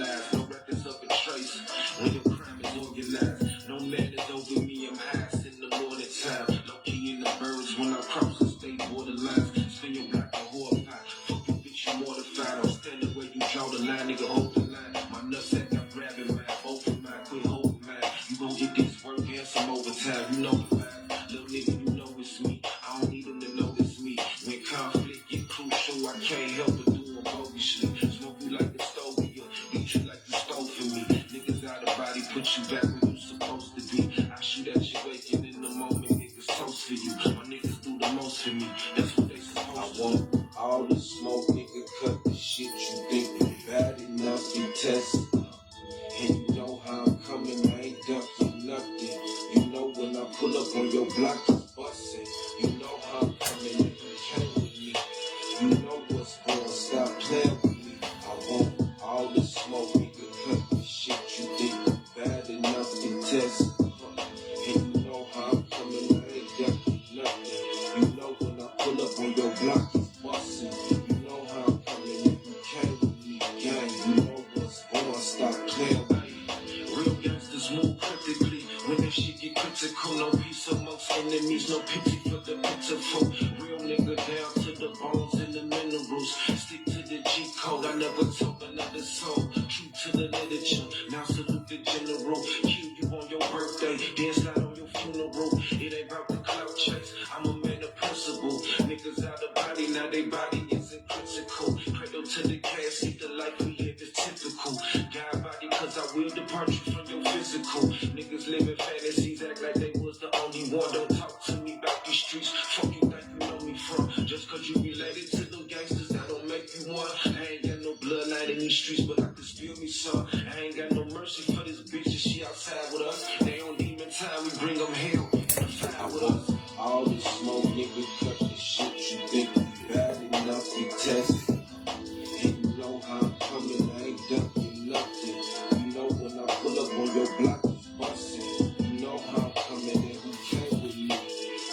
lies, no records of a trace. When your crime is organized, no man is over me, I'm highest in the morning time. Low key in the birds when I cross the state borderlines. Spin your block a horrified, fuck you bitch, you mortified. I'm standing where you draw the line, nigga, hold the line. My nutsack, I'm grabbing mine, open mine, quit holding mine. You gon' get this work and some overtime, you know the vibe. Little nigga, you know it's me, I don't need them to know it's me. When conflict get crucial, I can't help but do them bogus shit. Smoke you like a stove, beat you like you stole for me. Niggas out of body, put you back where you supposed to be. I shoot at you waking in the moment, niggas toast for you. My niggas do the most for me, that's what they supposed to. I want all the smoke, nigga, cut the shit you think you bad enough, you test. And you know how I'm coming, I ain't ducking nothing. You know when I pull up on your block, it's bustin'. You know how I'm coming, and you came with me. You know what's going, stop playing with me. I want all the smoke, nigga, cut the shit you think you bad enough to test. And you know how I'm coming, I ain't ducking nothing. You know when I pull up on your block, it's bustin'. You know how I'm coming, and you came with me. Gang, you know what's going, stop playing with me. Real gangsters move critically when that shit get critical. No peace amongst enemies, no pity for the pitiful. Real nigga down to the bones and the minerals. Stick to the G code, I never told another soul. True to the literature, now salute the general. Kill you on your birthday, then slide on your funeral. It ain't about the clout chase, I'm a man of principle. Niggas out of body, now they body isn't critical. Cradle to the casket, the life we live is typical. God body, cause I will depart you from your physical. Niggas living fantasies, act like they was the only one. Don't talk to me about these streets, fuck you think you know me from. Just cause you related to them gangsters, that don't make you one. I ain't got no bloodline in these streets, but I can spill me some. I ain't got no mercy for this bitch, and she outside with us. They on demon time, we bring them hell, and the fire with us. All this smoke, nigga, cut the shit you think you bad enough to test. And you know how I'm coming, I ain't ducking nothing. You know when I pull up on your block, it's bustin'. You know how I'm coming, and who came with me.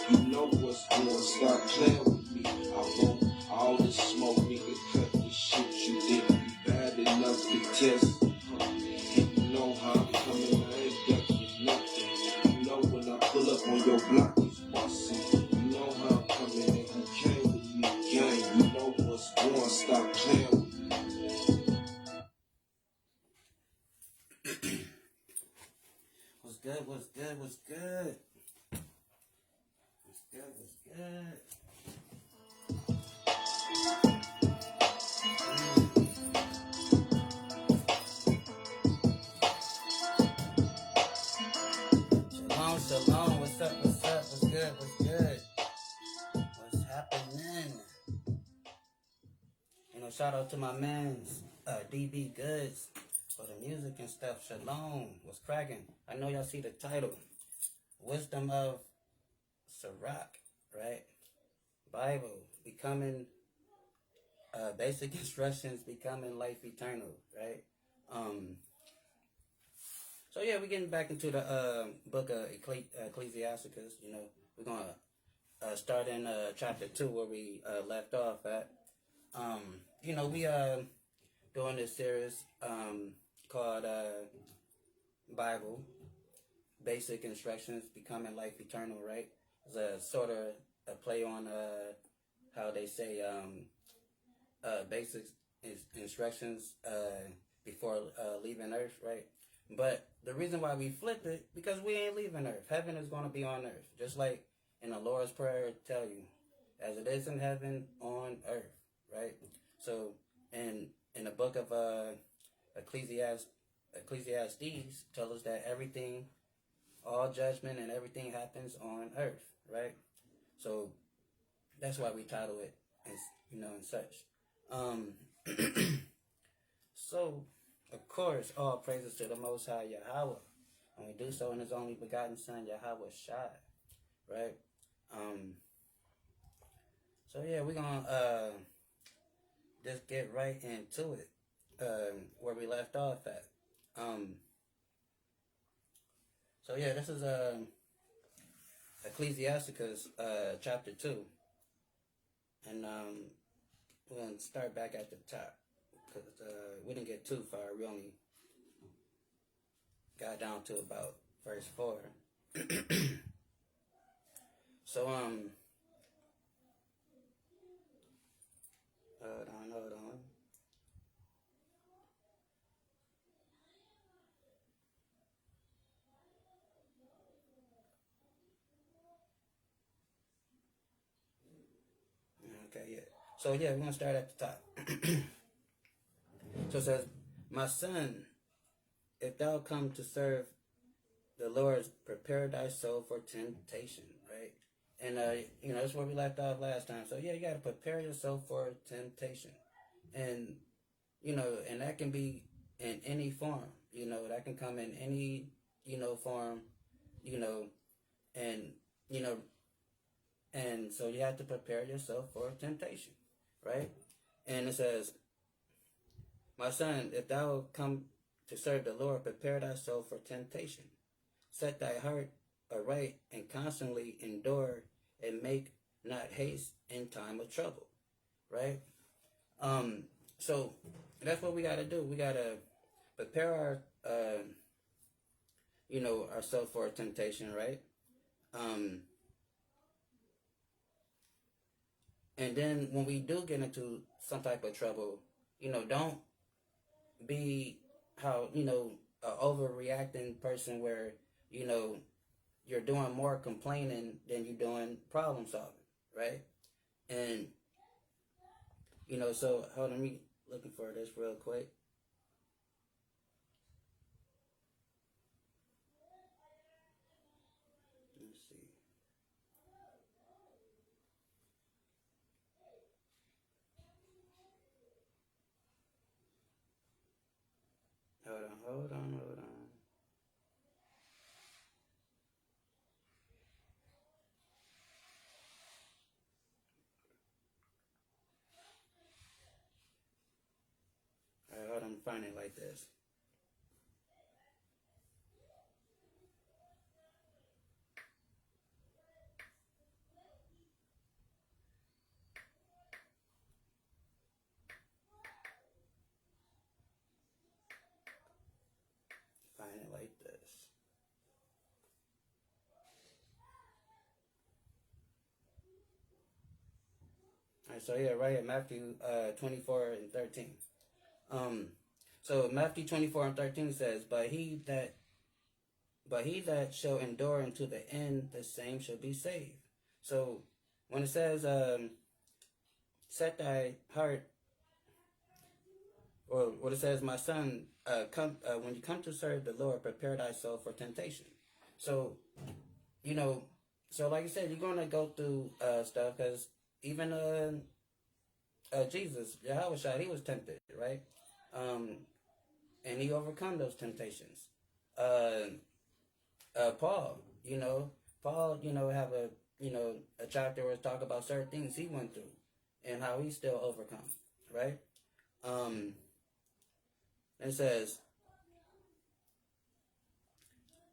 You know what's going, stop playing with me. I want all the smoke, nigga, cut the shit you think you bad enough to test. And you know how I'm coming, I ain't ducking nothing. You know when I pull up on your block, it's bustin'. You know how I'm coming, and who came with me. Gang, you know what's going, stop playing with me. What's good, what's good, what's good? What's good, what's good? Shalom, shalom, what's up, what's good, what's good? What's happening? You know, shout out to my mans, DB Goods, for the music and stuff. Shalom, what's cracking? I know y'all see the title, Wisdom of Sirach, right? Bible, becoming, basic instructions, becoming life eternal, right? So yeah, we're getting back into the book of Ecclesiastes. You know, we're gonna start in chapter 2 where we left off at. You know, we doing this series called Bible, Basic Instructions, Becoming Life Eternal, right? It's a sort of a play on how they say basic instructions before leaving Earth, right? But the reason why we flip it, because we ain't leaving Earth. Heaven is going to be on Earth, just like in the Lord's Prayer tell you, as it is in heaven, on Earth, right? So in the book of Ecclesiastes tells us that everything, all judgment and everything happens on Earth, right? So that's why we title it, and such. So, of course, all praises to the Most High Yahweh, and we do so in His only begotten Son, Yahweh Shai, right? So yeah, we're gonna just get right into it, where we left off at. So yeah, this is Ecclesiastes chapter 2, and we're gonna start back at the top, because we didn't get too far. We only got down to about verse 4. So hold on. Okay, yeah. So yeah, we're gonna start at the top. So it says, "My son, if thou come to serve the Lord, prepare thy soul for temptation." Right, and that's where we left off last time. So yeah, you got to prepare yourself for temptation, and and that can be in any form. That can come in any form. You know, and you know, and so you have to prepare yourself for temptation, right? And it says, "My son, if thou come to serve the Lord, prepare thyself for temptation. Set thy heart aright and constantly endure and make not haste in time of trouble." Right? So that's what we got to do. We got to prepare ourselves for temptation, right? And then when we do get into some type of trouble, don't be how, a overreacting person where, you're doing more complaining than you're doing problem solving, right? And, so hold on, me looking for this real quick. Let's see. Hold on. All right, hold on, find it like this. Find it like this. All right, so yeah, right here, Matthew 24 and 13. So Matthew 24 and 13 says, But he that shall endure unto the end, the same shall be saved." So when it says, set thy heart, or what it says, "My son, when you come to serve the Lord, prepare thyself for temptation." So, so like you said, you're going to go through stuff, because even Jesus, Yahweh, he was tempted, right? And he overcome those temptations. Paul, have a chapter where it's talk about certain things he went through and how he still overcome, right? It says,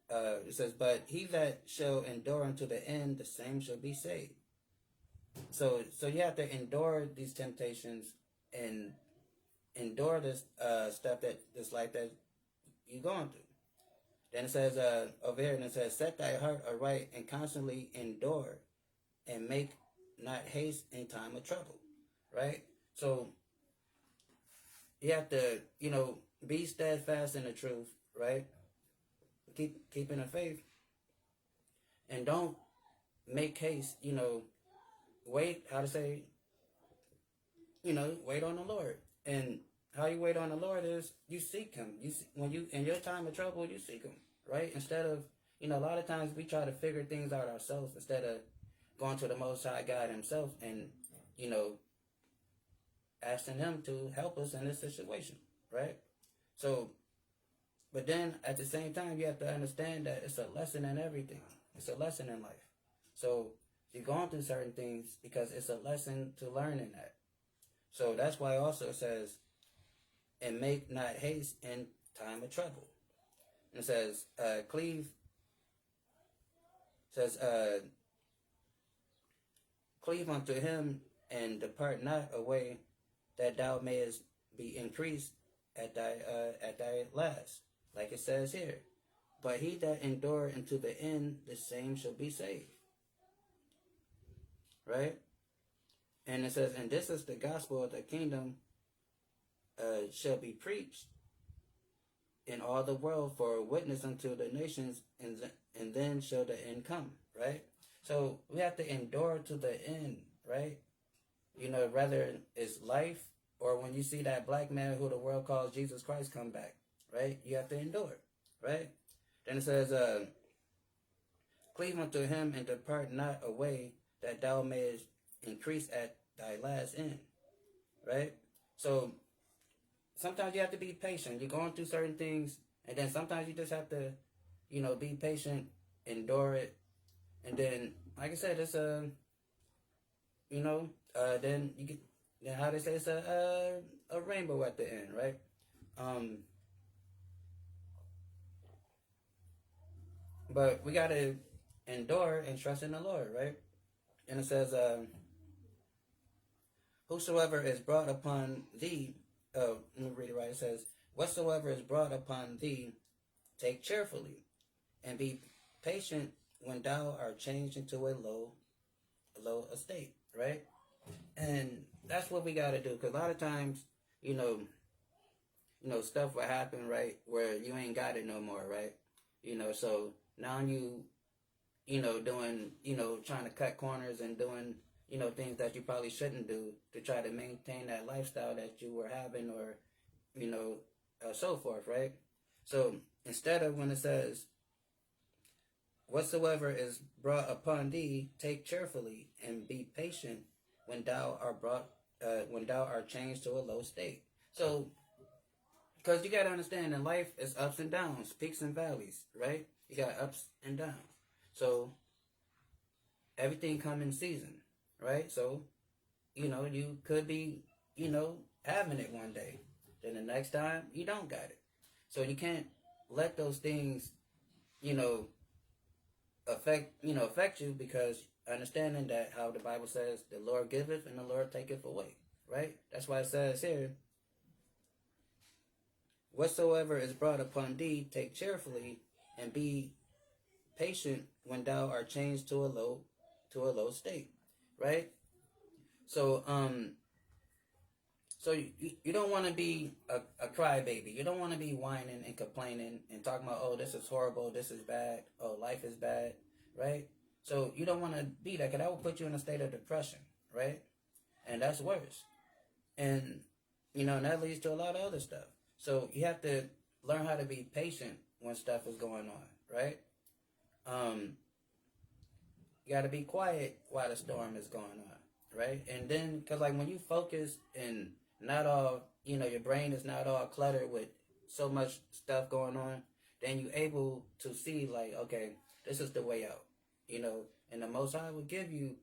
"But he that shall endure unto the end, the same shall be saved." So you have to endure these temptations and endure this stuff, this life that you're going through. Then it says over here, and it says, "Set thy heart aright and constantly endure, and make not haste in time of trouble." Right? So you have to, be steadfast in the truth, right? Keeping the faith, and don't make haste. Wait. How to say? Wait on the Lord. And how you wait on the Lord is you seek Him. When you in your time of trouble, you seek Him, right? Instead of, a lot of times we try to figure things out ourselves instead of going to the Most High God Himself and, asking Him to help us in this situation, right? So, but then at the same time, you have to understand that it's a lesson in everything. It's a lesson in life. So you're going through certain things because it's a lesson to learn in that. So that's why also it says, "And make not haste in time of trouble." And it says, cleave unto him and depart not away, that thou mayest be increased at thy last, like it says here. But he that endure unto the end, the same shall be saved. Right? And it says, and this is the gospel of the kingdom shall be preached in all the world for a witness unto the nations, and then shall the end come. Right? So we have to endure to the end. Right? You know, whether it's life or when you see that black man who the world calls Jesus Christ come back. Right? You have to endure. Right? Then it says, cleave unto him and depart not away, that thou mayest increase at thy last end. Right? So sometimes you have to be patient. You're going through certain things, and then sometimes you just have to, you know, be patient, endure it, and then, like I said, it's you know, then you get, then how they say, it's a rainbow at the end, right? But we gotta endure and trust in the Lord, right? And it says, whosoever is brought upon thee, let me read it right. It says, whatsoever is brought upon thee, take cheerfully, and be patient when thou art changed into a low estate, right? And that's what we got to do, because a lot of times, you know, stuff will happen, right, where you ain't got it no more, right? You know, so now you know, doing, you know, trying to cut corners and doing, you know, things that you probably shouldn't do to try to maintain that lifestyle that you were having, or, you know, so forth, right? So instead of when it says, whatsoever is brought upon thee, take cheerfully, and be patient when thou art changed to a low state. So, because you got to understand, in life, it's ups and downs, peaks and valleys, right? You got ups and downs. So, everything come in season, right? So, you know, you could be, you know, having it one day. Then the next time, you don't got it. So, you can't let those things, you know, affect you, because understanding that how the Bible says, the Lord giveth and the Lord taketh away, right? That's why it says here, whatsoever is brought upon thee, take cheerfully, and be patient when thou art changed to a low state, right? So so you don't want to be a crybaby. You don't want to be whining and complaining and talking about, oh, this is horrible, this is bad, oh, life is bad, right? So you don't want to be that, because that will put you in a state of depression, right? And that's worse. And, you know, and that leads to a lot of other stuff. So you have to learn how to be patient when stuff is going on, right? You got to be quiet while the storm is going on, right? And then, because like when you focus and not all, you know, your brain is not all cluttered with so much stuff going on, then you're able to see like, okay, this is the way out, you know, and the Most High will give you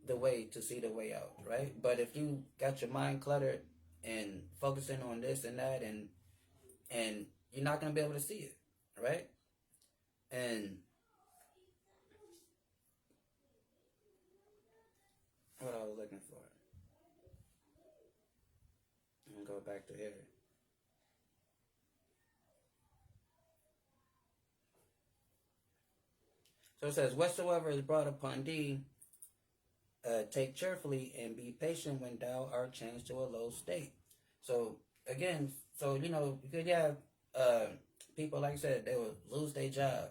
the way to see the way out, right? But if you got your mind cluttered and focusing on this and that, and you're not going to be able to see it, right? And what I was looking for, I'm going to go back to here. So it says, whatsoever is brought upon thee, take cheerfully, and be patient when thou art changed to a low state. So again, so you know, you could have people, like I said, they will lose their job,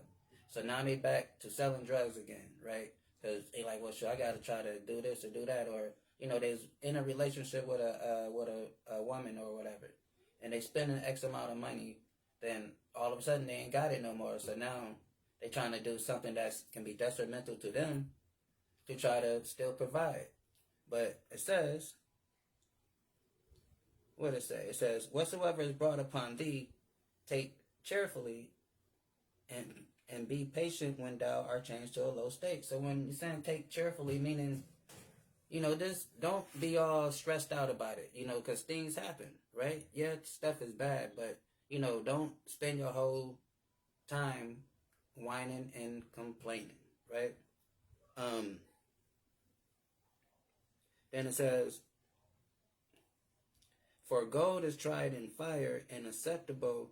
so now they back to selling drugs again, right? Because they like, well, sure, I got to try to do this or do that, or you know, they's in a relationship with a woman or whatever, and they spending X amount of money, then all of a sudden they ain't got it no more. So now they trying to do something that can be detrimental to them to try to still provide. But it says, what it say? It says, whatsoever is brought upon thee, take cheerfully, and be patient when thou art changed to a low state. So when you're saying take cheerfully, meaning, you know, this, don't be all stressed out about it, you know, because things happen, right? Yeah, stuff is bad, but, you know, don't spend your whole time whining and complaining, right? Then it says, For gold is tried in fire, and acceptable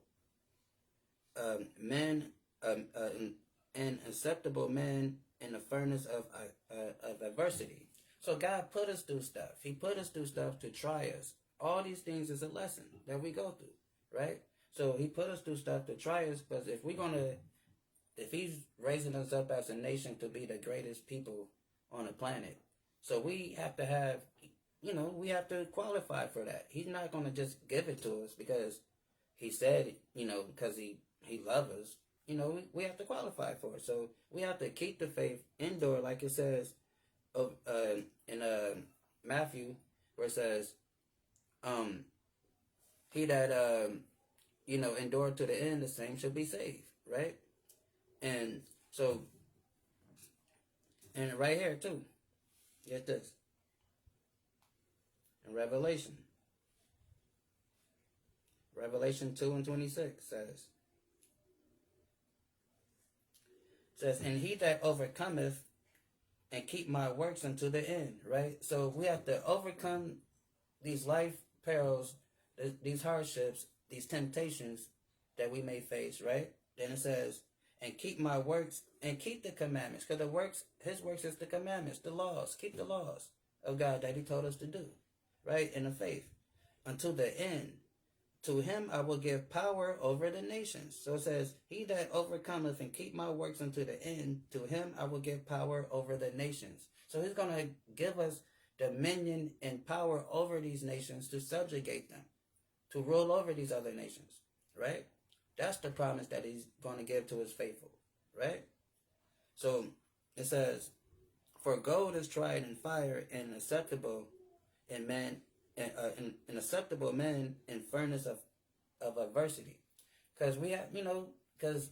men, and acceptable men in the furnace of adversity. So God put us through stuff. He put us through stuff to try us. All these things is a lesson that we go through, right? So He put us through stuff to try us, because if He's raising us up as a nation to be the greatest people on the planet, so we have to have, we have to qualify for that. He's not going to just give it to us because He said, because He loves us. We have to qualify for it. So we have to keep the faith, endure, like it says in Matthew, where it says, he that endure to the end, the same shall be saved, right? And so, and right here too, get this, in Revelation 2:26 says, and he that overcometh and keep my works unto the end, right? So we have to overcome these life perils, these hardships, these temptations that we may face, right? Then it says, and keep my works and keep the commandments, because His works is the commandments, the laws. Keep the laws of God that He told us to do, right? In the faith, unto the end. To Him I will give power over the nations. So it says, he that overcometh and keep my works unto the end, to him I will give power over the nations. So He's going to give us dominion and power over these nations, to subjugate them, to rule over these other nations, right? That's the promise that He's going to give to His faithful, right? So it says, for gold is tried in fire, and acceptable in man, and acceptable men in furnace of adversity. Because we have, because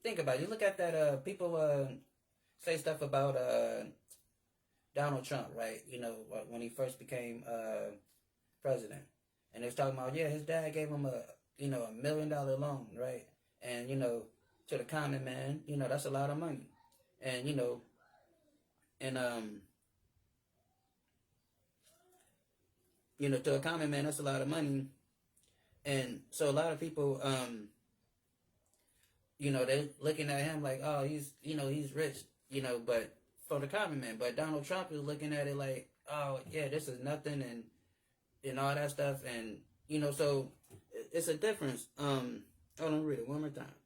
think about it. You look at that, people say stuff about Donald Trump, right? When he first became president. And they was talking about, his dad gave him $1 million loan, right? And, to the common man, that's a lot of money. And, to a common man, that's a lot of money. And so a lot of people, they're looking at him like, oh, he's rich, but for the common man. But Donald Trump is looking at it like, oh, yeah, this is nothing, and all that stuff. And, so it's a difference. Hold on, read it one more time.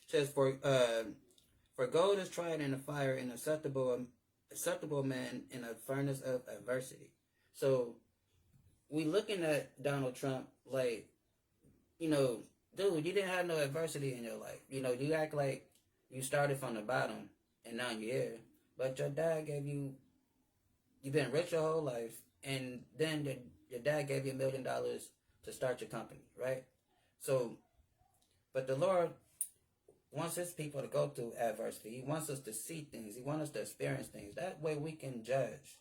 It says, for gold is tried in the fire, and acceptable man in a furnace of adversity. So we looking at Donald Trump like, dude, you didn't have no adversity in your life. You act like you started from the bottom and now you're here. But your dad you've been rich your whole life, and then your dad gave you $1 million to start your company, right? So, but the Lord wants His people to go through adversity. He wants us to see things. He wants us to experience things. That way we can judge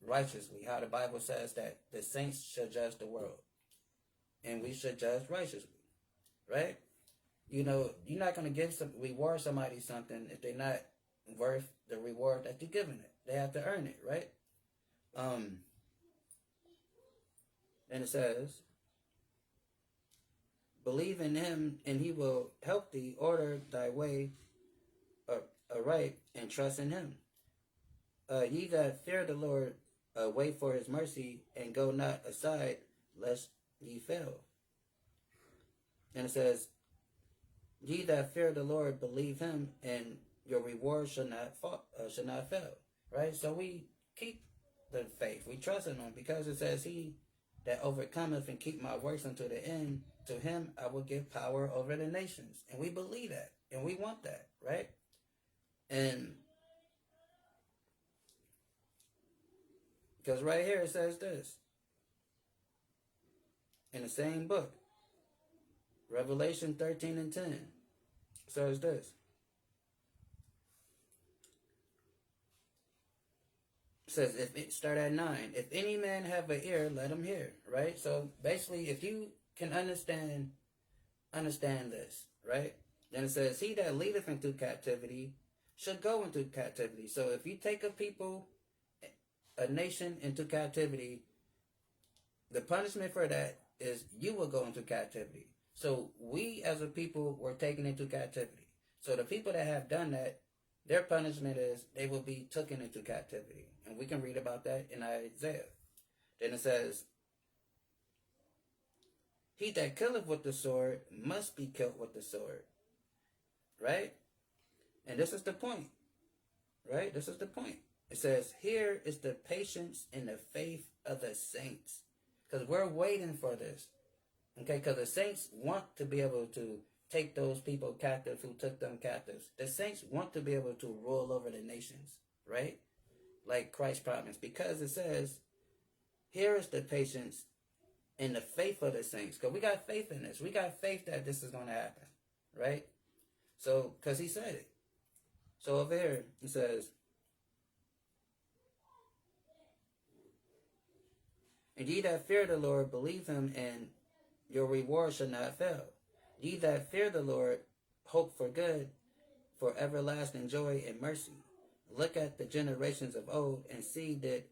righteously, how the Bible says that the saints should judge the world. And we should judge righteously, right? You're not going to reward somebody something if they're not worth the reward that you're giving it. They have to earn it, right? And it says, believe in Him, and He will help thee order thy way aright, and trust in Him. Ye that fear the Lord, wait for His mercy, and go not aside, lest ye fail. And it says, ye that fear the Lord, believe Him, and your reward shall not fail. Right? So we keep the faith. We trust in Him, because it says, he that overcometh and keep my works unto the end, to him I will give power over the nations. And we believe that. And we want that. Right? And because right here it says this. In the same book. Revelation 13:10 says this. It says, start at 9. If any man have an ear, let him hear. Right? So basically, if you can understand this, right? Then it says, he that leadeth into captivity should go into captivity. So if you take a people a nation into captivity, the punishment for that is you will go into captivity. So we as a people were taken into captivity. So the people that have done that, their punishment is they will be taken into captivity. And we can read about that in Isaiah. Then it says, he that killeth with the sword must be killed with the sword. Right? And this is the point. Right? This is the point. It says, here is the patience and the faith of the saints. Because we're waiting for this. Okay? Because the saints want to be able to take those people captive who took them captives. The saints want to be able to rule over the nations. Right? Like Christ promised. Because it says, here is the patience and the faith of the saints. Because we got faith in this. We got faith that this is going to happen. Right? So, because he said it. So over here, it says, and ye that fear the Lord, believe him, and your reward shall not fail. Ye that fear the Lord, hope for good, for everlasting joy and mercy. Look at the generations of old, and see did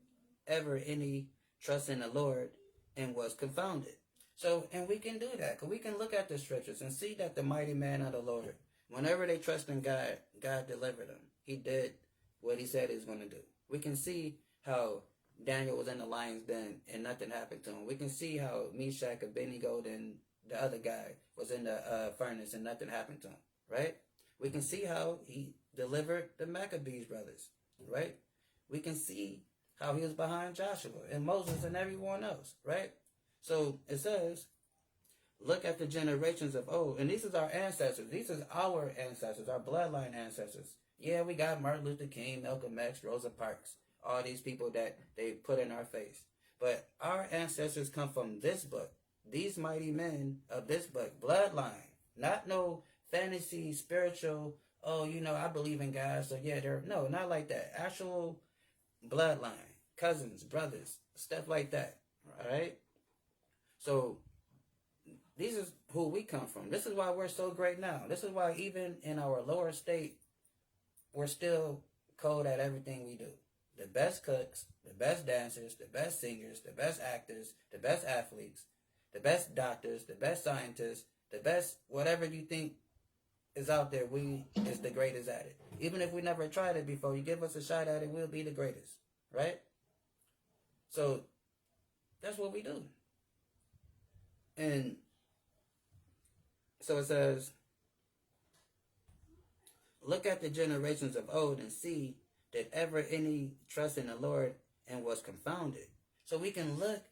ever any trust in the Lord, and was confounded. So, and we can do that, because we can look at the scriptures and see that the mighty man of the Lord, whenever they trust in God, God delivered them. He did what he said he was going to do. We can see how Daniel was in the lion's den and nothing happened to him. We can see how Meshach, Abednego, and the other guy was in the furnace and nothing happened to him, right? We can see how he delivered the Maccabees brothers, right? We can see how he was behind Joshua and Moses and everyone else, right? So it says, look at the generations of old. And these is our ancestors. These is our ancestors, our bloodline ancestors. Yeah, we got Martin Luther King, Malcolm X, Rosa Parks, all these people that they put in our face. But our ancestors come from this book. These mighty men of this book. Bloodline. Not no fantasy, spiritual, oh, you know, I believe in God, so yeah, they're... No, not like that. Actual bloodline. Cousins, brothers, stuff like that. All right? So, these is who we come from. This is why we're so great now. This is why even in our lower state, we're still cold at everything we do. The best cooks, the best dancers, the best singers, the best actors, the best athletes, the best doctors, the best scientists, the best whatever you think is out there, we is the greatest at it. Even if we never tried it before, you give us a shot at it, we'll be the greatest. Right? So, that's what we do. And so it says, look at the generations of old and see did ever any trust in the Lord and was confounded. So we can look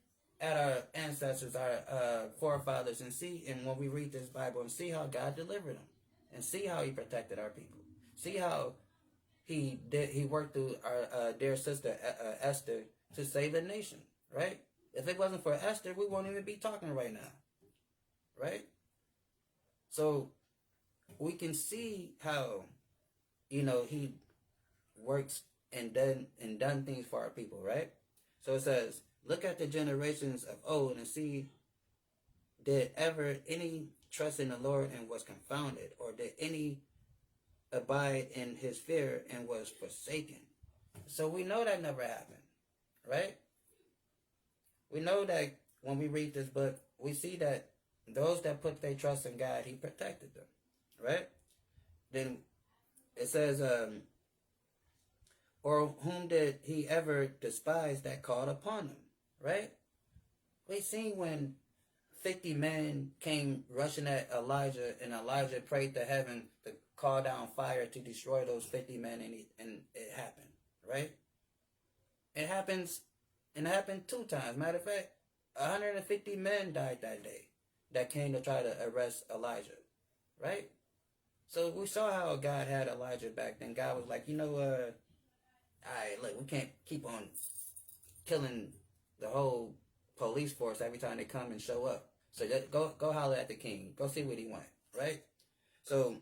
at our ancestors, our forefathers, and see, and when we read this Bible, and see how God delivered them, and see how he protected our people. See how he worked through our dear sister Esther to save the nation, right? If it wasn't for Esther, we won't even be talking right now, right? So we can see how, you know, he works and done things for our people, right? So it says, look at the generations of old and see, did ever any trust in the Lord and was confounded, or did any abide in his fear and was forsaken? So we know that never happened, right? We know that when we read this book, we see that those that put their trust in God, he protected them, right? Then it says, or whom did he ever despise that called upon him, right? We seen when 50 men came rushing at Elijah, and Elijah prayed to heaven to call down fire to destroy those 50 men, and it happened, right? It happened 2 times. Matter of fact, 150 men died that day that came to try to arrest Elijah, right? So we saw how God had Elijah back then. God was like, you know, all right, look, we can't keep on killing the whole police force every time they come and show up. So go holler at the king. Go see what he want, right? So,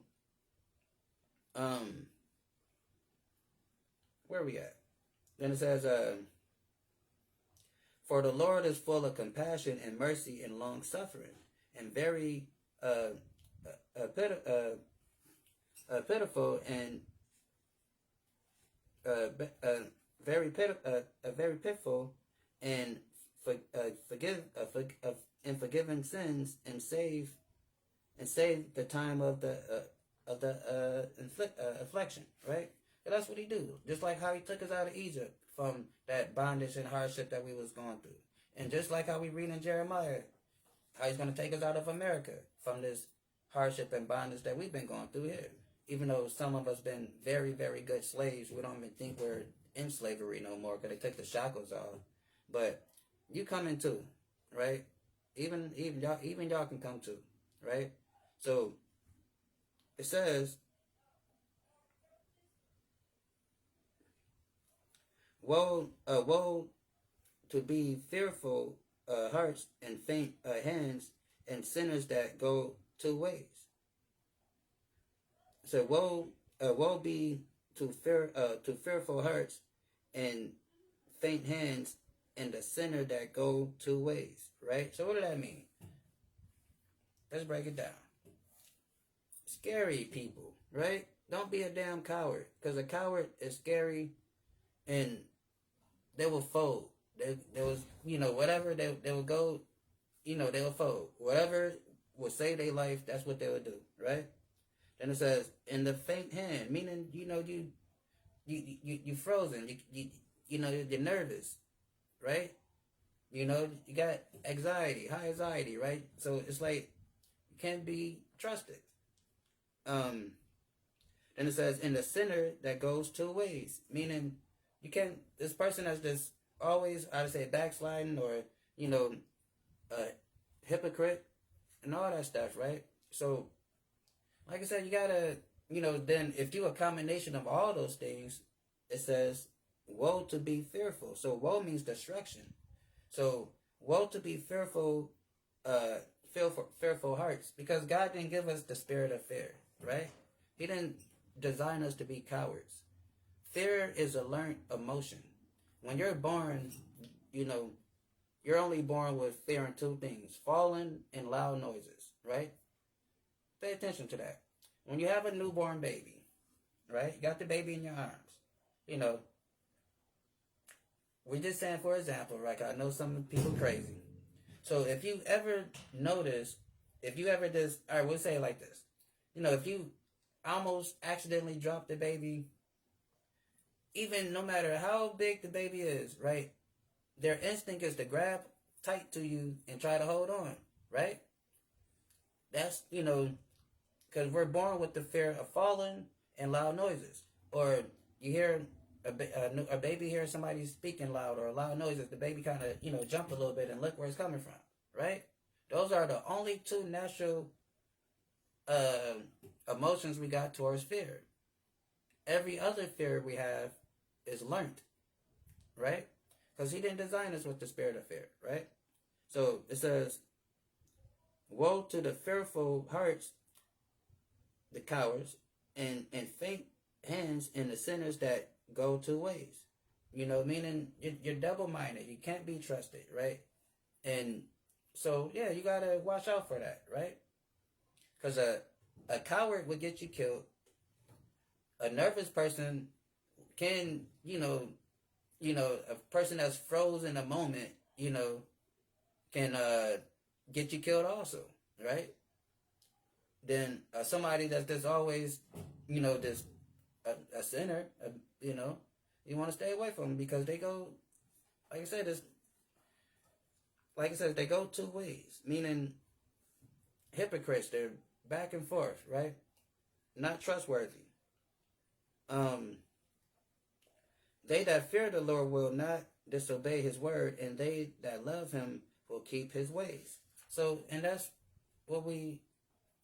where are we at? Then it says, for the Lord is full of compassion and mercy and long suffering, and very pitiful and very pitiful, and forgiving sins, and save the time of the affliction, right? And that's what he do. Just like how he took us out of Egypt from that bondage and hardship that we was going through, and just like how we read in Jeremiah, how he's going to take us out of America from this hardship and bondage that we've been going through here. Even though some of us been very, very good slaves, we don't even think we're in slavery no more because they took the shackles off. But you coming too, right? Even y'all can come too, right? So it says, woe to be fearful hearts and faint hands and sinners that go two ways. So woe be to fearful hearts and faint hands and the sinner that go two ways, right? So what does that mean? Let's break it down. Scary people, right? Don't be a damn coward, because a coward is scary, and they will fold. They was, whatever they will go, they will fold. Whatever will save their life, that's what they will do, right? Then it says, in the faint hand, meaning, you frozen, you're nervous, right? You got anxiety, high anxiety, right? So it's like, you can't be trusted. Then it says, in the sinner that goes two ways, meaning you can't, this person that's just always, I'd say, backsliding, or, a hypocrite and all that stuff, right? So, like I said, you gotta, then if you a combination of all those things, it says, woe to be fearful. So woe means destruction. So woe to be fearful hearts, because God didn't give us the spirit of fear, right? He didn't design us to be cowards. Fear is a learned emotion. When you're born, you're only born with fearing two things: falling and loud noises, right? Pay attention to that. When you have a newborn baby, right? You got the baby in your arms. We're just saying, for example, right? I know some people crazy. So if you ever just, all right, we'll say it like this. If you almost accidentally drop the baby, even no matter how big the baby is, right? Their instinct is to grab tight to you and try to hold on, right? That's, because we're born with the fear of falling and loud noises. Or you hear a baby hears somebody speaking loud or loud noises, the baby kind of, jump a little bit and look where it's coming from, right? Those are the only two natural emotions we got towards fear. Every other fear we have is learned, right? Because he didn't design us with the spirit of fear, right? So it says, woe to the fearful hearts, the cowards, and faint hands, and the sinners that go two ways. Meaning you're double-minded. You can't be trusted, right? And so, yeah, you got to watch out for that, right? Because a coward would get you killed. A nervous person can, a person that's frozen a moment, can get you killed also, right? Then somebody that's just always, just a sinner, you want to stay away from them, because they go, like I said, they go two ways, meaning hypocrites. They're back and forth, right? Not trustworthy. They that fear the Lord will not disobey his word, and they that love him will keep his ways. So, and that's what we,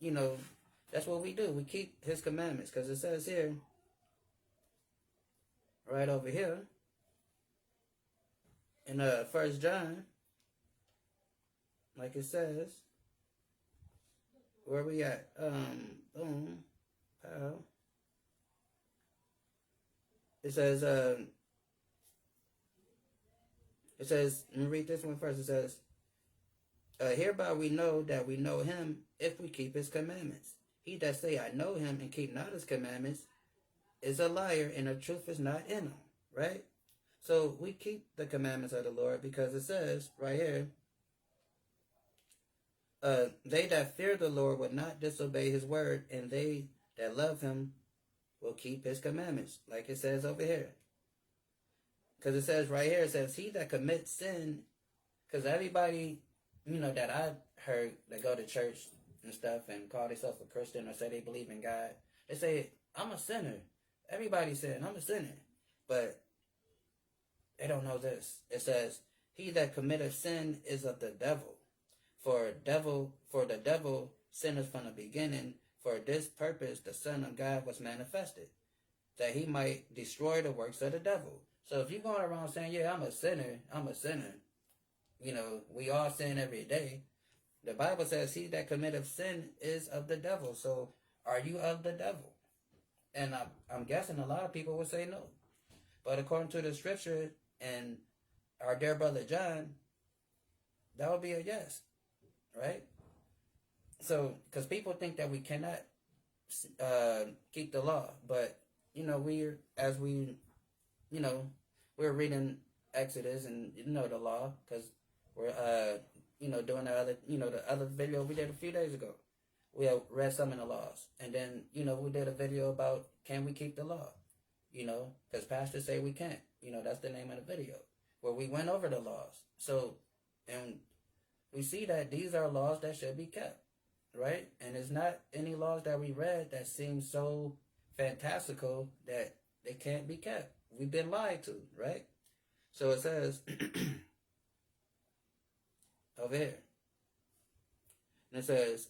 that's what we do. We keep his commandments, because it says here, right over here, in 1 John, like it says, where we at? Boom, pow. It says, let me read this one first. It says, hereby we know that we know him, if we keep his commandments. He that say, I know him, and keep not his commandments, is a liar, and the truth is not in him, right? So we keep the commandments of the Lord because it says right here, they that fear the Lord will not disobey his word, and they that love him will keep his commandments, like it says over here. Because it says right here, it says, he that commits sin, because everybody, that I heard that go to church and stuff and call themselves a Christian or say they believe in God, they say, I'm a sinner. Everybody saying, I'm a sinner. But they don't know this. It says, he that committeth sin is of the devil. For the devil sinneth from the beginning. For this purpose the Son of God was manifested, that he might destroy the works of the devil. So if you're going around saying, yeah, I'm a sinner, we all sin every day. The Bible says, he that committeth sin is of the devil. So are you of the devil? And I'm guessing a lot of people would say no. But according to the scripture and our dear brother John, that would be a yes, right? So, because people think that we cannot keep the law, but we're reading Exodus and the law, because we're doing the other video we did a few days ago. We have read some of the laws, and then we did a video about can we keep the law, because pastors say we can't. That's the name of the video where we went over the laws. So, and we see that these are laws that should be kept, right? And it's not any laws that we read that seem so fantastical that they can't be kept. We've been lied to, right? So it says over here, and it says,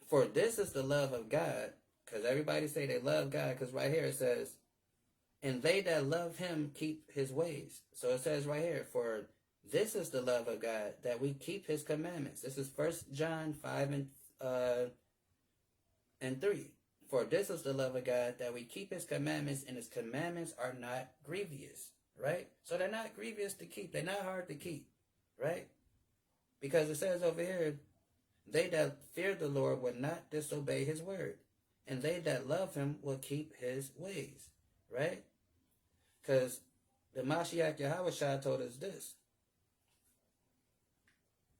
for this is the love of God, because everybody say they love God, because right here it says, and they that love him keep his ways. So it says right here, for this is the love of God, that we keep his commandments. This is 1 John 5 and 3. For this is the love of God, that we keep his commandments, and his commandments are not grievous, right? So they're not grievous to keep. They're not hard to keep, right? Because it says over here, they that fear the Lord will not disobey his word, and they that love him will keep his ways, right? Because the Mashiach Yahushua told us this.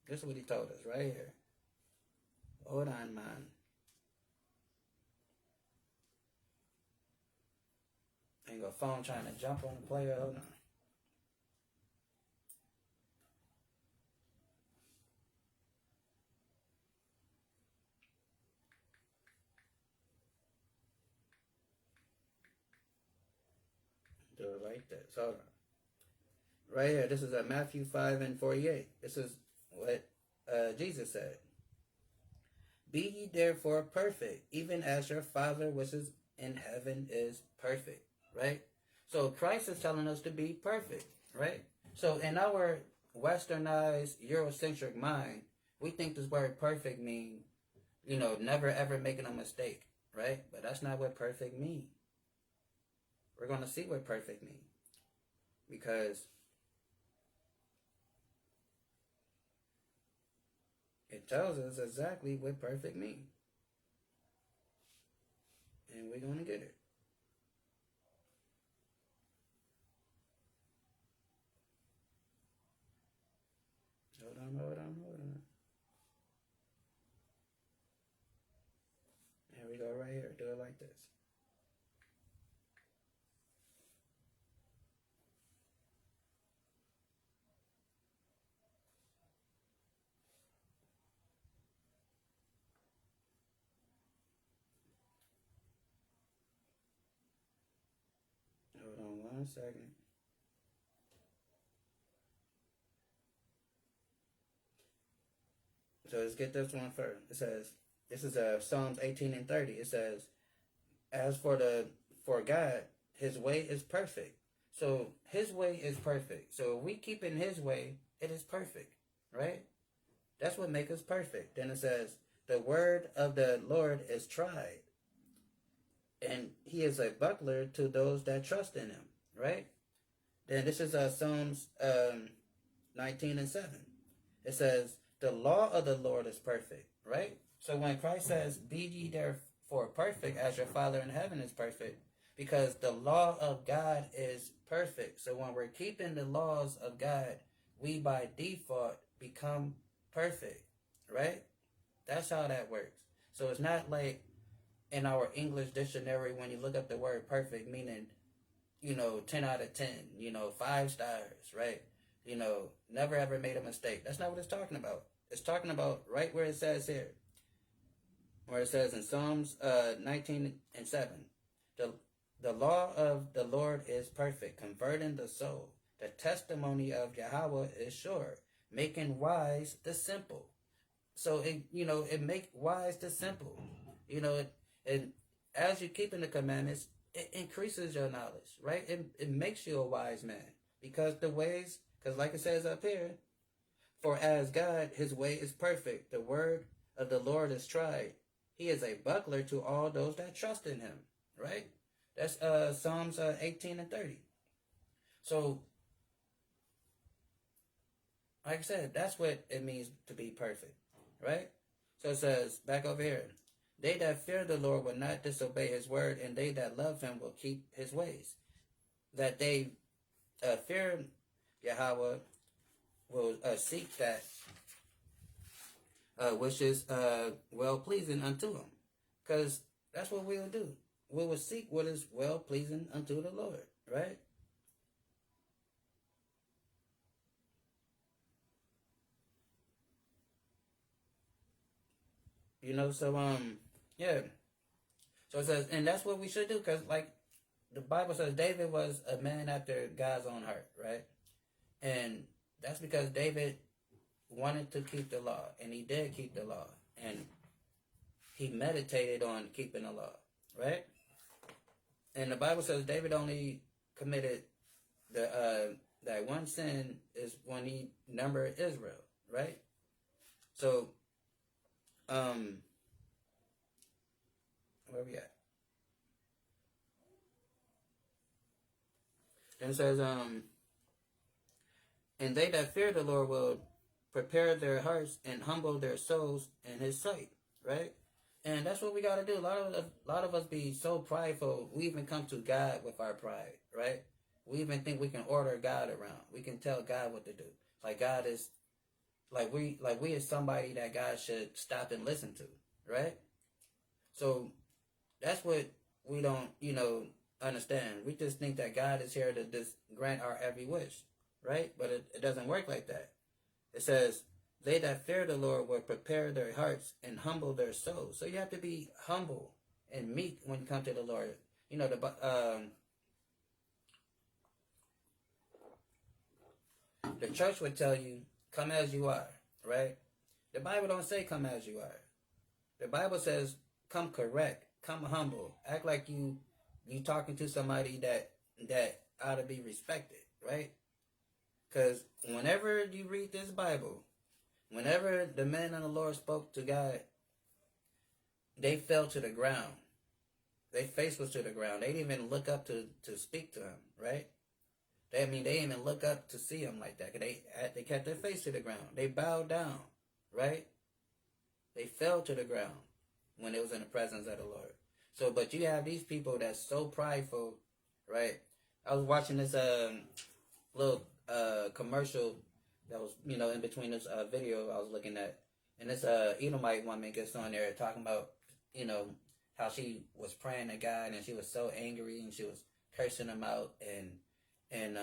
This is what he told us right here. Hold on, man. Ain't got a phone trying to jump on the player. Hold on. Do it like that. So, right here, this is Matthew 5 and 48. This is what Jesus said. Be ye therefore perfect, even as your Father which is in heaven is perfect. Right? So Christ is telling us to be perfect. Right? So in our westernized, Eurocentric mind, we think this word perfect means, never ever making a mistake. Right? But that's not what perfect means. We're going to see what perfect means. Because it tells us exactly what perfect means. And we're going to get it. Hold on. Here we go right here. Do it like this. Hold on 1 second. So let's get this one first. It says, this is Psalms 18 and 30. It says, as for God, his way is perfect. So his way is perfect. So if we keep in his way, it is perfect, right? That's what makes us perfect. Then it says, the word of the Lord is tried, and he is a buckler to those that trust in him, right? Then this is Psalms 19 and 7. It says, the law of the Lord is perfect, right? So when Christ says, be ye therefore perfect as your Father in heaven is perfect, because the law of God is perfect. So when we're keeping the laws of God, we by default become perfect, right? That's how that works. So it's not like in our English dictionary when you look up the word perfect, meaning, 10 out of 10, 5 stars, right? Never ever made a mistake. That's not what it's talking about. It's talking about right where it says here, where it says in Psalms 19:7, the law of the Lord is perfect, converting the soul. The testimony of Yahweh is sure, making wise the simple. So it make wise the simple. And as you're keeping the commandments, it increases your knowledge, right? It makes you a wise man because like it says up here, for as God, his way is perfect. The word of the Lord is tried. He is a buckler to all those that trust in him, right? That's Psalms 18:30. So, like I said, that's what it means to be perfect, right? So it says, back over here, they that fear the Lord will not disobey his word, and they that love him will keep his ways. That they fear Yahweh will seek that which is well-pleasing unto him. Because that's what we will do. We will seek what is well-pleasing unto the Lord, right? Yeah. So it says, and that's what we should do, because like the Bible says, David was a man after God's own heart, right? And that's because David wanted to keep the law, and he did keep the law, and he meditated on keeping the law, right? And the Bible says David only committed that one sin is when he numbered Israel, right? So, where we at? Then it says, and they that fear the Lord will prepare their hearts and humble their souls in his sight, right? And that's what we got to do. A lot of us be so prideful. We even come to God with our pride, right? We even think we can order God around. We can tell God what to do. Like God is, like we is somebody that God should stop and listen to, right? So that's what we don't, understand. We just think that God is here to just grant our every wish, right? But it doesn't work like that. It says, they that fear the Lord will prepare their hearts and humble their souls. So you have to be humble and meek when you come to the Lord. The church would tell you, come as you are, right? The Bible don't say come as you are. The Bible says come correct, come humble, act like you talking to somebody that ought to be respected, right? Because whenever you read this Bible, whenever the men of the Lord spoke to God, they fell to the ground. Their face was to the ground. They didn't even look up to speak to him, right? They didn't even look up to see him like that. They kept their face to the ground. They bowed down, right? They fell to the ground when it was in the presence of the Lord. So, but you have these people that's so prideful, right? I was watching this little commercial that was, in between this video I was looking at. And this Edomite woman gets on there talking about, how she was praying to God and she was so angry and she was cursing him out and in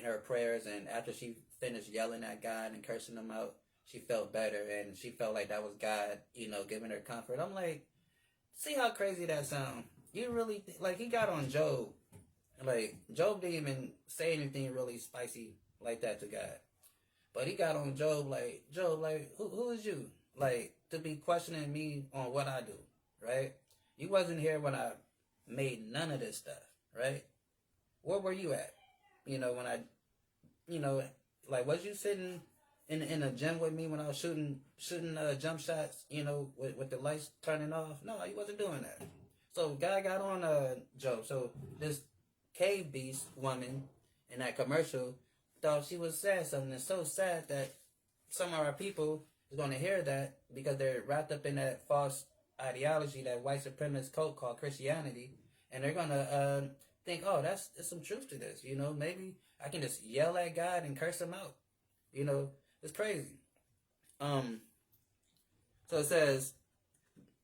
her prayers, and after she finished yelling at God and cursing him out, she felt better and she felt like that was God, giving her comfort. I'm like, see how crazy that sound? You really he got on Job. Like Job didn't even say anything really spicy like that to God, but he got on Job like, who is you to be questioning me on what I do, right? You wasn't here when I made none of this stuff, right? Where were you at? When I, was you sitting in a gym with me when I was shooting jump shots, with the lights turning off? No, he wasn't doing that. So guy got on Joe. So this cave beast woman in that commercial thought she was saying something. It's so sad that some of our people is going to hear that because they're wrapped up in that false ideology, that white supremacist cult called Christianity, and they're gonna think, oh, there's some truth to this. You know, maybe I can just yell at God and curse him out. You know, it's crazy. So it says,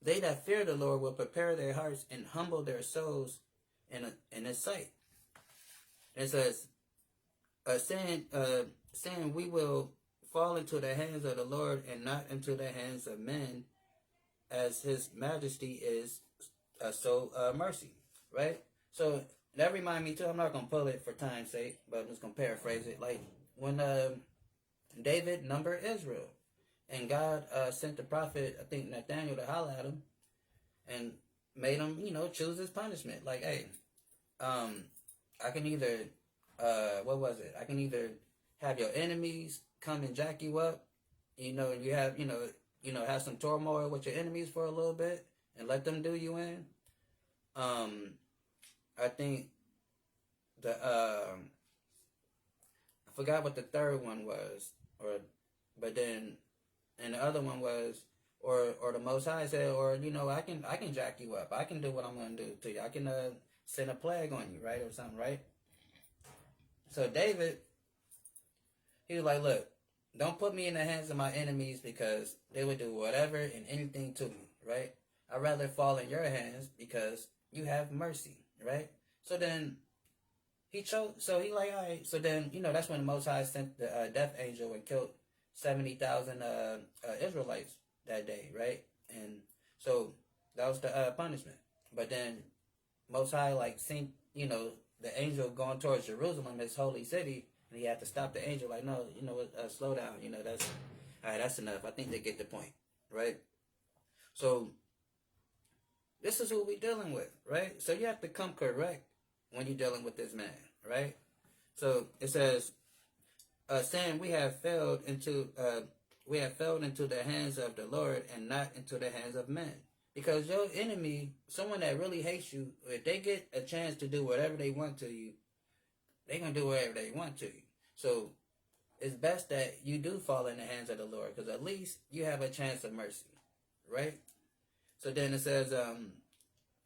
they that fear the Lord will prepare their hearts and humble their souls in His sight. And it says, saying we will fall into the hands of the Lord and not into the hands of men, as His majesty is so mercy, right? So that reminds me too. I'm not gonna pull it for time's sake, but I'm just gonna paraphrase it. Like when David numbered Israel, and God sent the prophet, I think Nathaniel, to holler at him, and made him, choose his punishment. Like, hey, I can either, what was it? I can either have your enemies come and jack you up, and you have, have some turmoil with your enemies for a little bit and let them do you in. I think I forgot what the third one was, but then, and the other one was, or the Most High said, or I can jack you up. I can do what I'm gonna do to you. I can send a plague on you, right, or something, right? So David, he was like, look, don't put me in the hands of my enemies because they would do whatever and anything to me, right? I'd rather fall in your hands because you have mercy, right? So then he chose. So he like, all right. So then that's when the Most High sent the death angel and killed 70,000 Israelites that day, right? And so that was the punishment. But then Most High seen the angel going towards Jerusalem, His holy city, and he had to stop the angel. Like, no, slow down. That's all right. That's enough. I think they get the point, right? So this is who we dealing with, right? So you have to come correct when you're dealing with this man, right? So it says, saying we have failed into the hands of the Lord and not into the hands of men. Because your enemy, someone that really hates you, if they get a chance to do whatever they want to you, they're going to do whatever they want to you. So it's best that you do fall in the hands of the Lord, because at least you have a chance of mercy, right? So then it says,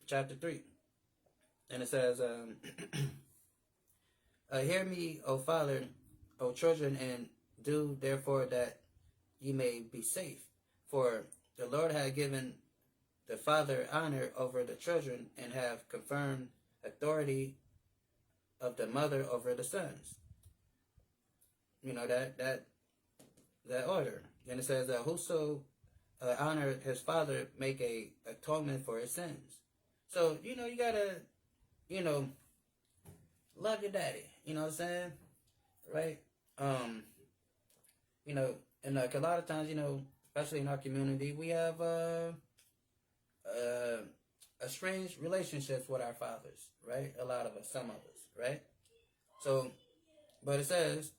chapter 3, and it says, hear me, O Father, O children, and do therefore that ye may be safe. For the Lord hath given the father honor over the children, and have confirmed authority of the mother over the sons. That order. Then it says that whoso honor his father make a atonement for his sins. So you gotta love your daddy. You know what I'm saying, right? And a lot of times, especially in our community, we have estranged relationships with our fathers, right? A lot of us, some of us, right? So, but it says,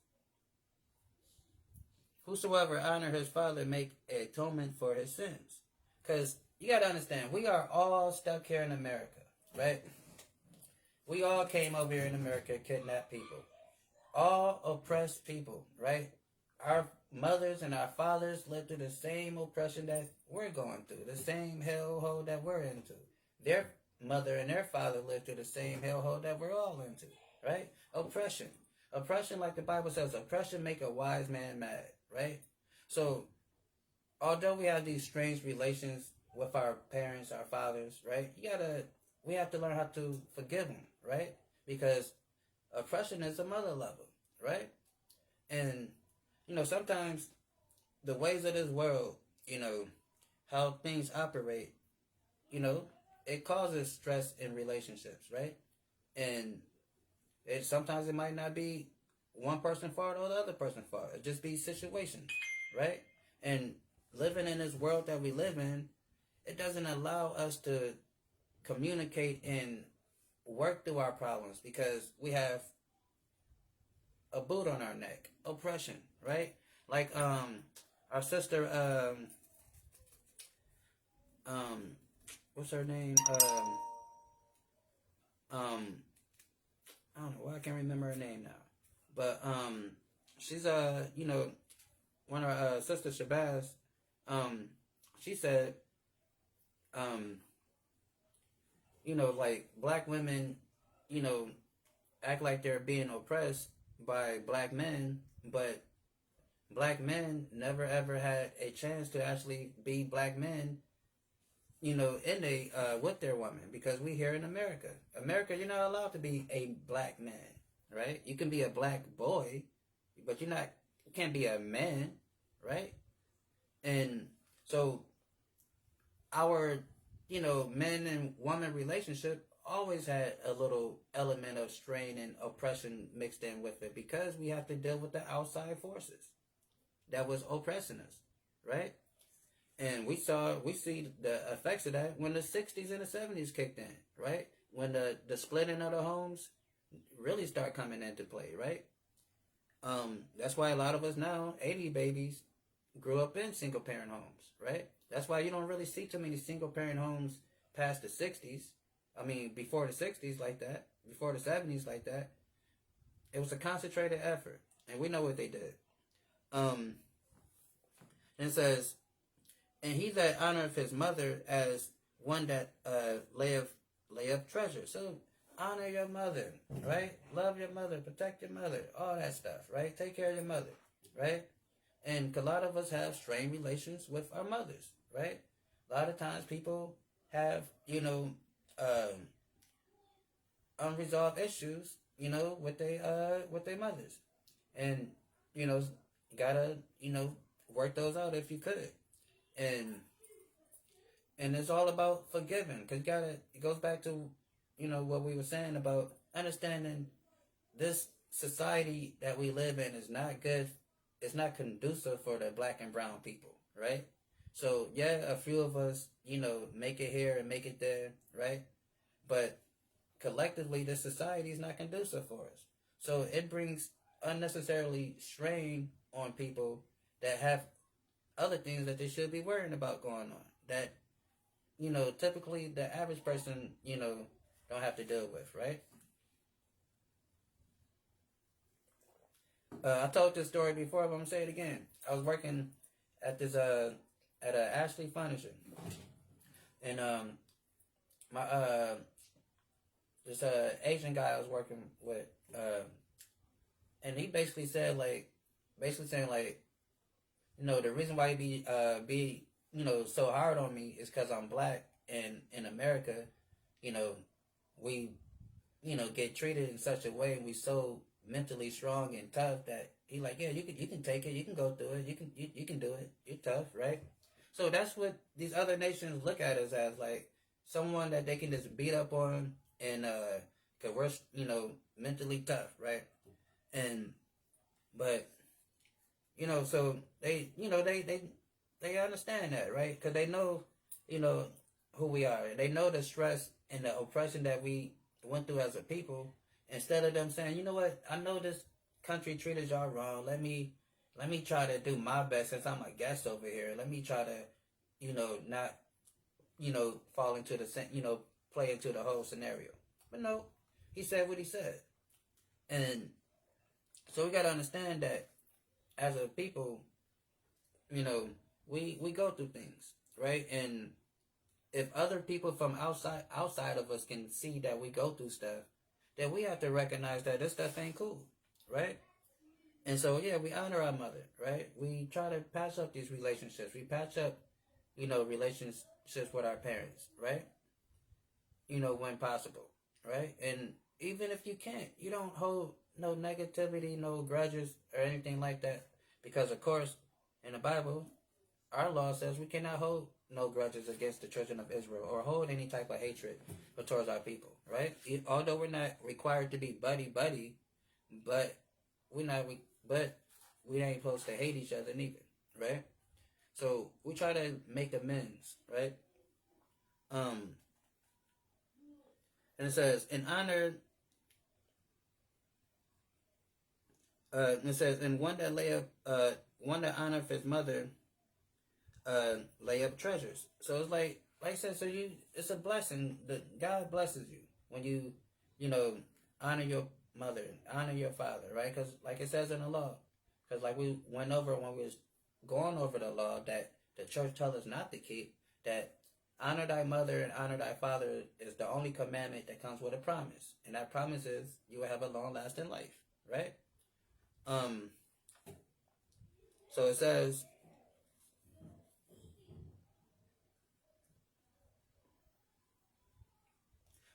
whosoever honor his father make an atonement for his sins. Because you got to understand, we are all stuck here in America, right? We all came over here in America, kidnapped people. All oppressed people, right? Our mothers and our fathers lived through the same oppression that we're going through, the same hellhole that we're into. Their mother and their father lived through the same hellhole that we're all into, right? Oppression. Oppression, like the Bible says, oppression make a wise man mad, right? So, although we have these strange relations with our parents, our fathers, right? We have to learn how to forgive them, right? Because oppression is a mother lover, right? And sometimes the ways of this world, how things operate, it causes stress in relationships, right? And sometimes it might not be one person's fault or the other person's fault. It just be situations, right? And living in this world that we live in, it doesn't allow us to communicate and work through our problems because we have a boot on our neck. Oppression, right? Like our sister what's her name? I don't know why I can't remember her name now. But she's one of our sister Shabazz, she said like black women, you know, act like they're being oppressed by black men, but black men never ever had a chance to actually be black men, in a with their woman, because we here in America. America, you're not allowed to be a black man, right? You can be a black boy, but you can't be a man, right? And so our, men and woman relationship always had a little element of strain and oppression mixed in with it, because we have to deal with the outside forces that was oppressing us, right? And we see the effects of that when the 60s and the 70s kicked in, right? When the splitting of the homes really start coming into play, right? That's why a lot of us now, 80 babies, grew up in single parent homes, right? That's why you don't really see too many single parent homes past the 60s. I mean, before the 60s like that, before the 70s like that. It was a concentrated effort, and we know what they did. And it says, and he that honoreth his mother as one that lay up treasure. So honor your mother, right? Love your mother, protect your mother, all that stuff, right? Take care of your mother, right? And a lot of us have strained relations with our mothers, right? A lot of times people have, unresolved issues, with their mothers, and gotta work those out if you could, and it's all about forgiving, because it goes back to what we were saying about understanding this society that we live in is not good. It's not conducive for the black and brown people, right? So yeah, a few of us make it here and make it there, right? But collectively, this society is not conducive for us. So it brings unnecessarily strain on people that have other things that they should be worrying about going on, that typically the average person don't have to deal with, right? I told this story before, but I'm gonna say it again. I was working at this at Ashley Furniture, and my this Asian guy I was working with, and he basically said saying the reason why he be so hard on me is because I'm black, and in America, we get treated in such a way, and we so mentally strong and tough that he like, yeah, you can take it, you can go through it, you can do it, you're tough, right? So that's what these other nations look at us as, like someone that they can just beat up on, and cause we're mentally tough, right? And but so they understand that, right? Because they know who we are. They know the stress and the oppression that we went through as a people. Instead of them saying, you know what, I know this country treated y'all wrong. Let me try to do my best since I'm a guest over here. Let me try to, not, fall into the, play into the whole scenario. But no, he said what he said. And so we got to understand that as a people, we go through things, right? And if other people from outside of us can see that we go through stuff, then we have to recognize that this stuff ain't cool, right? And so yeah, we honor our mother, right? We try to patch up these relationships. We patch up, relationships with our parents, right? When possible, right? And even if you can't, you don't hold no negativity, no grudges or anything like that, because of course, in the Bible, our law says we cannot hold no grudges against the children of Israel or hold any type of hatred towards our people, right? Although we're not required to be buddy, but we ain't supposed to hate each other neither, right? So we try to make amends, right? And it says, in honor, it says, and one that honoreth his mother, lay up treasures. So it's like I said, so it's a blessing that God blesses you when you honor your mother, honor your father, right? Because like it says in the law, because like we went over when we was going over the law that the church tells us not to keep, that honor thy mother and honor thy father is the only commandment that comes with a promise. And that promise is you will have a long lasting life, right? So it says,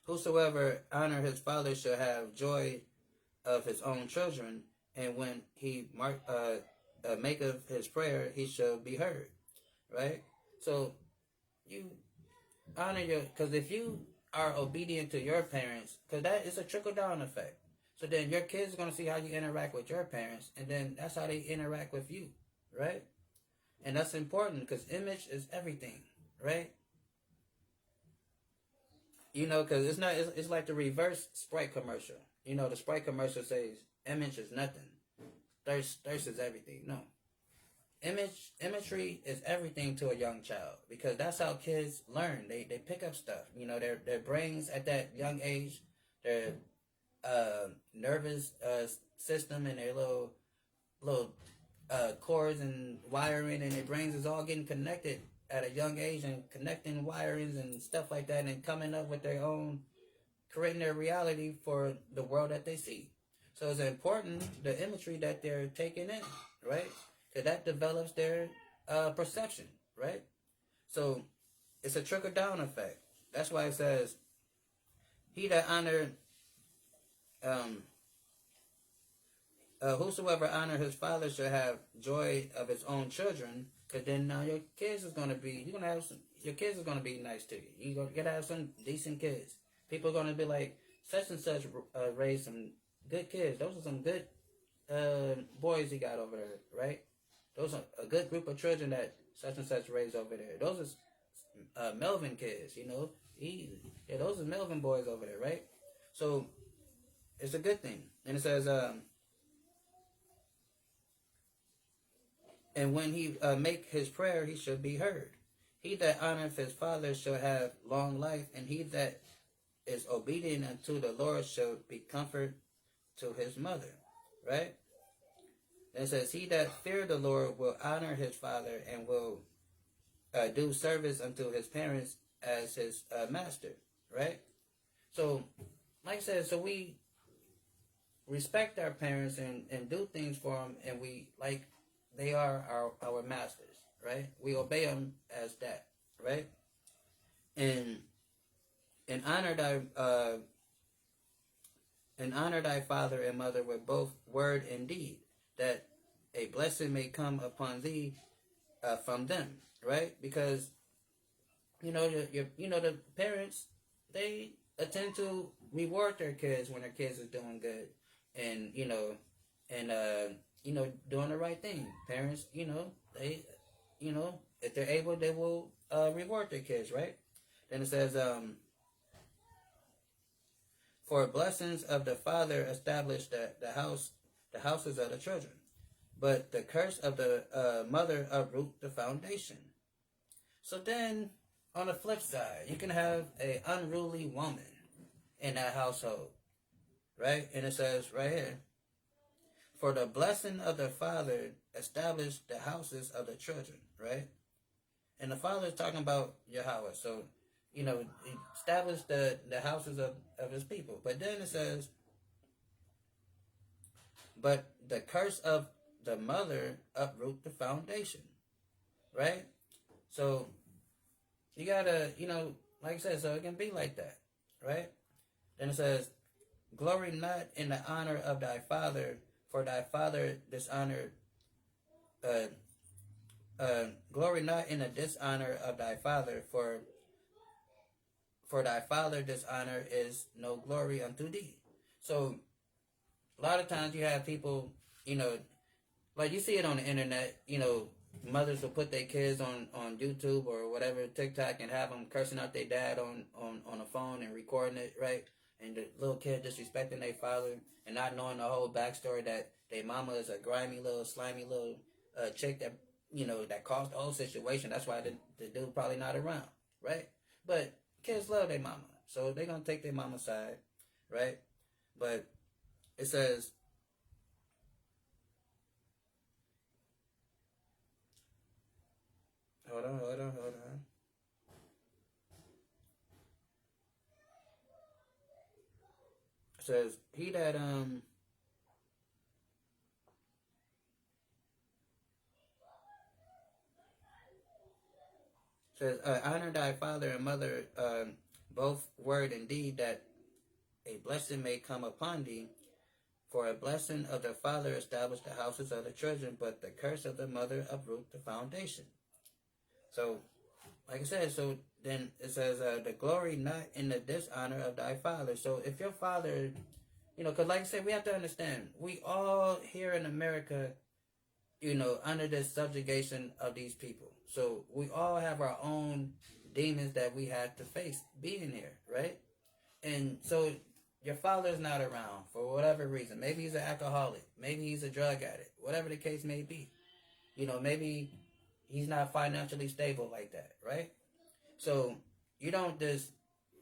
whosoever honor his father shall have joy of his own children, and when he maketh his prayer, he shall be heard, right? So you honor your, because if you are obedient to your parents, because that is a trickle down effect. So then your kids are going to see how you interact with your parents, and then that's how they interact with you, right? And that's important because image is everything, right? You know, because it's like the reverse Sprite commercial. You know, the Sprite commercial says image is nothing, thirst is everything. No, imagery is everything to a young child because that's how kids learn. They pick up stuff. You know, their brains at that young age, their nervous system and their little cords and wiring and their brains is all getting connected at a young age and connecting wirings and stuff like that and coming up with their own, creating their reality for the world that they see. So it's important the imagery that they're taking in, right? Because that develops their perception, right? So it's a trickle down effect. That's why it says, "He that honored, whosoever honor his father shall have joy of his own children." Because then now your kids is gonna be, you're gonna have some. Your kids is gonna be nice to you. You're gonna have some decent kids. People are gonna be like, such and such raised some good kids. Those are some good boys he got over there, right? Those are a good group of children that such and such raised over there. Those are Melvin kids, you know. Those are Melvin boys over there, right? So it's a good thing. And it says, and when he make his prayer, he shall be heard. He that honoreth his father shall have long life, and he that is obedient unto the Lord shall be comfort to his mother, right? And it says, he that fear the Lord will honor his father and will do service unto his parents as his master, right? So, like I said, so we respect our parents and do things for them, and we, like, they are our masters, right? We obey them as that, right? And honor thy father and mother with both word and deed, that a blessing may come upon thee from them, right? Because you know the parents, they attend to reward their kids when their kids is doing good, and doing the right thing. Parents, they, if they're able, they will reward their kids, right? Then it says, for blessings of the father establish the houses of the children, but the curse of the mother uproot the foundation. So then, on the flip side, you can have an unruly woman in that household, right? And it says right here, for the blessing of the father establish the houses of the children, right? And the father is talking about Yahweh. So, establish the houses of his people. But then it says, but the curse of the mother uproot the foundation, right? So you gotta, like I said, so it can be like that, right? Then it says, glory not in the honor of thy father, for thy father dishonored. Glory not in the dishonor of thy father, for thy father dishonor is no glory unto thee. So a lot of times you have people, like you see it on the internet, mothers will put their kids on YouTube or whatever, TikTok, and have them cursing out their dad on a phone and recording it, right? And the little kid disrespecting their father and not knowing the whole backstory that their mama is a grimy little, slimy little chick that, that caused the whole situation. That's why the dude probably not around, right? But kids love their mama, so they're going to take their mama's side, right? But it says, hold on. says, he that says, honor thy father and mother, both word and deed, that a blessing may come upon thee. For a blessing of the father establish the houses of the children, but the curse of the mother uproot the foundation. So, like I said, so then it says, the glory not in the dishonor of thy father. So if your father, because like I said, we have to understand, we all here in America, under this subjugation of these people. So we all have our own demons that we have to face being here, right? And so your father's not around for whatever reason. Maybe he's an alcoholic. Maybe he's a drug addict. Whatever the case may be. Maybe he's not financially stable like that, right? So you don't just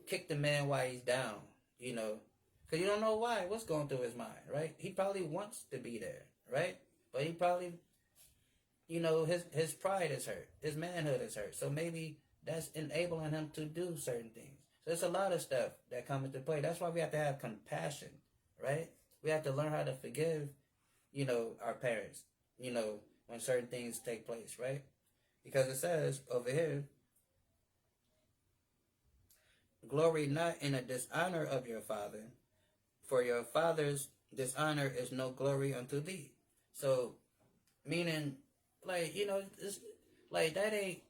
kick the man while he's down, because you don't know why, what's going through his mind, right? He probably wants to be there, right? But he probably, his pride is hurt. His manhood is hurt. So maybe that's enabling him to do certain things. So there's a lot of stuff that comes into play. That's why we have to have compassion, right? We have to learn how to forgive, our parents, when certain things take place, right? Because it says over here, glory not in the dishonor of your father, for your father's dishonor is no glory unto thee. So, meaning, it's,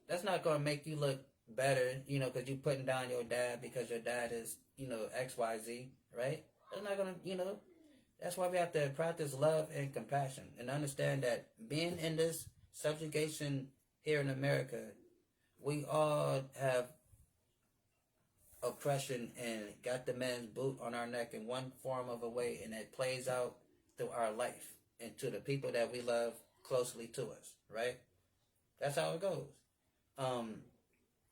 that's not going to make you look better, because you putting down your dad because your dad is, XYZ, right? That's not going to, that's why we have to practice love and compassion and understand that being in this subjugation here in America, we all have oppression and got the man's boot on our neck in one form of a way, and it plays out through our life and to the people that we love closely to us, right? That's how it goes.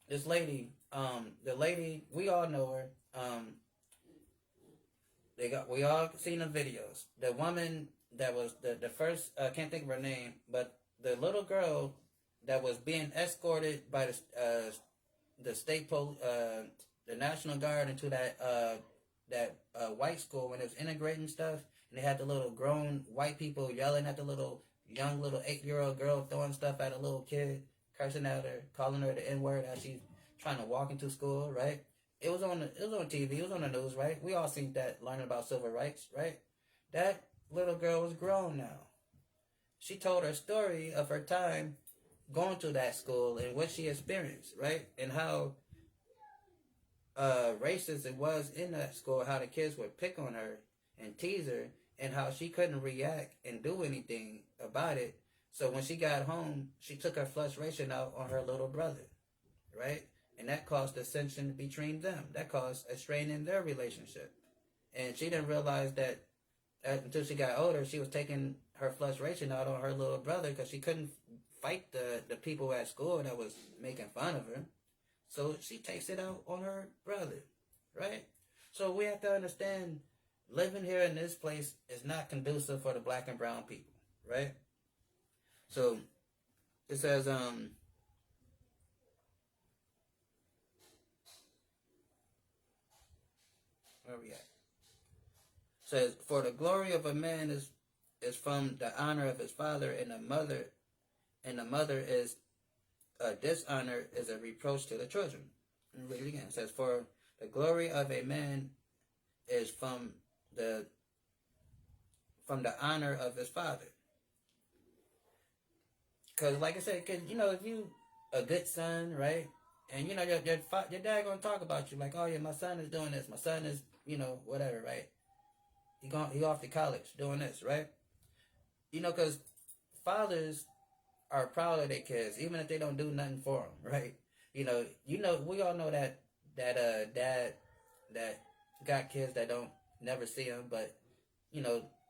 This lady, the lady, we all know her. We all seen the videos. The woman that was the first, I can't think of her name, but the little girl that was being escorted by the state police, the National Guard into that white school when it was integrating stuff, and they had the little grown white people yelling at the little 8-year-old girl, throwing stuff at a little kid, cursing at her, calling her the N-word as she's trying to walk into school, right? It was on TV, it was on the news, right? We all seen that, learning about civil rights, right? That little girl was grown now. She told her story of her time going to that school and what she experienced, right? And how racist it was in that school, how the kids would pick on her and tease her, and how she couldn't react and do anything about it. So when she got home, she took her frustration out on her little brother, right? And that caused dissension between them. That caused a strain in their relationship. And she didn't realize that until she got older, she was taking her frustration out on her little brother because she couldn't fight the people at school that was making fun of her. So she takes it out on her brother, right? So we have to understand, living here in this place is not conducive for the black and brown people, right? So it says, where we at? It says, for the glory of a man is from the honor of his father, and the mother is dishonor is a reproach to the children. And read it again. It says, for the glory of a man is from the honor of his father. Because, like I said, if you a good son, right? And, your dad going to talk about you like, oh, yeah, my son is doing this. My son is, whatever, right? He off to college doing this, right? Because fathers are proud of their kids, even if they don't do nothing for them, right? We all know that dad that got kids that don't never see him, but,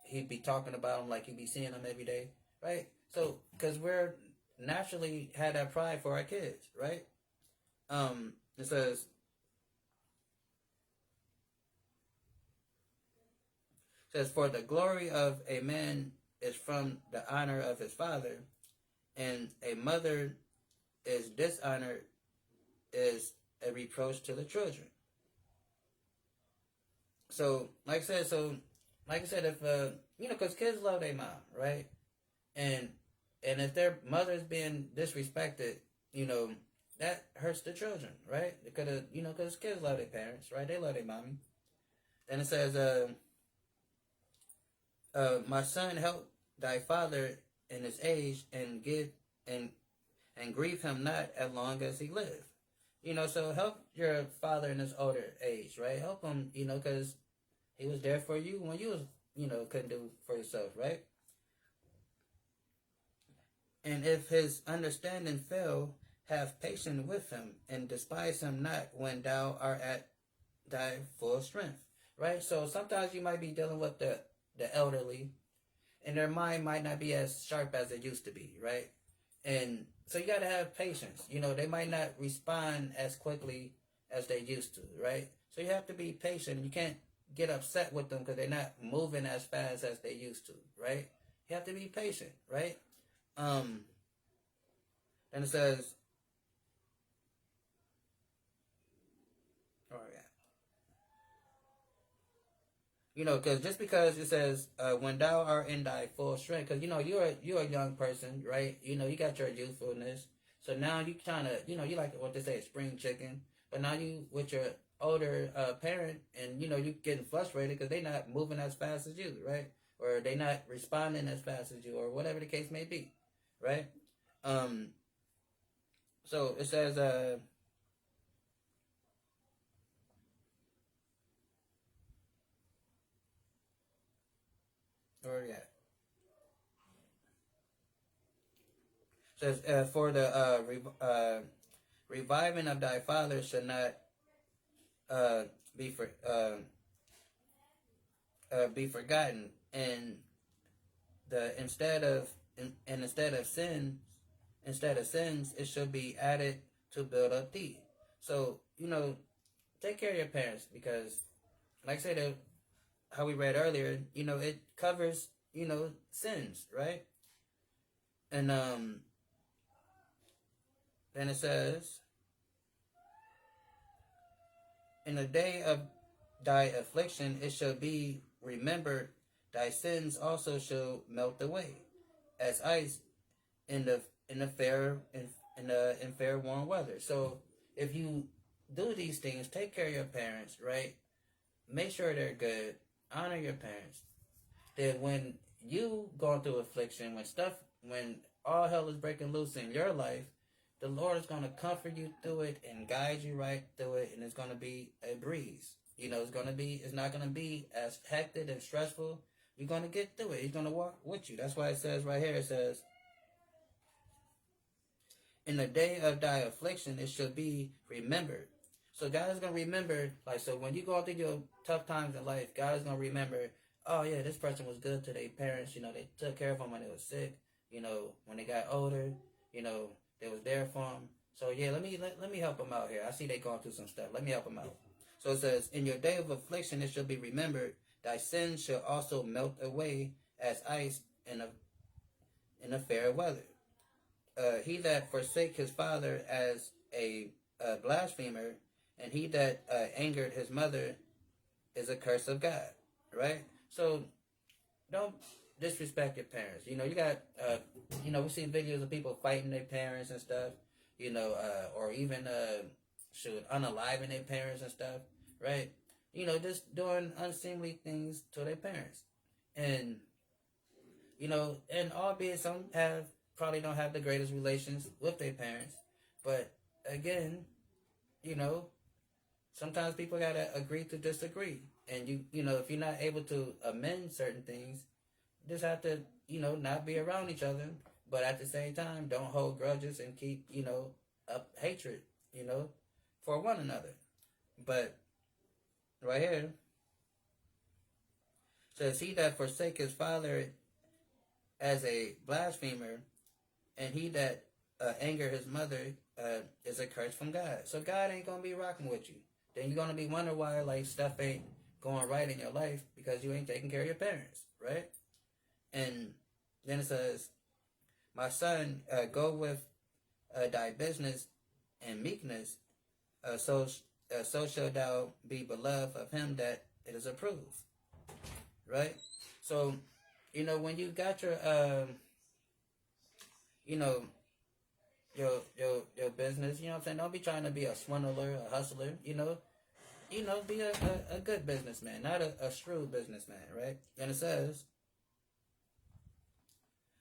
he'd be talking about them like he'd be seeing them every day, right? So, because we're naturally had that pride for our kids, right? It says, for the glory of a man is from the honor of his father, and a mother is dishonor is a reproach to the children. So like I said, if because kids love their mom, right? And if their mother's being disrespected, you know, that hurts the children, right? Because because kids love their parents, right? They love their mommy. Then it says, my son, help thy father in his age, and give and grieve him not as long as he live. So help your father in his older age, right? Help him, because he was there for you when you was, couldn't do for yourself, right? And if his understanding fail, have patience with him, and despise him not when thou art at thy full strength, right? So sometimes you might be dealing with the elderly, and their mind might not be as sharp as it used to be, right? And so you got to have patience. They might not respond as quickly as they used to, right? So you have to be patient. You can't get upset with them because they're not moving as fast as they used to, right? You have to be patient, right? And it says, oh yeah, because just because it says, when thou art in thy full strength, because you're a young person, right? You got your youthfulness, so now you kind of, you like what they say, spring chicken, but now you with your older parent, and you getting frustrated because they're not moving as fast as you, right? Or they not responding as fast as you, or whatever the case may be, right? So it says, or yeah, says, for the reviving of thy father should not uh, be for be forgotten, and the instead of sins, it should be added to build up thee. So take care of your parents, because, like I said, how we read earlier, it covers sins, right? And then it says, in the day of thy affliction, it shall be remembered, thy sins also shall melt away, as ice in the fair warm weather. So if you do these things, take care of your parents, right? Make sure they're good. Honor your parents. That when you going through affliction, when all hell is breaking loose in your life, the Lord is going to comfort you through it and guide you right through it, and it's going to be a breeze. It's not going to be as hectic and stressful. You're going to get through it. He's going to walk with you. That's why it says right here, it says, in the day of thy affliction, it shall be remembered. So God is going to remember, so when you go through your tough times in life, God is going to remember, oh yeah, this person was good to their parents. They took care of them when they were sick. When they got older, they was there for them. So yeah, let me help them out here. I see they going through some stuff. Let me help them out. So it says, in your day of affliction, it shall be remembered, thy sins shall also melt away as ice in a fair weather. He that forsake his father as a blasphemer, and he that angered his mother is a curse of God, right? So don't disrespect your parents. You got, we see videos of people fighting their parents and stuff, or even, unaliving their parents and stuff, right? Just doing unseemly things to their parents. And, and albeit some probably don't have the greatest relations with their parents, but again, sometimes people gotta agree to disagree, and if you're not able to amend certain things, you just have to not be around each other, but at the same time, don't hold grudges and keep up hatred for one another. But right here says, he that forsake his father as a blasphemer, and he that anger his mother is a curse from God. So God ain't gonna be rocking with you. Then you're gonna be wondering why stuff ain't going right in your life, because you ain't taking care of your parents, right? And then it says, my son, go with thy business and meekness, so shalt thou be beloved of him that it is approved, right? So, when you got your, you know, your business, you know what I'm saying? Don't be trying to be a swindler, a hustler, be a good businessman, not a shrewd businessman, right? And it says,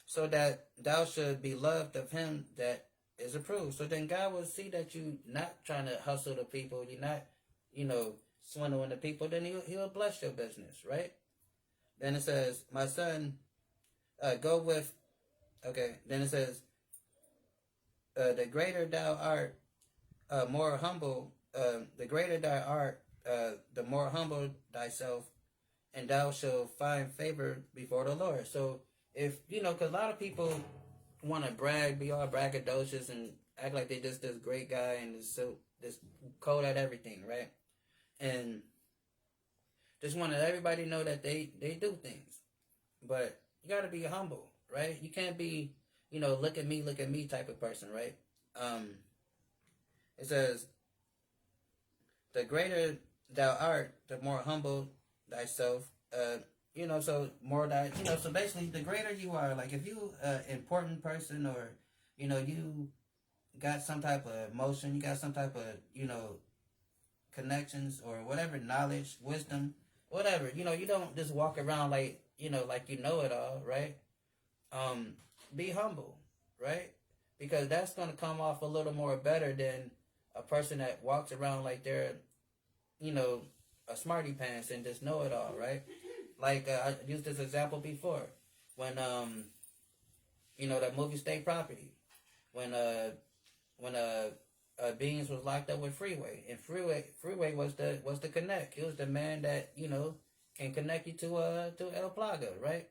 so that thou should be loved of him that is approved. So then God will see that you not trying to hustle the people, you're not, swindling the people, then he'll bless your business, right? Then it says, my son, go with, okay, then it says, the greater thou art, more humble, the greater thou art, the more humble thyself, and thou shalt find favor before the Lord. So if, because a lot of people want to brag, be all braggadocious, and act like they just this great guy and this cold at everything, right? And just want to let everybody know that they do things. But you got to be humble, right? You can't be, look at me type of person, right? It says, the greater thou art, the more humble thyself. So more that, so basically the greater you are, like if you important person, or, you got some type of emotion, you got some type of, connections or whatever, knowledge, wisdom, whatever, you don't just walk around like, like it all, right? Be humble, right? Because that's going to come off a little more better than a person that walks around like they're, a smarty pants and just know it all, right? Like I used this example before, when that movie State Property, when Beans was locked up with Freeway, and Freeway was the connect. He was the man that can connect you to El Plaga, right?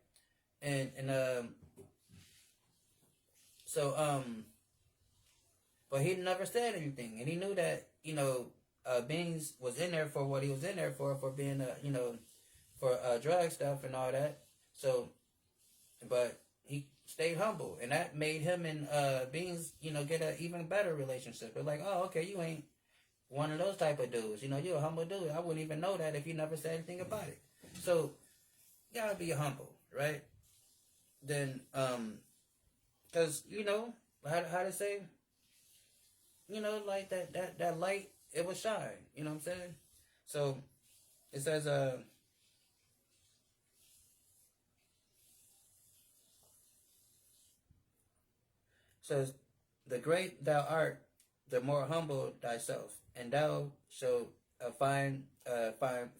And but he never said anything, and he knew that Beans was in there for what he was in there for being for drug stuff and all that. So, but he stayed humble, and that made him and Beans get an even better relationship. They're like, oh, okay, you ain't one of those type of dudes. You're a humble dude. I wouldn't even know that if you never said anything about it. So, you gotta be humble, right? Then, because how to say, like that light, it will shine. You know what I'm saying? So it says, the great thou art, the more humble thyself, and thou shalt find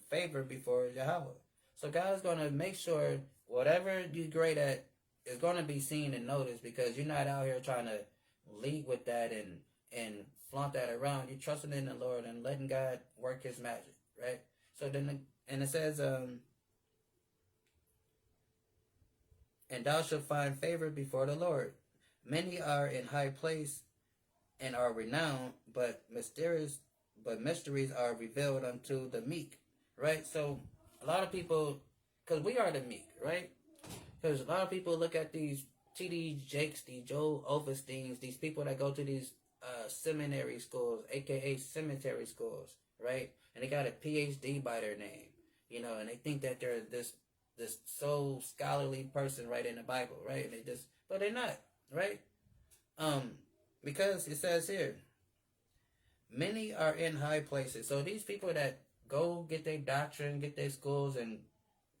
favor before Yahweh. So God's gonna make sure whatever you're great at is gonna be seen and noticed, because you're not out here trying to lead with that and flaunt that around. You're trusting in the Lord and letting God work His magic, right? So then, and it says, and thou shalt find favor before the Lord. Many are in high place and are renowned, but mysteries are revealed unto the meek, right? So a lot of people, because we are the meek, right? Because a lot of people look at these T.D. Jakes, these Joel Oversteins, these people that go to these seminary schools, aka cemetery schools, right? And they got a PhD by their name, and they think that they're this so scholarly person right in the Bible, right? And but they're not, right? Because it says here, many are in high places. So these people that go get their doctrine, get their schools, and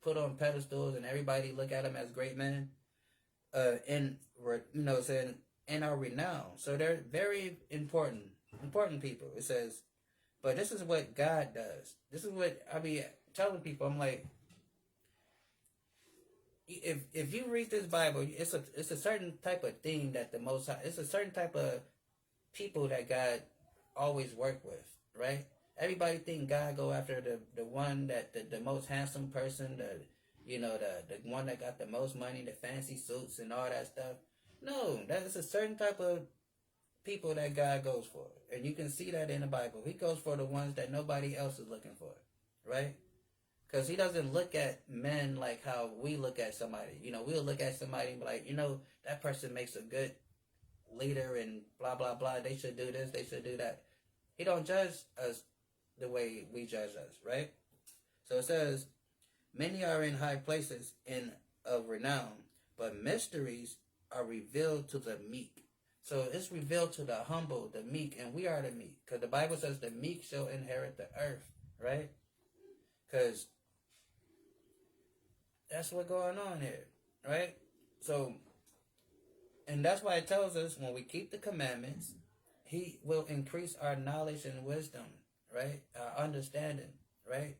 put on pedestals, and everybody look at them as great men, and saying, and are renowned. So they're very important people. It says, but this is what God does. This is what I be telling people. I'm like, if you read this Bible, it's a certain type of thing that the Most High, it's a certain type of people that God always work with, right? Everybody think God go after the one that the most handsome person, the one that got the most money, the fancy suits and all that stuff. No, that is a certain type of people that God goes for, and you can see that in the Bible. He goes for the ones that nobody else is looking for, right? Because He doesn't look at men like how we look at somebody. We'll look at somebody and be like, that person makes a good leader and blah blah blah. They should do this. They should do that. He don't judge us the way we judge us, right? So it says, many are in high places and of renown, but mysteries are revealed to the meek. So it's revealed to the humble, the meek, and we are the meek. Because the Bible says the meek shall inherit the earth, right? Because that's what's going on here, right? So, and that's why it tells us when we keep the commandments, he will increase our knowledge and wisdom, right? Our understanding, right?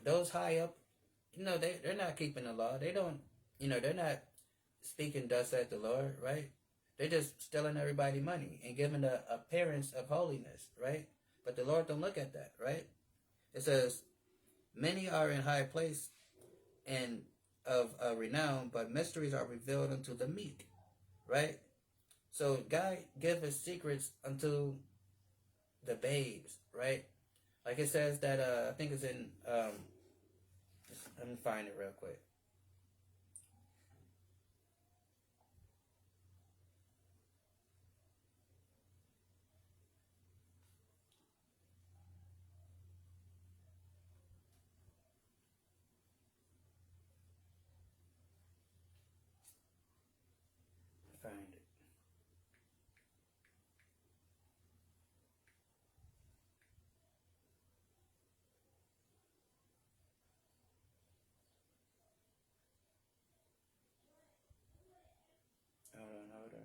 Those high up, they're not keeping the law. They don't, they're not speaking thus saith the Lord, right? They're just stealing everybody money and giving the appearance of holiness, right? But the Lord don't look at that, right? It says, many are in high place and of renown, but mysteries are revealed unto the meek, right? So God give his secrets unto the babes, right? Like it says that, I think it's in, let me find it real quick. Find it. Hold on.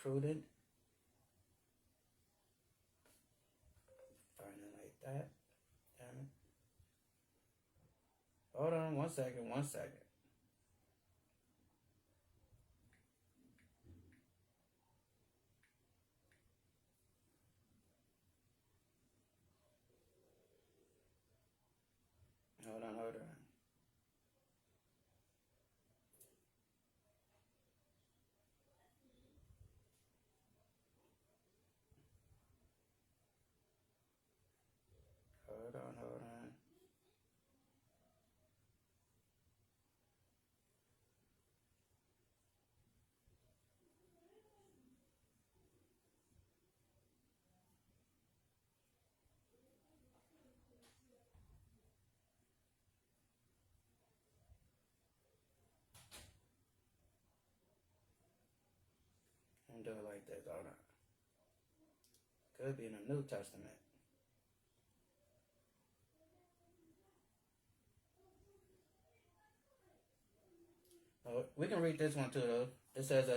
Prudent. Find it like that. Damn it. Hold on 1 second. Hold on. Hold on. And do it like this. Hold on. Could be in the New Testament. We can read this one too, though. It says,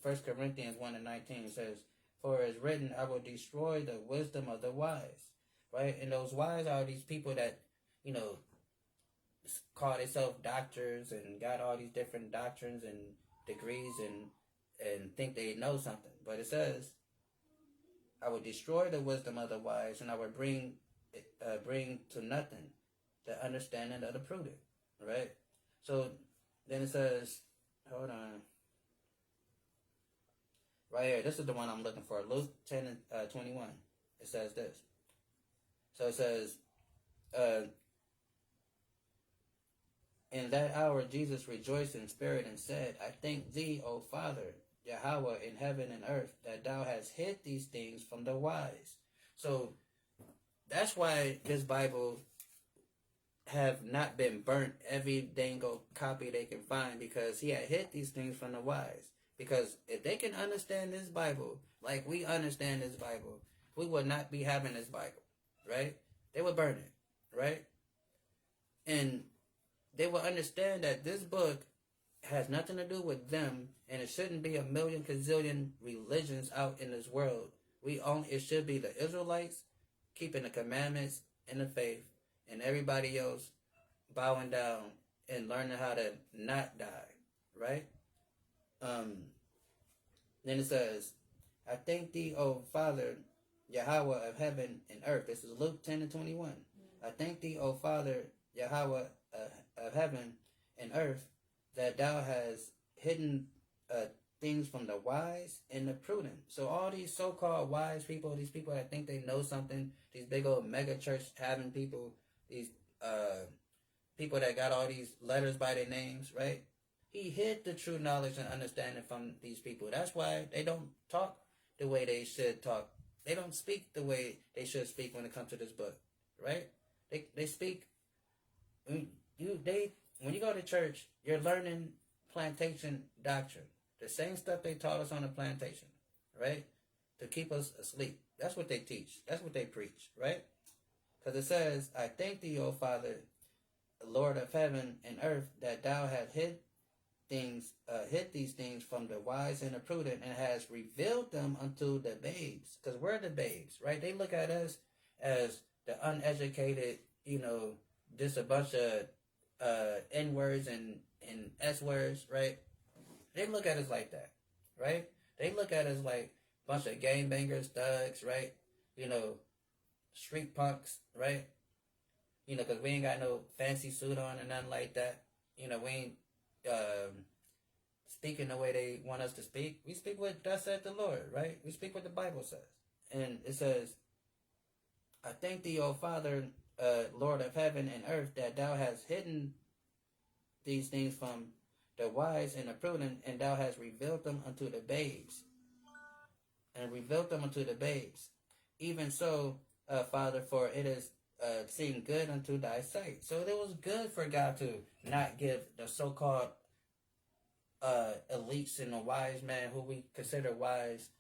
1 Corinthians 1:19 says, for it is written, I will destroy the wisdom of the wise. Right? And those wise are these people that, call themselves doctors and got all these different doctrines and degrees and think they know something. But it says, I will destroy the wisdom of the wise, and I will bring to nothing the understanding of the prudent. Right? So then it says, hold on. Right here, this is the one I'm looking for. Luke 10:21. It says this. So it says, in that hour Jesus rejoiced in spirit and said, I thank thee, O Father, Yahweh, in heaven and earth, that thou hast hid these things from the wise. So that's why this Bible have not been burnt every dangle copy they can find, because he had hid these things from the wise. Because if they can understand this Bible like we understand this Bible, we would not be having this Bible, right? They would burn it, right? And they will understand that this book has nothing to do with them, and it shouldn't be a million gazillion religions out in this world. It should be the Israelites keeping the commandments and the faith, and everybody else bowing down and learning how to not die, right? Then it says, I thank thee, O Father, Yahweh of heaven and earth. This is Luke 10:21. I thank thee, O Father, Yahweh of heaven and earth, that thou hast hidden things from the wise and the prudent. So all these so-called wise people, these people that think they know something, these big old mega church having people, these people that got all these letters by their names, right? He hid the true knowledge and understanding from these people. That's why they don't talk the way they should talk. They don't speak the way they should speak when it comes to this book, right? They speak. When you go to church, you're learning plantation doctrine, the same stuff they taught us on the plantation, right? To keep us asleep. That's what they teach. That's what they preach, right? Because it says, "I thank thee, O Father, Lord of heaven and earth, that thou hast hid these things from the wise and the prudent, and has revealed them unto the babes." Because we're the babes, right? They look at us as the uneducated, just a bunch of N words and S words, right? They look at us like that, right? They look at us like a bunch of gangbangers, thugs, right? Street punks, right? Because we ain't got no fancy suit on or nothing like that. We ain't speaking the way they want us to speak. We speak what thus said the Lord, right? We speak what the Bible says. And it says, "I thank thee, O Father, Lord of heaven and earth, that thou hast hidden these things from the wise and the prudent, and thou hast revealed them unto the babes." And revealed them unto the babes. Even so, Father, for it is seemed good unto thy sight. So it was good for God to not give the so-called elites and the wise man who we consider wise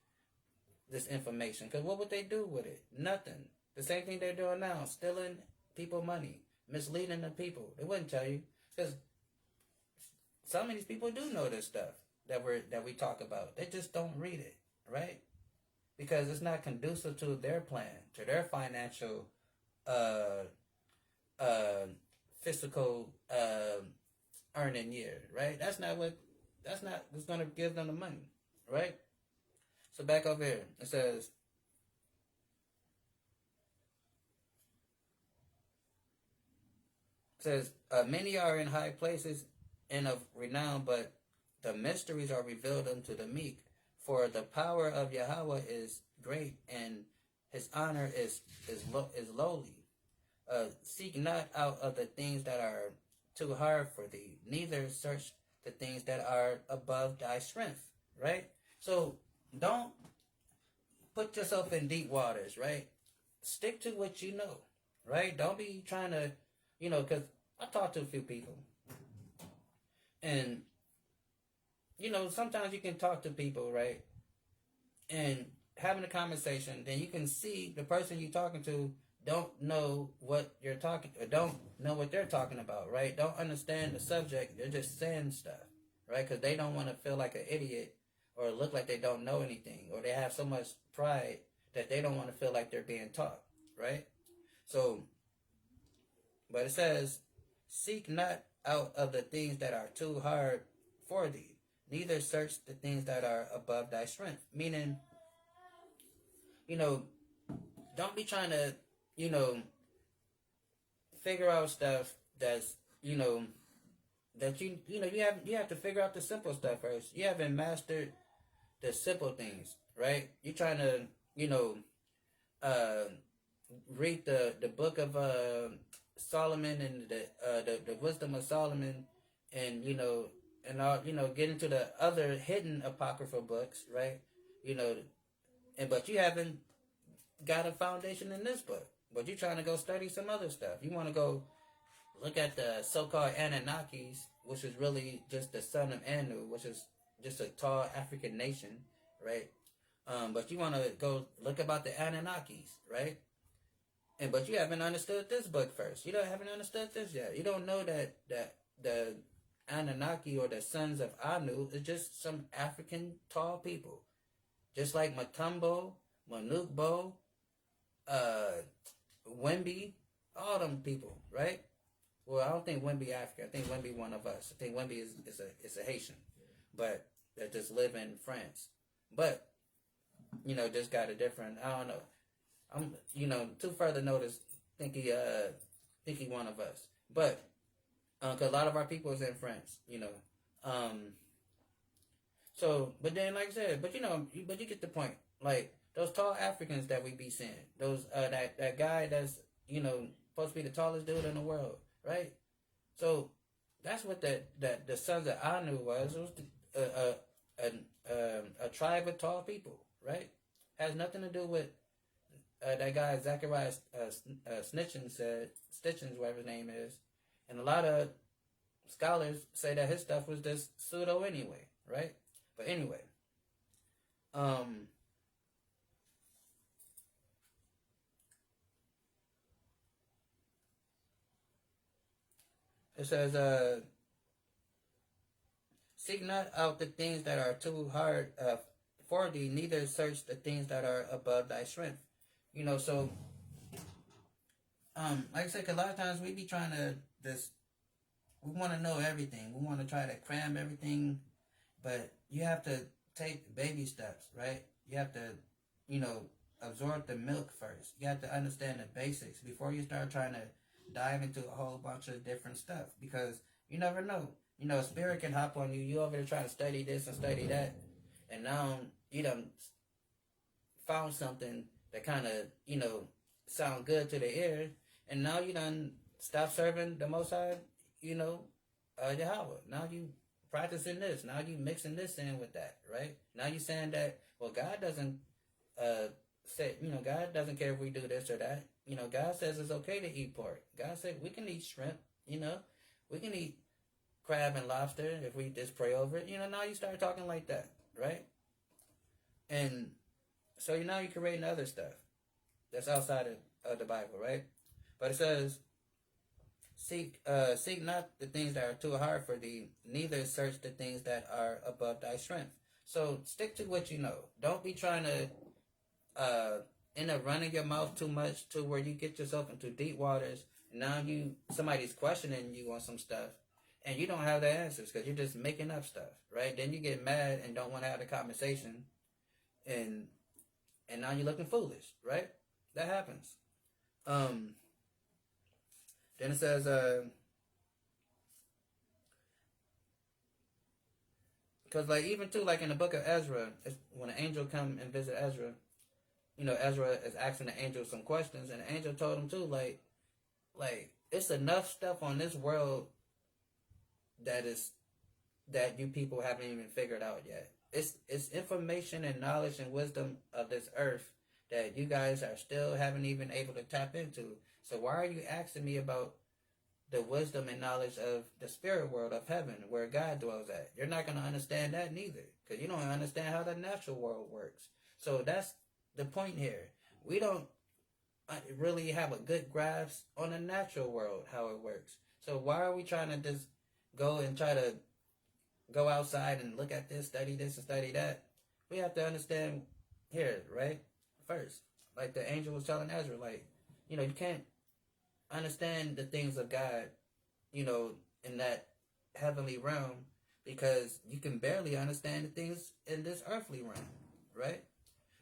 this information. Because what would they do with it? Nothing. The same thing they're doing now, stealing people money, misleading the people. They wouldn't tell you. Because some of these people do know this stuff that we talk about. They just don't read it, right? Because it's not conducive to their plan, to their financial physical earning year, right? That's not what's going to give them the money, right? So back over here, it says, "Many are in high places and of renown, but the mysteries are revealed unto the meek. For the power of Yahweh is great, and his honor is lowly. Seek not out of the things that are too hard for thee, neither search the things that are above thy strength." Right? So don't put yourself in deep waters, right? Stick to what you know, right? Don't be trying to, because I talked to a few people, and sometimes you can talk to people, right? And having a conversation, then you can see the person you're talking to don't know what you're talking, or don't know what they're talking about, right? Don't understand the subject. They're just saying stuff, right? Because they don't want to feel like an idiot or look like they don't know anything, or they have so much pride that they don't want to feel like they're being taught, right? So, but it says, "Seek not out of the things that are too hard for thee, neither search the things that are above thy strength." Meaning, don't be trying to, figure out stuff that's, that you have to figure out the simple stuff first. You haven't mastered the simple things, right? You're trying to, read the book of Solomon and the wisdom of Solomon, and and all, get into the other hidden apocryphal books, right? But you haven't got a foundation in this book. But you're trying to go study some other stuff. You want to go look at the so-called Anunnakis, which is really just the son of Anu, which is just a tall African nation, right? But you want to go look about the Anunnakis, right? But you haven't understood this book first. You haven't understood this yet. You don't know that the Anunnaki, or the sons of Anu, is just some African tall people, just like Matumbo, Manukbo, Wemby, all them people, right? Well, I don't think Wemby Africa. I think Wemby one of us. I think Wemby is a Haitian, but that just live in France. But just got a different. I don't know. I'm to further notice. Think he one of us, but because a lot of our people is in France. So, but then, like I said, but you get the point. Like those tall Africans that we be seeing, those that guy that's supposed to be the tallest dude in the world, right? So That's what the sons of Anu was. It was a tribe of tall people, right? Has nothing to do with that guy Zachariah Stitchins, whatever his name is, and a lot of scholars say that his stuff was just pseudo anyway, right? But anyway, um, it says, seek not out the things that are too hard for thee, neither search the things that are above thy strength. You know, so like I said, 'cause a lot of times we be trying to just we want to know everything. We want to try to cram everything, but you have to take baby steps, right? You have to, you know, absorb the milk first. You have to understand the basics before you start trying to dive into a whole bunch of different stuff, because you never know. You know, spirit can hop on you. You over there trying to study this and study that, and now you done found something that kind of, you know, sound good to the ear, and now you done stop serving the Most High, you know, Yahweh. Now you practicing this. Now you mixing this in with that, right? Now you saying that, well, God doesn't say, you know, God doesn't care if we do this or that. You know, God says it's okay to eat pork. God said we can eat shrimp, you know. We can eat crab and lobster if we just pray over it. You know, now you start talking like that, right? And so now you're creating other stuff that's outside of the Bible, right? But it says, seek not the things that are too hard for thee, neither search the things that are above thy strength. So stick to what you know. Don't be trying to end up running your mouth too much to where you get yourself into deep waters. Now somebody's questioning you on some stuff, and you don't have the answers because you're just making up stuff, right? Then you get mad and don't want to have the conversation, and now you're looking foolish, right? That happens. Then it says, because like even too, like in the book of Ezra, when an angel come and visit Ezra, you know, Ezra is asking the angel some questions, and the angel told him too, like it's enough stuff on this world that you people haven't even figured out yet. It's information and knowledge and wisdom of this earth that you guys are still haven't even able to tap into. So why are you asking me about the wisdom and knowledge of the spirit world of heaven, where God dwells at? You're not going to understand that neither, because you don't understand how the natural world works. So that's the point here. We don't really have a good grasp on the natural world, how it works. So why are we trying to just go and try to go outside and look at this, study this, and study that? We have to understand here, right? First, like the angel was telling Ezra, like, you know, you can't understand the things of God, you know, in that heavenly realm, because you can barely understand the things in this earthly realm, right?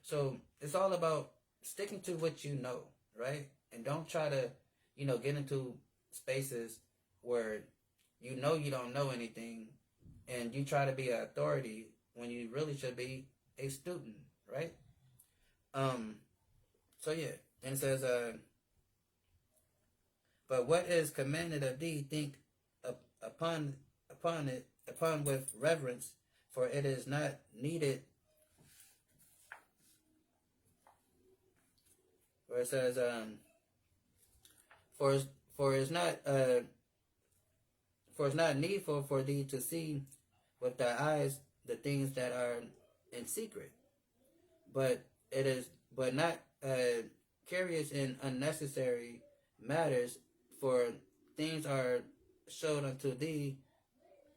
So it's all about sticking to what you know, right? And don't try to, you know, get into spaces where you know you don't know anything, and you try to be an authority when you really should be a student, right? So yeah, and it says, but what is commanded of thee, think upon with reverence, for it is not needed. Where it says, for it's not needful for thee to see with thy eyes the things that are in secret, but not curious in unnecessary matters, for things are showed unto thee,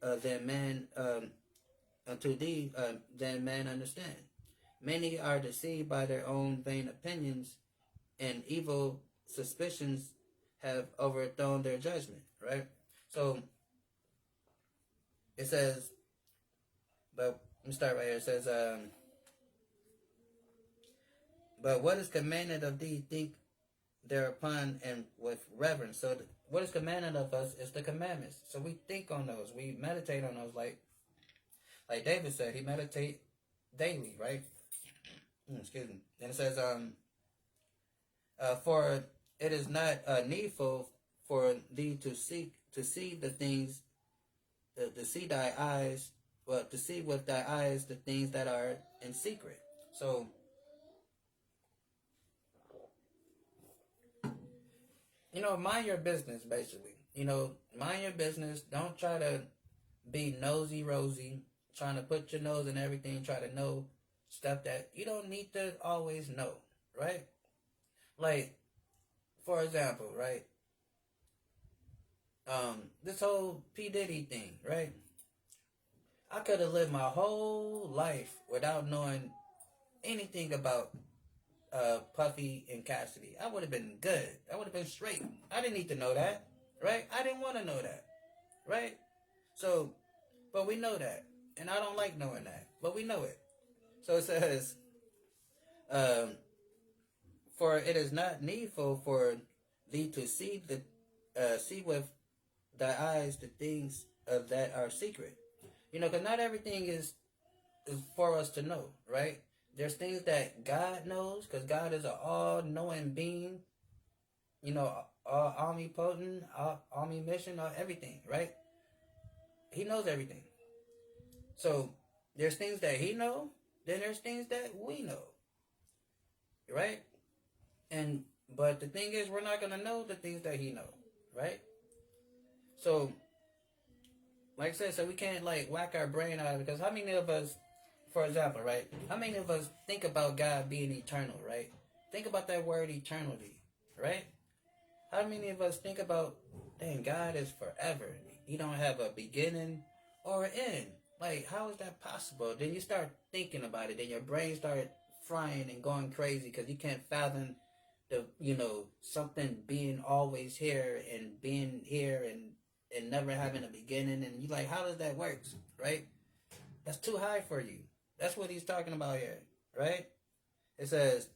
than man understand. Many are deceived by their own vain opinions, and evil suspicions have overthrown their judgment, right? So it says, but let me start right here. It says, but what is commanded of thee, think thereupon and with reverence. So what is commanded of us is the commandments. So we think on those. We meditate on those, like David said, he meditate daily, right? Excuse me. Then it says, for it is not needful for thee to see the things to see thy eyes, well, to see with thy eyes the things that are in secret. So, mind your business, basically. Mind your business. Don't try to be nosy rosy, trying to put your nose in everything, try to know stuff that you don't need to always know, right? Like, for example, right? This whole P. Diddy thing, right? I could have lived my whole life without knowing anything about Puffy and Cassidy. I would have been good. I would have been straight. I didn't need to know that, right? I didn't want to know that, right? So, but we know that, and I don't like knowing that, but we know it. So it says, um, "For it is not needful for thee to see with thy eyes the things that are secret." Because not everything is for us to know, right? There's things that God knows, because God is an all-knowing being. All omnipotent, all omniscient, all everything, right? He knows everything. So there's things that He know, then there's things that we know, right? But the thing is, we're not gonna know the things that He know, right? So, like I said, so we can't like whack our brain out, because how many of us, for example, right? How many of us think about God being eternal, right? Think about that word eternity, right? How many of us think about, dang, God is forever. He don't have a beginning or an end. Like, how is that possible? Then you start thinking about it. Then your brain start frying and going crazy because you can't fathom something being always here and being here and never having a beginning. And you're like, how does that work, right? That's too high for you. That's what he's talking about here, right? It says,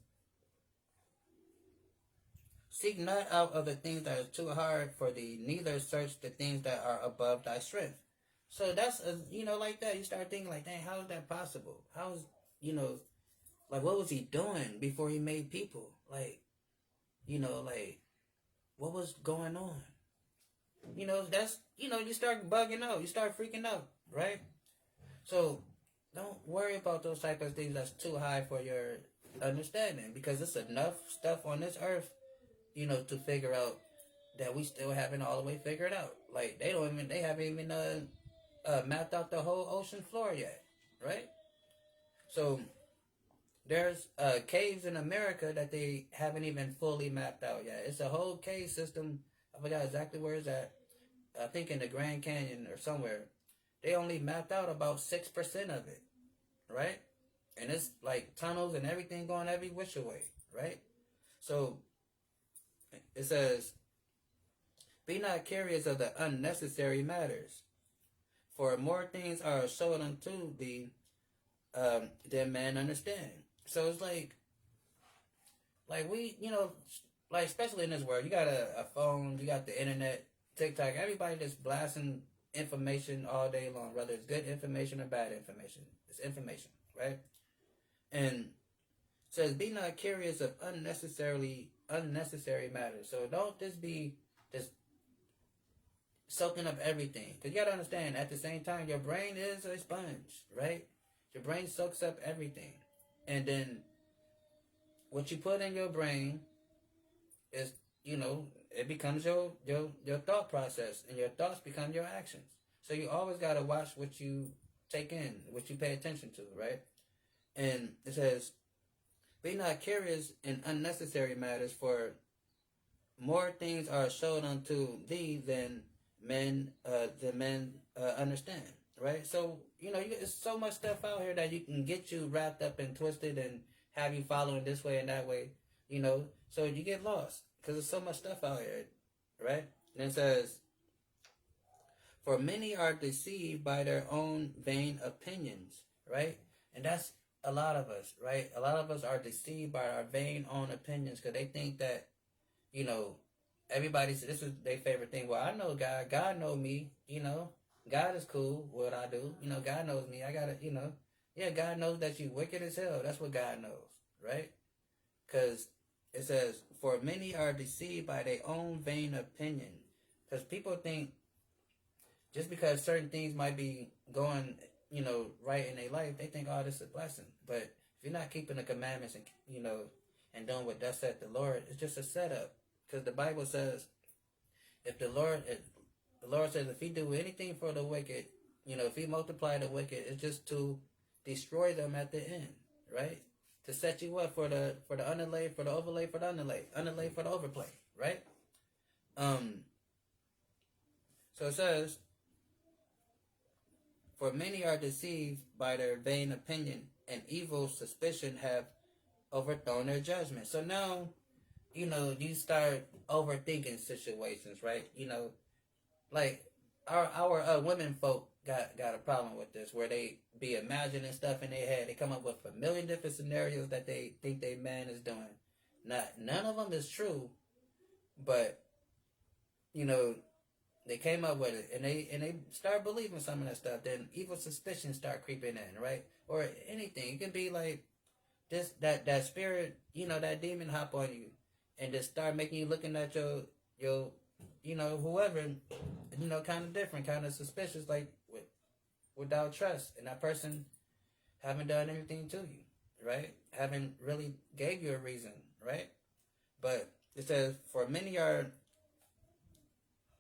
"Seek not out of the things that are too hard for thee, neither search the things that are above thy strength." So that's, like that. You start thinking like, dang, how is that possible? How is, like, what was he doing before he made people? Like, like, what was going on? That's, you start bugging out. You start freaking out, right? So don't worry about those type of things that's too high for your understanding, because it's enough stuff on this earth, to figure out that we still haven't all the way figured out. Like they haven't even mapped out the whole ocean floor yet, right? So there's caves in America that they haven't even fully mapped out yet. It's a whole cave system. I forgot exactly where it's at. I think in the Grand Canyon or somewhere. They only mapped out about 6% of it, right? And it's like tunnels and everything going every which way, right? So it says, "Be not curious of the unnecessary matters, for more things are shown unto thee than man understand." So it's like we, like especially in this world, you got a phone, you got the internet, TikTok, everybody just blasting information all day long, whether it's good information or bad information. It's information, right? And it says, "Be not curious of unnecessary matters." So don't just be just soaking up everything. Because you got to understand, at the same time, your brain is a sponge, right? Your brain soaks up everything. And then what you put in your brain is, it becomes your thought process, and your thoughts become your actions. So you always got to watch what you take in, what you pay attention to, right? And it says, "Be not curious in unnecessary matters, for more things are shown unto thee than men understand." Right? So, there's so much stuff out here that you can get you wrapped up and twisted and have you following this way and that way, so you get lost because there's so much stuff out here, right? And it says, "For many are deceived by their own vain opinions," right? And that's a lot of us, right? A lot of us are deceived by our vain own opinions because they think that, everybody, this is their favorite thing. Well, I know God. God know me, God is cool with what I do. God knows me. I gotta, yeah, God knows that you wicked as hell. That's what God knows, right? Because it says, "For many are deceived by their own vain opinion." Because people think, just because certain things might be going, right in their life, they think, oh, this is a blessing. But if you're not keeping the commandments and, and doing what thus said the Lord, it's just a setup. Because the Bible says, the Lord says, if he do anything for the wicked, if he multiply the wicked, it's just to destroy them at the end, right? To set you up for the underlay, for the overlay, for the underlay for the overplay, right? So it says, for many are deceived by their vain opinion, and evil suspicion have overthrown their judgment. So now, you start overthinking situations, right? Like our women folk got a problem with this, where they be imagining stuff in their head. They come up with a million different scenarios that they think their man is doing. None of them is true, but they came up with it, and they start believing some of that stuff. Then evil suspicions start creeping in, right? Or anything. It can be like this, that spirit, that demon hop on you, and just start making you looking at your whoever, kind of different, kind of suspicious, like without trust, and that person haven't done anything to you, right? Haven't really gave you a reason, right? But it says, for many are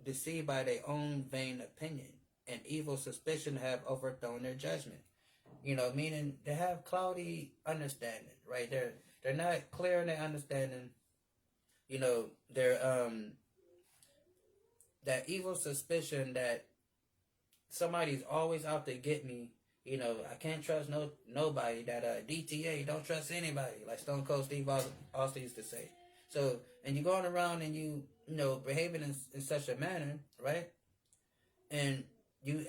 deceived by their own vain opinion, and evil suspicion have overthrown their judgment. Meaning they have cloudy understanding, right? They're not clear in their understanding. They're that evil suspicion that somebody's always out to get me. I can't trust nobody. That DTA, don't trust anybody, like Stone Cold Steve also used to say. So, and you're going around and behaving in such a manner, right? And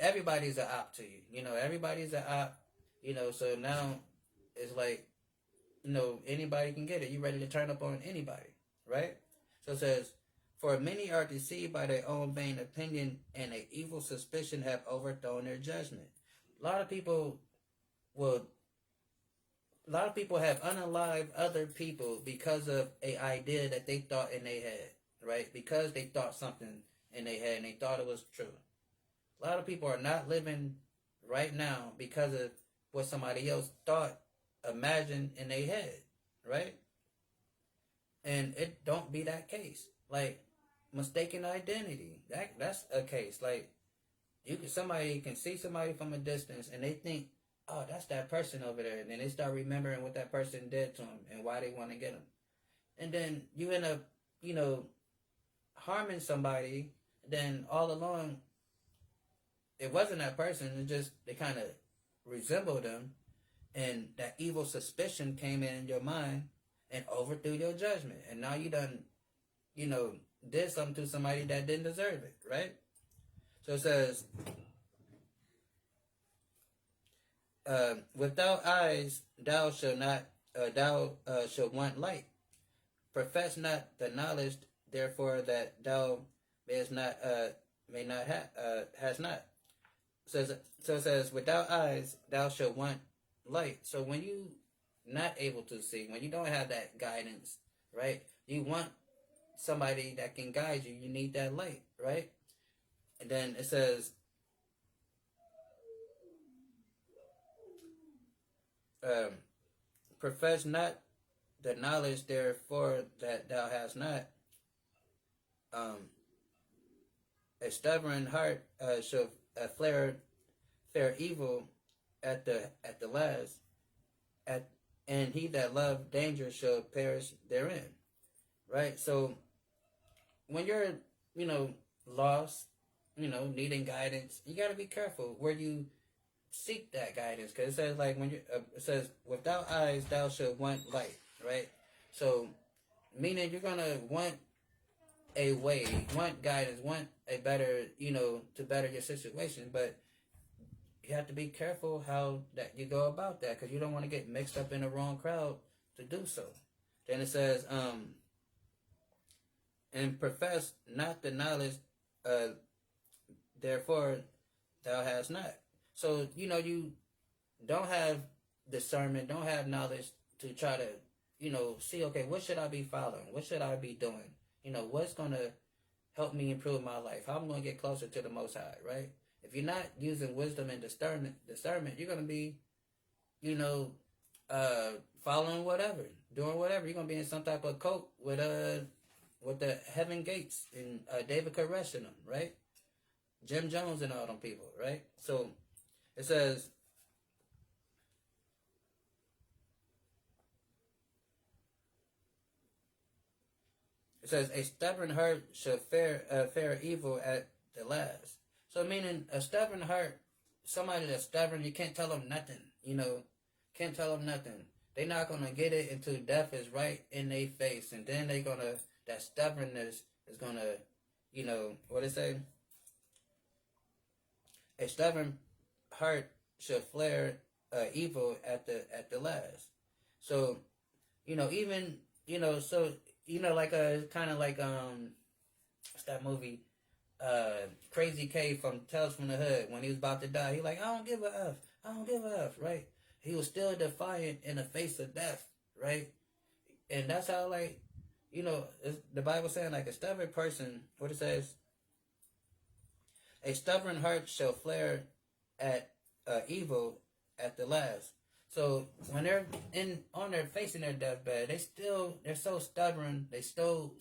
everybody's an op to you. Everybody's an op. So now it's like, anybody can get it. You ready to turn up on anybody, right? So it says, for many are deceived by their own vain opinion, and an evil suspicion have overthrown their judgment. A lot of people have unalived other people because of an idea that they thought in their head, right? Because they thought something in their head and they thought it was true. A lot of people are not living right now because of what somebody else thought, imagined in their head, right? And it don't be that case. Like mistaken identity, that's a case. Like somebody can see somebody from a distance and they think, oh, that's that person over there. And then they start remembering what that person did to them and why they want to get them. And then you end up, harming somebody. Then all along, it wasn't that person. It just, they kind of resembled them. And that evil suspicion came in your mind and overthrew your judgment. And now you done, did something to somebody that didn't deserve it, right? So it says, without eyes thou shalt want light. Profess not the knowledge, therefore, that thou has not. So it says, without eyes thou shalt want light. So when you not able to see, when you don't have that guidance, right? You want somebody that can guide you. You need that light, right? And then it says, profess not the knowledge, therefore, that thou hast not. A stubborn heart shall fare evil at the last, and he that love danger shall perish therein. Right? So when you're, lost, needing guidance, you got to be careful where you seek that guidance, because it says, like, when you it says, without eyes thou shalt want light, right? So meaning you're gonna want a way, want guidance, want a better, to better your situation, but you have to be careful how that you go about that, because you don't want to get mixed up in the wrong crowd to do so. Then it says, and profess not the knowledge, therefore thou hast not. So, you don't have discernment, don't have knowledge to try to, see, okay, what should I be following? What should I be doing? What's going to help me improve my life? How I'm going to get closer to the Most High, right? If you're not using wisdom and discernment, you're gonna be, you know, following whatever, doing whatever. You're gonna be in some type of cult with the Heaven Gates and David Koresh and them, right? Jim Jones and all them people, right? So it says, a stubborn heart shall fare evil at the last. So meaning a stubborn heart, somebody that's stubborn, you can't tell them nothing. Can't tell them nothing. They're not gonna get it until death is right in their face, and then that stubbornness is gonna, what it say? A stubborn heart shall flare evil at the last. So, even so like kind of like what's that movie? Crazy K from Tales from the Hood, when he was about to die, he like, I don't give a F. I don't give a F, right? He was still defiant in the face of death, right? And that's how, like, the Bible saying, like, a stubborn person, what it says, a stubborn heart shall flare at evil at the last. So when they're on their facing their deathbed, they're so stubborn, they so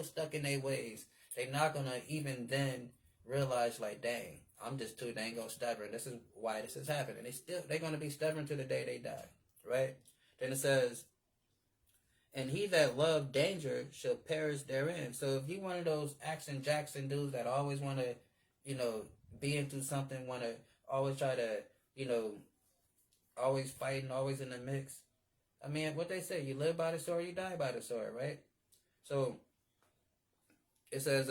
stuck in their ways, they're not gonna even then realize, like, dang, I'm just too dang stubborn. This is why this is happening. They're gonna be stubborn to the day they die, right? Then it says, and he that loved danger shall perish therein. So if you one of those Action Jackson dudes that always want to, be into something, want to always try to, always fighting, always in the mix. I mean, what they say, you live by the sword, you die by the sword, right? So it says,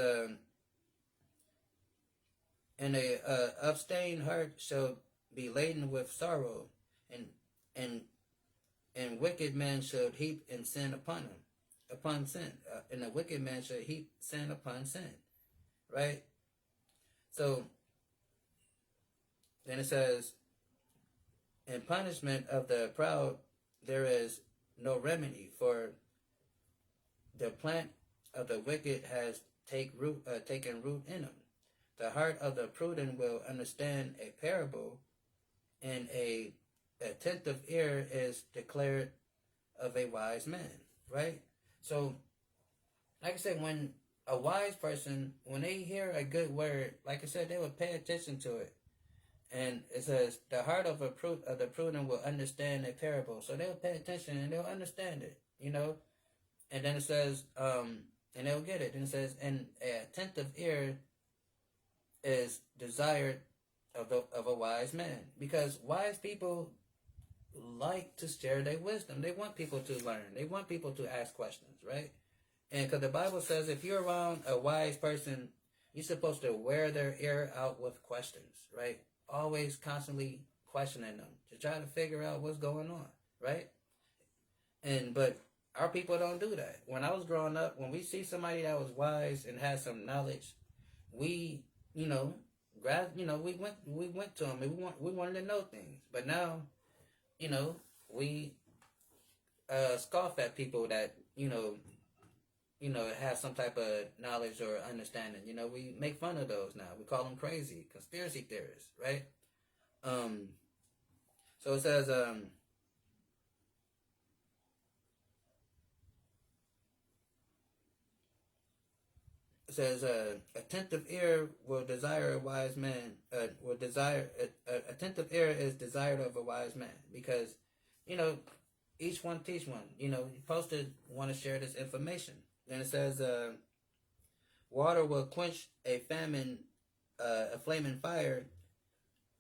and a abstained heart shall be laden with sorrow, and wicked men shall heap in sin upon sin, and a wicked man shall heap sin upon sin, right? So then it says, in punishment of the proud there is no remedy, for the plant of the wicked has taken root in them. The heart of the prudent will understand a parable, and a attentive ear is declared of a wise man, right? So, like I said, when a wise person, when they hear a good word, like I said, they will pay attention to it. And it says, the heart of the prudent will understand a parable. So they'll pay attention and they'll understand it, And then it says, and they'll get it. And it says, and an attentive ear is desired of a wise man. Because wise people like to share their wisdom. They want people to learn. They want people to ask questions, right? And because the Bible says, if you're around a wise person, you're supposed to wear their ear out with questions, right? Always constantly questioning them to try to figure out what's going on, right? But our people don't do that. When I was growing up, when we see somebody that was wise and had some knowledge, we, we went to them and we wanted to know things. But now, we scoff at people that, have some type of knowledge or understanding. We make fun of those now. We call them crazy, conspiracy theorists, right? So it says, attentive ear will desire a wise man, attentive ear is desired of a wise man, because, each one teach one. You're supposed to want to share this information. Then it says, water will quench a flaming fire,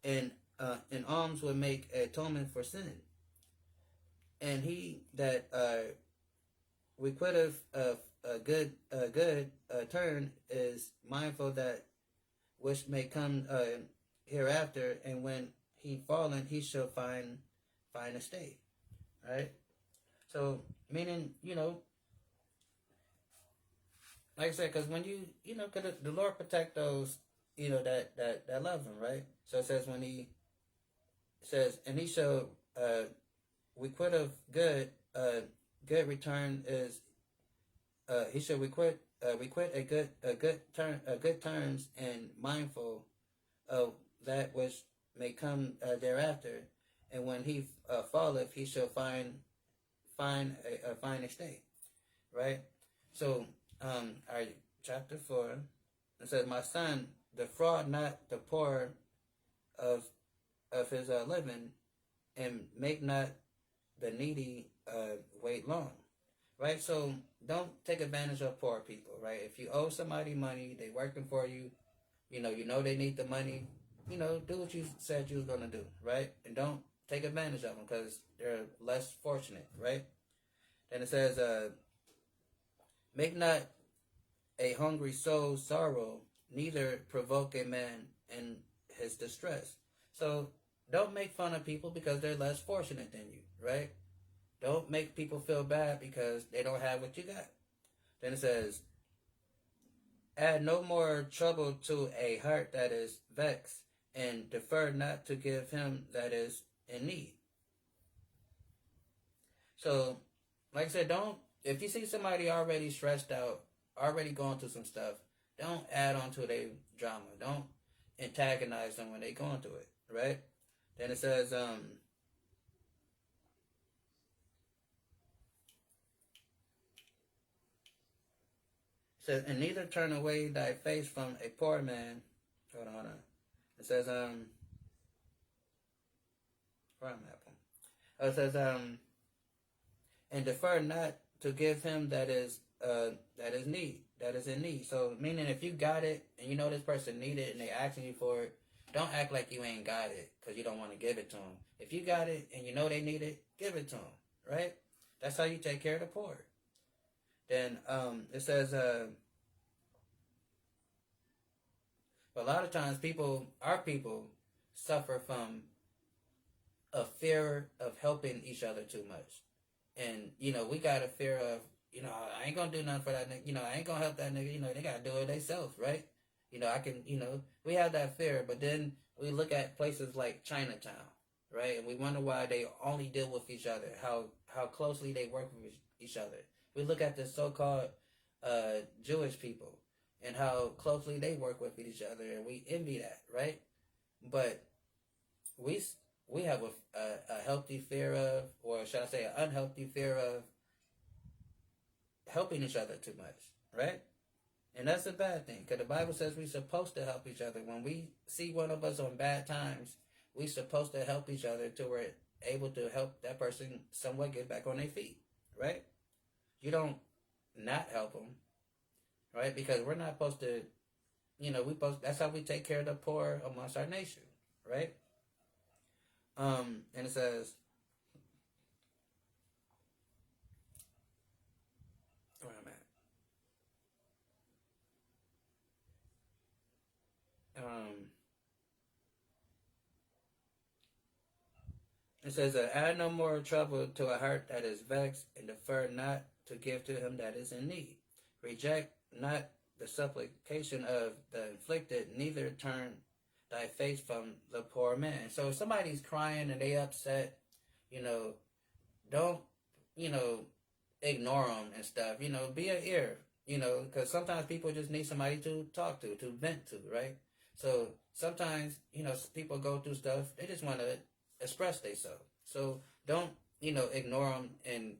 and alms will make atonement for sin. And he that requitteth a good turn is mindful that which may come hereafter, and when he fallen, he shall find a stay. Right? So, meaning, like I said, because when because the Lord protect those, that love Him, right? So it says, when He says, and He shall requite of good return is, He shall requite a good terms, and mindful of that which may come thereafter, and when he falleth, he shall find a fine estate. Right. So, our chapter 4, it says, "My son, defraud not the poor of his living, and make not the needy wait long." Right. So don't take advantage of poor people. Right. If you owe somebody money, they working for you. You know they need the money. Do what you said you was gonna do. Right. And don't take advantage of them because they're less fortunate. Right. Then it says, "Make not a hungry soul sorrow, neither provoke a man in his distress." So don't make fun of people because they're less fortunate than you, right? Don't make people feel bad because they don't have what you got. Then it says, "Add no more trouble to a heart that is vexed, and defer not to give him that is in need." So, like I said, if you see somebody already stressed out, already going through some stuff, don't add on to their drama. Don't antagonize them when they going through it, right? Then it says, "And neither turn away thy face from a poor man." Hold on. It says, where am I at? It says, "And defer not to give him that is in need." So meaning, if you got it and you know this person need it and they asking you for it, don't act like you ain't got it because you don't want to give it to them. If you got it and you know they need it, give it to them, right? That's how you take care of the poor. Then it says, a lot of times our people suffer from a fear of helping each other too much. And, we got a fear of, I ain't gonna do nothing for that nigga. I ain't gonna help that nigga. They gotta do it themselves, right? We have that fear, but then we look at places like Chinatown, right? And we wonder why they only deal with each other, how closely they work with each other. We look at the so-called Jewish people and how closely they work with each other, and we envy that, right? But we have a healthy fear of, or should I say an unhealthy fear of, helping each other too much, right? And that's a bad thing, because the Bible says we're supposed to help each other. When we see one of us on bad times, we're supposed to help each other till we're able to help that person somewhat get back on their feet, right? You don't not help them, right? Because we're not supposed to, that's how we take care of the poor amongst our nation, right? And it says, where am I at? It says, "Add no more trouble to a heart that is vexed, and defer not to give to him that is in need. Reject not the supplication of the afflicted, neither turn thy face from the poor man." So if somebody's crying and they upset, don't, ignore them and stuff. Be an ear, because sometimes people just need somebody to talk to vent to, right? So sometimes, people go through stuff, they just want to express themselves. So don't, ignore them and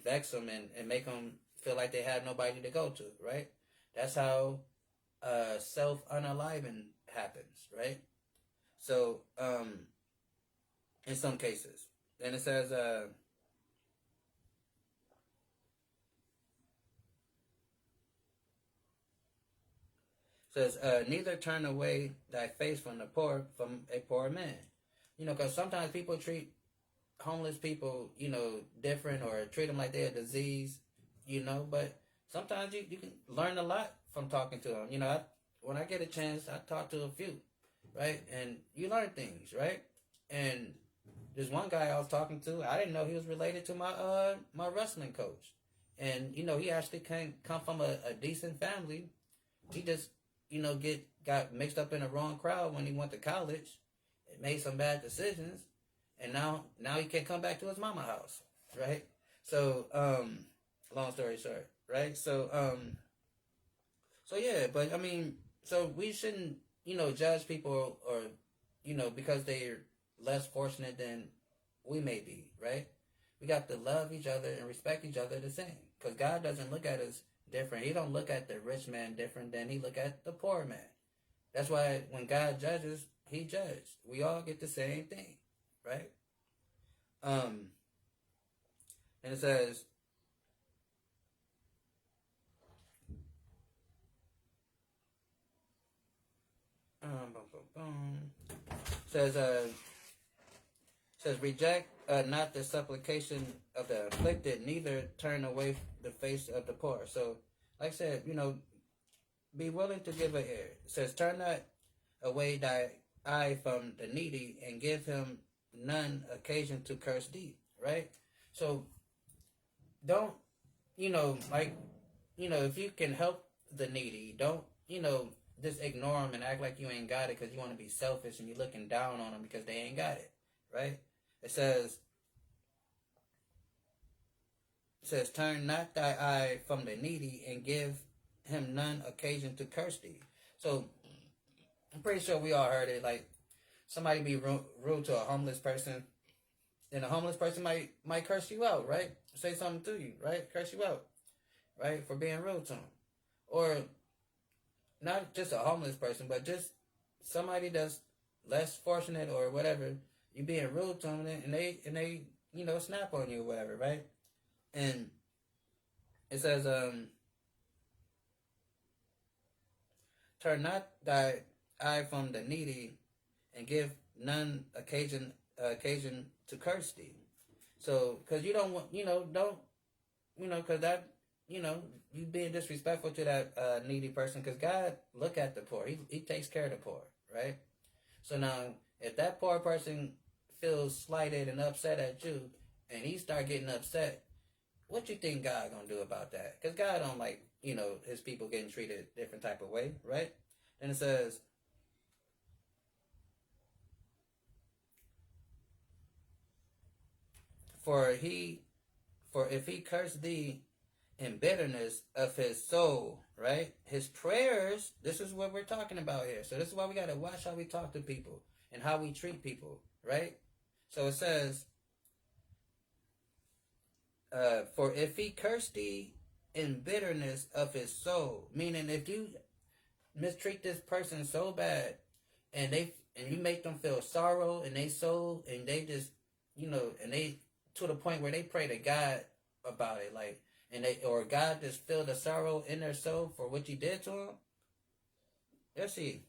vex them and make them feel like they have nobody to go to, right? That's how self-unaliving happens, right? So, in some cases. Then it says, "Neither turn away thy face from a poor man." Because sometimes people treat homeless people, different, or treat them like they're a disease, but sometimes you can learn a lot from talking to them. When I get a chance, I talk to a few, right? And you learn things, right? And there's one guy I was talking to, I didn't know he was related to my wrestling coach. And, he actually come from a decent family. He just, got mixed up in the wrong crowd when he went to college and made some bad decisions. And now he can't come back to his mama house, right? So, long story short, right? So yeah, but I mean, so we shouldn't, judge people or, because they're less fortunate than we may be, right? We got to love each other and respect each other the same. Because God doesn't look at us different. He don't look at the rich man different than he look at the poor man. That's why when God judges, he judges. We all get the same thing, right? And it says, says reject not the supplication of the afflicted, neither turn away the face of the poor. So, like I said, be willing to give an ear. It says, turn not away thy eye from the needy, and give him none occasion to curse thee. Right? So, don't, if you can help the needy, don't, just ignore them and act like you ain't got it because you want to be selfish and you're looking down on them because they ain't got it. Right? It says, turn not thy eye from the needy, and give him none occasion to curse thee. So, I'm pretty sure we all heard it. Like, somebody be rude to a homeless person, and a homeless person might curse you out, right? Say something to you, right? Curse you out, right? For being rude to them. Or, not just a homeless person, but just somebody that's less fortunate or whatever. You being rude to them, and they snap on you or whatever, right? And it says, turn not thy eye from the needy, and give none occasion to curse thee. So, because you don't want, because that, you being disrespectful to that needy person, because God look at the poor. He takes care of the poor, right? So now, if that poor person feels slighted and upset at you, and he start getting upset, what you think God gonna do about that? Because God don't like, his people getting treated a different type of way, right? Then it says, for if he curse thee in bitterness of his soul, right? His prayers, this is what we're talking about here. So this is why we got to watch how we talk to people and how we treat people, right? So it says, for if he curse thee in bitterness of his soul, meaning if you mistreat this person so bad and you make them feel sorrow in their soul, and they just, and they to the point where they pray to God about it, like, or God just feel the sorrow in their soul for what you did to them. Let's see.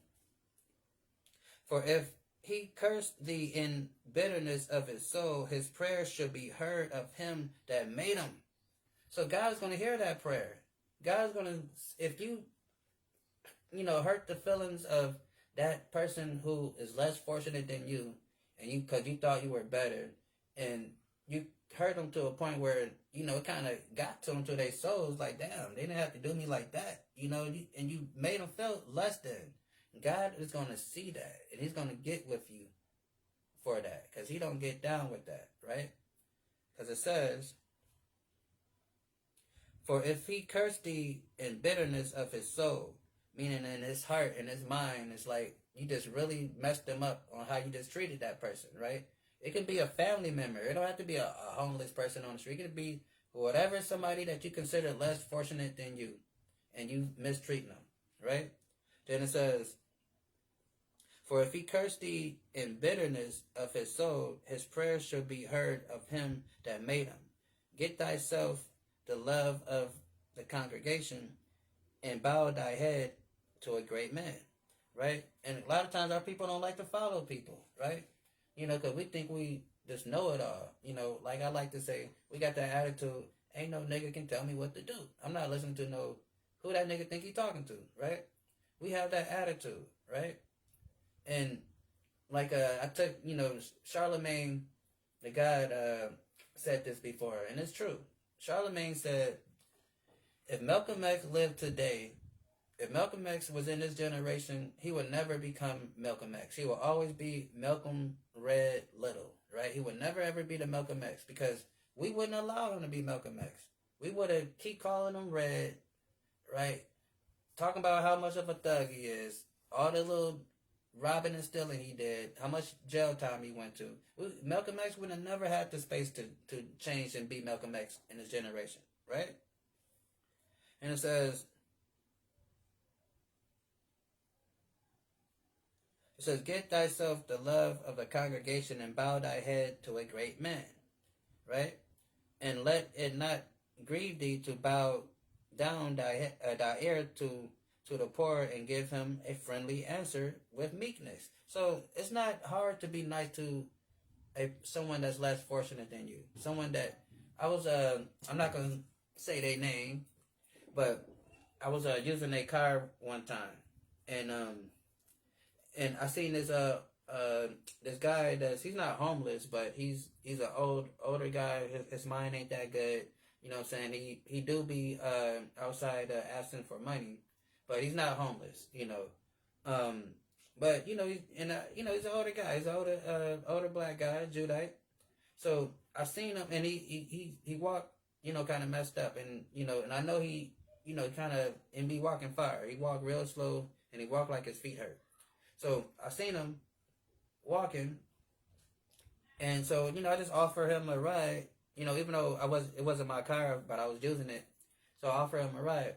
For if he cursed thee in bitterness of his soul, his prayer should be heard of him that made him. So God's going to hear that prayer. God's going to, if you, hurt the feelings of that person who is less fortunate than you, and because you thought you were better, and you hurt them to a point where, it kind of got to them to their souls, like, damn, they didn't have to do me like that, and you made them feel less than. God is going to see that, and he's going to get with you for that, because he don't get down with that, right? Because it says, for if he cursed thee in bitterness of his soul, meaning in his heart and his mind, it's like you just really messed them up on how you just treated that person, right? It can be a family member. It don't have to be a homeless person on the street. It could be whatever, somebody that you consider less fortunate than you, and you mistreat them, right? Then it says, for if he cursed thee in bitterness of his soul, his prayers shall be heard of him that made him. Get thyself the love of the congregation, and bow thy head to a great man, right? And a lot of times our people don't like to follow people, right? Because we think we just know it all. Like I like to say, we got that attitude, ain't no nigga can tell me what to do. I'm not listening to who that nigga think he talking to, right? We have that attitude, right? And like I took, Charlemagne, the guy said this before, and it's true. Charlemagne said, if Malcolm X lived today, if Malcolm X was in this generation, he would never become Malcolm X. He will always be Malcolm Red Little, right? He would never ever be the Malcolm X, because we wouldn't allow him to be Malcolm X. We would have keep calling him Red, right? Talking about how much of a thug he is, all the little robbing and stealing he did, how much jail time he went to. Malcolm X would have never had the space to change and be Malcolm X in his generation, right? And it says, get thyself the love of the congregation and bow thy head to a great man, right? And let it not grieve thee to bow down thy ear to the poor and give him a friendly answer with meekness. So it's not hard to be nice to someone that's less fortunate than you. Someone that I'm not gonna say their name, but I was using a car one time, and I seen this guy he's not homeless, but he's an older guy. His mind ain't that good. You know what I'm saying? He do be outside asking for money, but he's not homeless. But he's he's an older guy. He's an older black guy, Judite. So I seen him, and he walked kind of messed up, and and I know he kind of and be walking fire. He walked real slow, and he walked like his feet hurt. So I seen him walking, and so I just offered him a ride. Even though it wasn't my car, but I was using it, so I offered him a ride,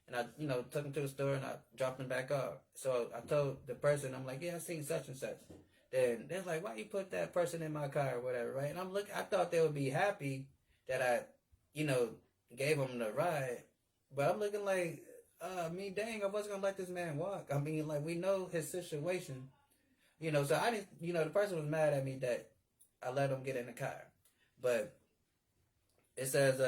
and I took him to the store and I dropped him back off. So I told the person, I'm like, yeah, I seen such and such. Then they're like, why you put that person in my car or whatever, right? And I thought they would be happy that I, gave them the ride, but I'm looking like, dang, I wasn't gonna let this man walk. I mean, like, we know his situation, so I didn't, the person was mad at me that I let him get in the car. But it says,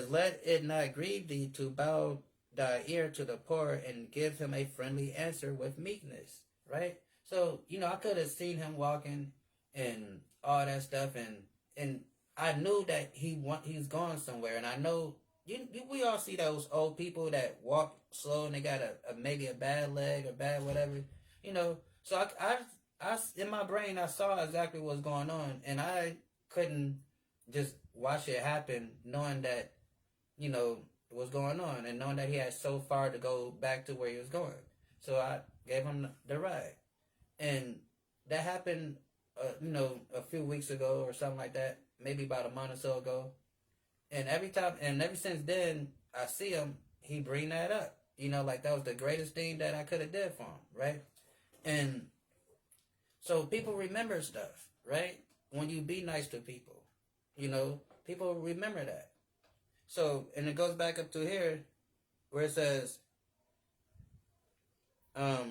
let it not grieve thee to bow thy ear to the poor and give him a friendly answer with meekness, right? So, I could have seen him walking and all that stuff, and I knew that he's going somewhere, and I know we all see those old people that walk slow and they got maybe a bad leg or bad whatever, So I in my brain I saw exactly what's going on, and I couldn't just watch it happen, knowing that what's going on, and knowing that he had so far to go back to where he was going. So I gave him the ride, and that happened, a few weeks ago or something like that, maybe about a month or so ago. And ever since then, I see him, he bring that up. Like that was the greatest thing that I could have did for him, right? And so people remember stuff, right? When you be nice to people, people remember that. So, and it goes back up to here, where it says, for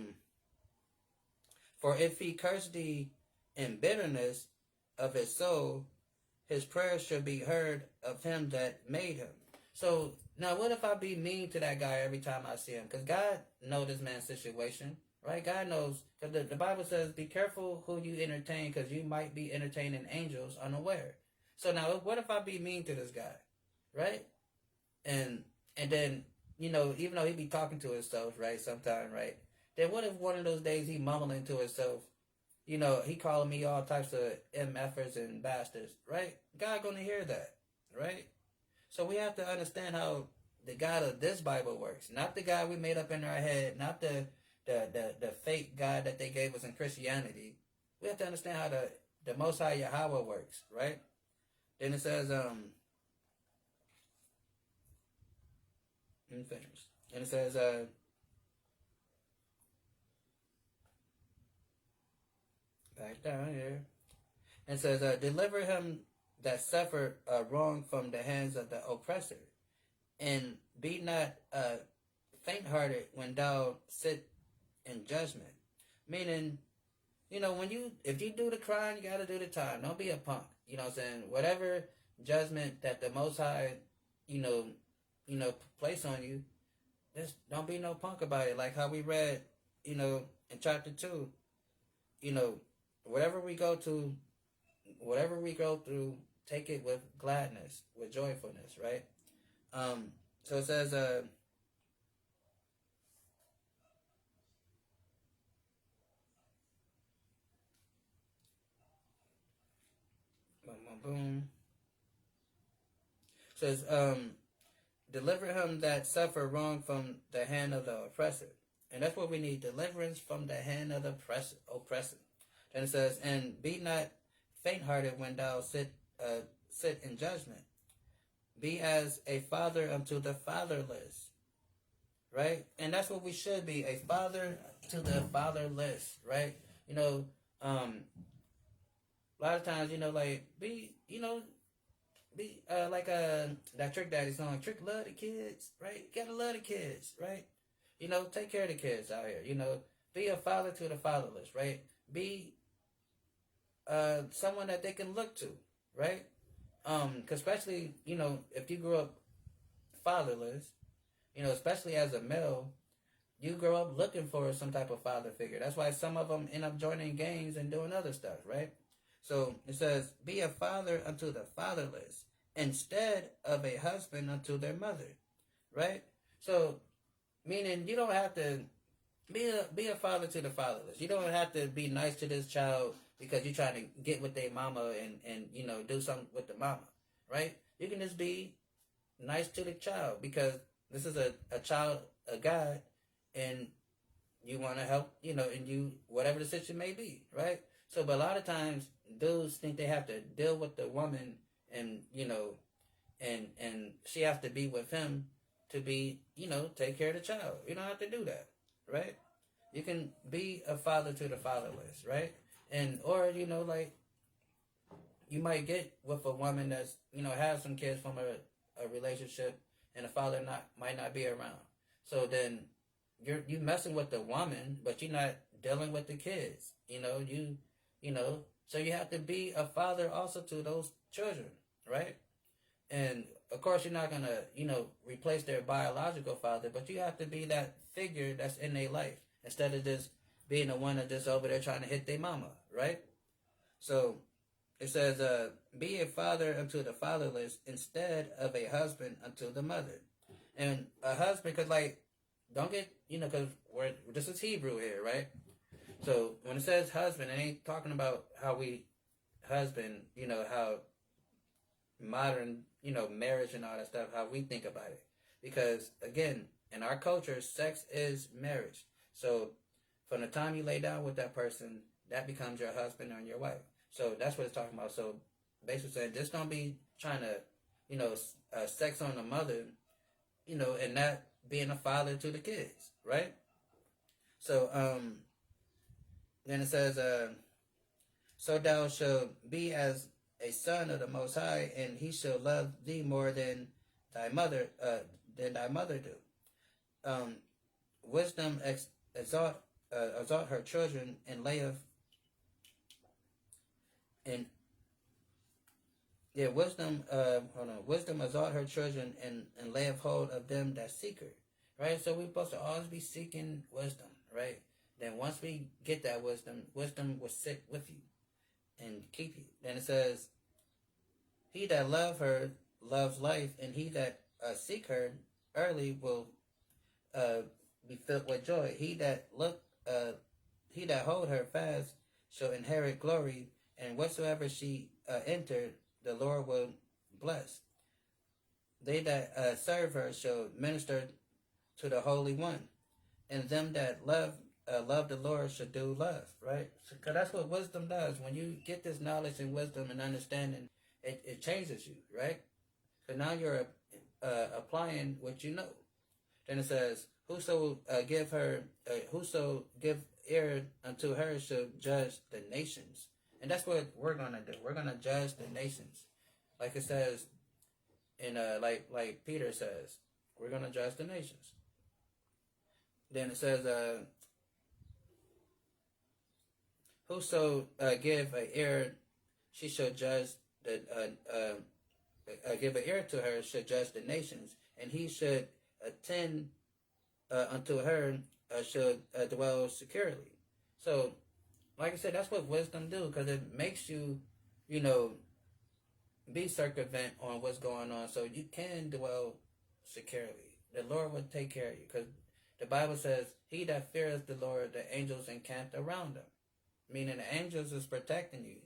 if he curse thee in bitterness of his soul, his prayers should be heard of him that made him. So now, what if I be mean to that guy every time I see him? Because God knows this man's situation, right? God knows, because the Bible says, be careful who you entertain, because you might be entertaining angels unaware. So now, what if I be mean to this guy, right? And then, even though he be talking to himself, right, sometime, right? Then what if one of those days he mumbling to himself, he calling me all types of MFers and bastards, right? God gonna hear that, right? So we have to understand how the God of this Bible works, not the God we made up in our head, not the fake God that they gave us in Christianity. We have to understand how the Most High Yahweh works, right? Then it says, let me finish. And it says, back down here. And it says, deliver him that suffered wrong from the hands of the oppressor, and be not faint-hearted when thou sit in judgment. Meaning, if you do the crime, you got to do the time. Don't be a punk. You know what I'm saying? Whatever judgment that the Most High, place on you, just don't be no punk about it. Like how we read, in chapter 2, whatever we go through, take it with gladness, with joyfulness, right? So it says, boom, boom, boom. It says, deliver him that suffer wrong from the hand of the oppressor. And that's what we need, deliverance from the hand of the oppressor. And it says, and be not faint-hearted when thou sit in judgment. Be as a father unto the fatherless, right? And that's what we should be, a father to the fatherless, right? A lot of times, like, be like that Trick Daddy song, Trick love the kids, right? You gotta love the kids, right? Take care of the kids out here. Be a father to the fatherless, right? Be someone that they can look to, right? Cause especially, if you grew up fatherless, especially as a male, you grow up looking for some type of father figure. That's why some of them end up joining gangs and doing other stuff, right? So it says, be a father unto the fatherless instead of a husband unto their mother, right? So, meaning you don't have to be a father to the fatherless. You don't have to be nice to this child because you're trying to get with their mama and do something with the mama, right? You can just be nice to the child because this is a child, a God, and you want to help, and you, whatever the situation may be, right? So, but a lot of times, dudes think they have to deal with the woman and, and she has to be with him to be, take care of the child. You don't have to do that, right? You can be a father to the fatherless, right? And, or, like, you might get with a woman that's, has some kids from a relationship and the father might not be around. So then you messing with the woman, but you're not dealing with the kids. So you have to be a father also to those children, right? And of course you're not gonna, replace their biological father, but you have to be that figure that's in their life instead of just being the one that's just over there trying to hit their mama, right? So it says, be a father unto the fatherless instead of a husband unto the mother. And a husband, because, like, don't get, because this is Hebrew here, right? So when it says husband, it ain't talking about how we husband, how modern, marriage and all that stuff, how we think about it. Because, again, in our culture, sex is marriage. So from the time you lay down with that person, that becomes your husband or your wife. So that's what it's talking about. So basically saying, just don't be trying to, sex on the mother, and not being a father to the kids, right? So, then it says, so thou shalt be as a son of the Most High, and he shall love thee more than thy mother do. Wisdom exalt her children, and layeth and wisdom exalt her children and layeth hold of them that seek her. Right? So we're supposed to always be seeking wisdom, right? Then once we get that wisdom will sit with you and keep you. Then it says, he that love her loves life, and he that seek her early will be filled with joy. He that hold her fast shall inherit glory, and whatsoever she enter, the Lord will bless. They that serve her shall minister to the Holy One, and them that love the Lord should do love, right? Because that's what wisdom does. When you get this knowledge and wisdom and understanding, it changes you, right? So now you're applying what you know. Then it says, whoso give ear unto her shall judge the nations. And that's what we're going to do. We're going to judge the nations. Like it says, in like Peter says, we're going to judge the nations. Then it says, whoso give an ear, she shall judge give an ear to her, should judge the nations, and he should attend unto her, should dwell securely. So, like I said, that's what wisdom do, because it makes you, be circumvent on what's going on, so you can dwell securely. The Lord will take care of you, because the Bible says, he that feareth the Lord, the angels encamped around him. Meaning the angels is protecting you.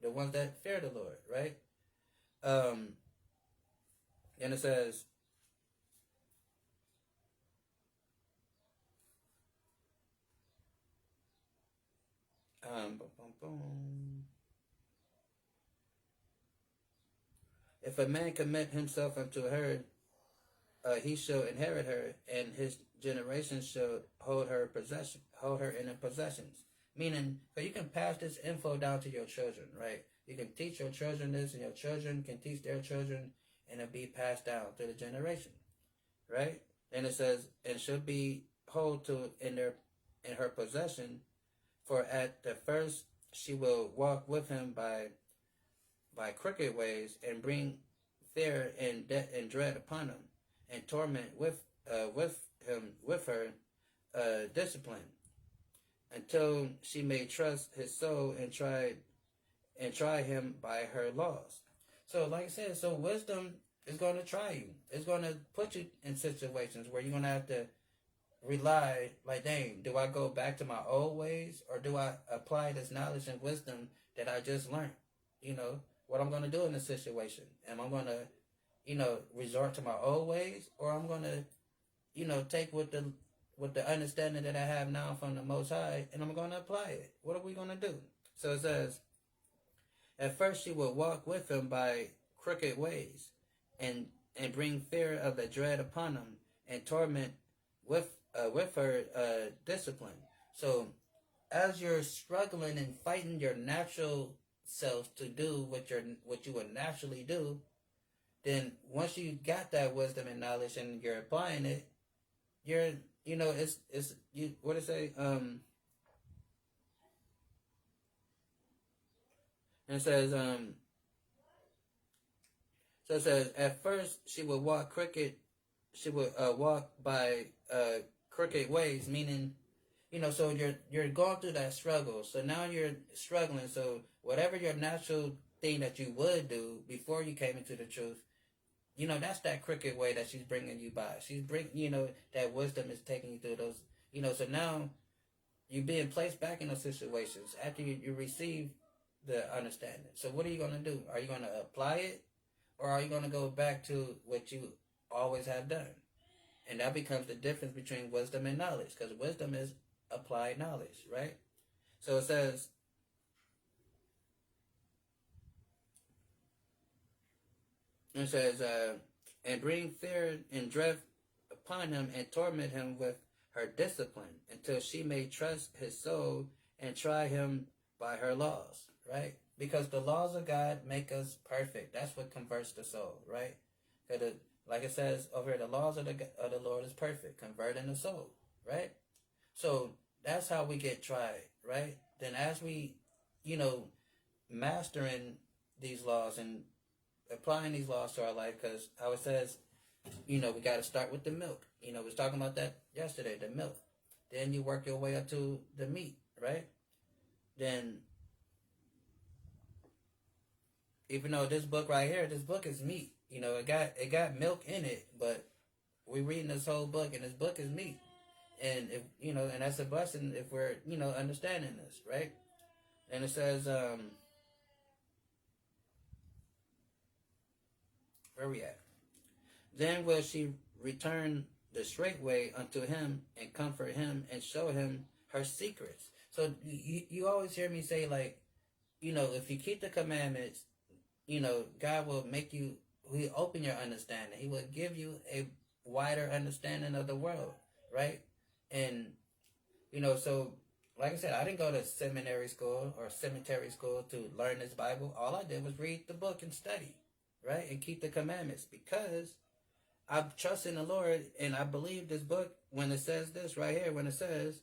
The ones that fear the Lord, right? And it says, Boom, boom, boom. If a man commit himself unto her, he shall inherit her, and his generation shall hold her in her possessions. Meaning, so you can pass this info down to your children, right? You can teach your children this, and your children can teach their children, and it'll be passed down through the generation, right? And it says, and shall be hold to in her possession, for at the first she will walk with him by crooked ways, and bring fear and dread upon him, and torment with her discipline, until she may trust his soul and try him by her laws. So, like I said, so wisdom is going to try you. It's going to put you in situations where you're going to have to rely, like, dang, do I go back to my old ways, or do I apply this knowledge and wisdom that I just learned? You know, what I'm going to do in this situation. Am I going to, resort to my old ways, or I'm going to, take with the understanding that I have now from the Most High, and I'm going to apply it? What are we going to do? So it says, at first she will walk with him by crooked ways, and bring fear of the dread upon him, and torment with her discipline. So as you're struggling and fighting your natural self to do what you would naturally do, then once you got that wisdom and knowledge and you're applying it, it's you, what it say, and it says, so it says, at first she would walk by crooked ways, meaning, so you're going through that struggle. So now you're struggling. So whatever your natural thing that you would do before you came into the truth, that's that crooked way that she's bringing you by. She's that wisdom is taking you through those, so now you're being placed back in those situations after you receive the understanding. So what are you going to do? Are you going to apply it, or are you going to go back to what you always have done? And that becomes the difference between wisdom and knowledge, because wisdom is applied knowledge, right? So it says, and bring fear and dread upon him, and torment him with her discipline, until she may trust his soul and try him by her laws, right? Because the laws of God make us perfect. That's what converts the soul, right? Like it says over here, the laws of the Lord is perfect, converting the soul, right? So that's how we get tried, right? Then as we, mastering these laws and applying these laws to our life, because how it says, we got to start with the milk. We was talking about that yesterday, the milk. Then you work your way up to the meat, right? Then, even though this book right here, this book is meat. It got milk in it, but we're reading this whole book, and this book is meat. And if and that's a blessing if we're understanding this, right? And it says, where we at? Then will she return the straight way unto him, and comfort him, and show him her secrets. So you always hear me say, like, if you keep the commandments, God will make you, He'll open your understanding. He will give you a wider understanding of the world, right? And, so, like I said, I didn't go to seminary school or cemetery school to learn this Bible. All I did was read the book and study, right? And keep the commandments, because I trust in the Lord, and I believe this book when it says this right here, when it says,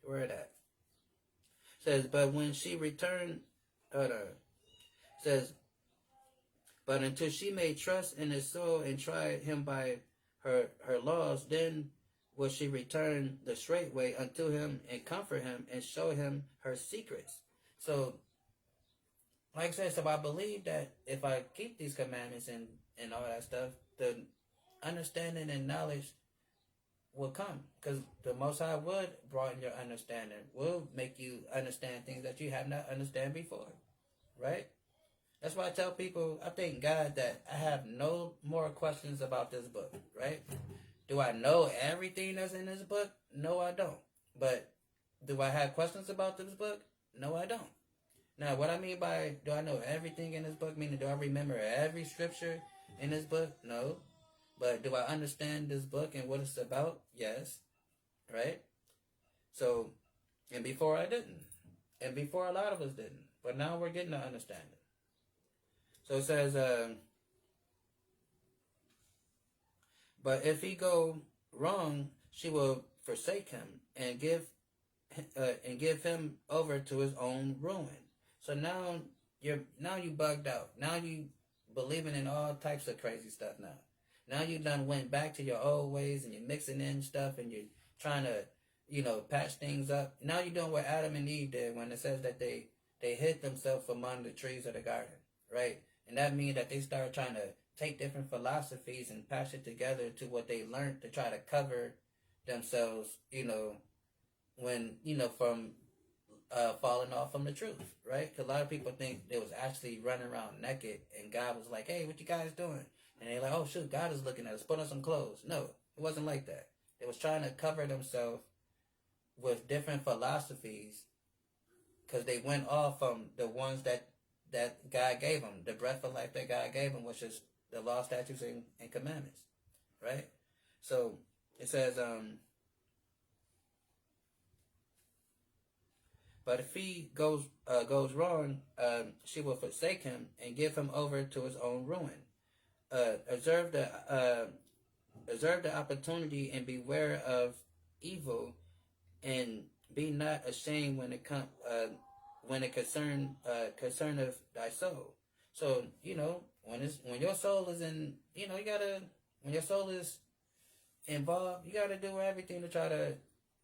where it at? It says, but when she returned, says, but until she may trust in his soul and try him by her laws, then will she return the straight way unto him, and comfort him, and show him her secrets. So, like I said, so I believe that if I keep these commandments and all that stuff, the understanding and knowledge will come, because the Most High would broaden your understanding, will make you understand things that you have not understand before, right? That's why I tell people, I thank God that I have no more questions about this book, right? Do I know everything that's in this book? No, I don't. But do I have questions about this book? No, I don't. Now, what I mean by do I know everything in this book, meaning do I remember every scripture in this book? No. But do I understand this book and what it's about? Yes. Right? So, and before I didn't. And before a lot of us didn't. But now we're getting to understand it. So it says, but if he go wrong, she will forsake him and give him over to his own ruin. So now you bugged out. Now you believing in all types of crazy stuff now. Now you done went back to your old ways and you're mixing in stuff and you're trying to, patch things up. Now you're doing what Adam and Eve did when it says that they hid themselves among the trees of the garden, right? And that means that they started trying to take different philosophies and patch it together to what they learned to try to cover themselves, when, from falling off from the truth, right? Because a lot of people think they was actually running around naked and God was like, hey, what you guys doing? And they're like, oh, shoot, God is looking at us. Put on some clothes. No, it wasn't like that. They was trying to cover themselves with different philosophies because they went off from the ones that God gave them, the breath of life that God gave them, which is the law, statutes, and commandments, right? So it says, but if he goes wrong, she will forsake him and give him over to his own ruin. Observe the opportunity and beware of evil, and be not ashamed when it concerneth thy soul. So when your soul is in, when your soul is involved, you gotta do everything to try to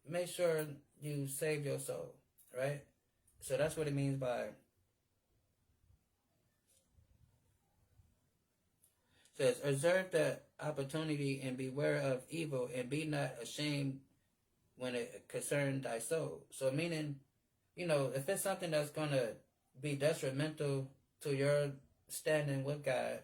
make sure you save your soul, right? So that's what it means by. Says, observe the opportunity and beware of evil, and be not ashamed when it concerns thy soul. So meaning, if it's something that's going to be detrimental to your standing with God,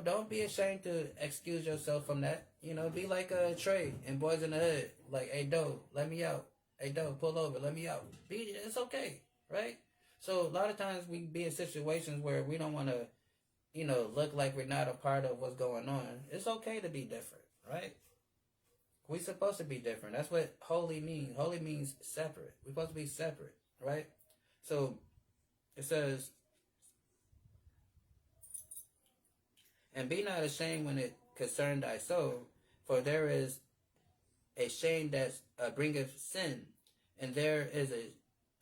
don't be ashamed to excuse yourself from that. Be like a Trey in Boys in the Hood. Like, hey, Doe, let me out. Hey, Doe, pull over, let me out. It's okay, right? So a lot of times we be in situations where we don't want to, look like we're not a part of what's going on. It's okay to be different, right? We're supposed to be different. That's what holy means. Holy means separate. We're supposed to be separate, right? So it says, and be not ashamed when it concern thy soul, for there is a shame that bringeth sin, and there is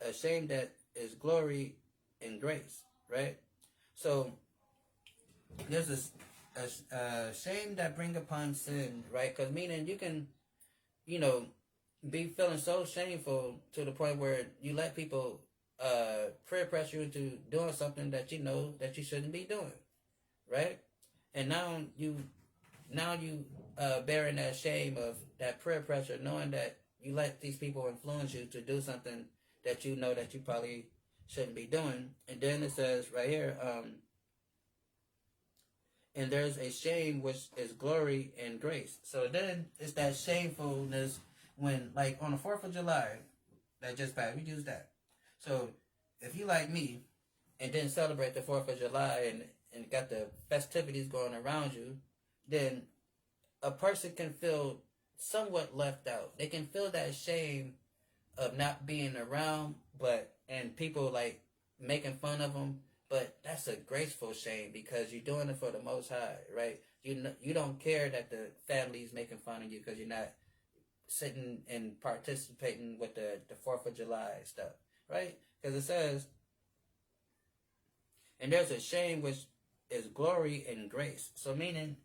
a shame that is glory and grace, right? So there's a shame that bring upon sin, right? Because meaning you can, be feeling so shameful to the point where you let people peer pressure you into doing something that you know that you shouldn't be doing, right? And now you bearing that shame of that peer pressure, knowing that you let these people influence you to do something that you know that you probably shouldn't be doing. And then it says right here, and there's a shame which is glory and grace. So then it's that shamefulness when, like, on the 4th of July that just passed, we use that. So if you like me and didn't celebrate the 4th of July and got the festivities going around you, then a person can feel somewhat left out. They can feel that shame of not being around, and people like making fun of them. But that's a graceful shame because you're doing it for the Most High, right? You don't care that the family's making fun of you because you're not sitting and participating with the 4th of July stuff, right? Because it says, and there's a shame which is glory and grace. So meaning,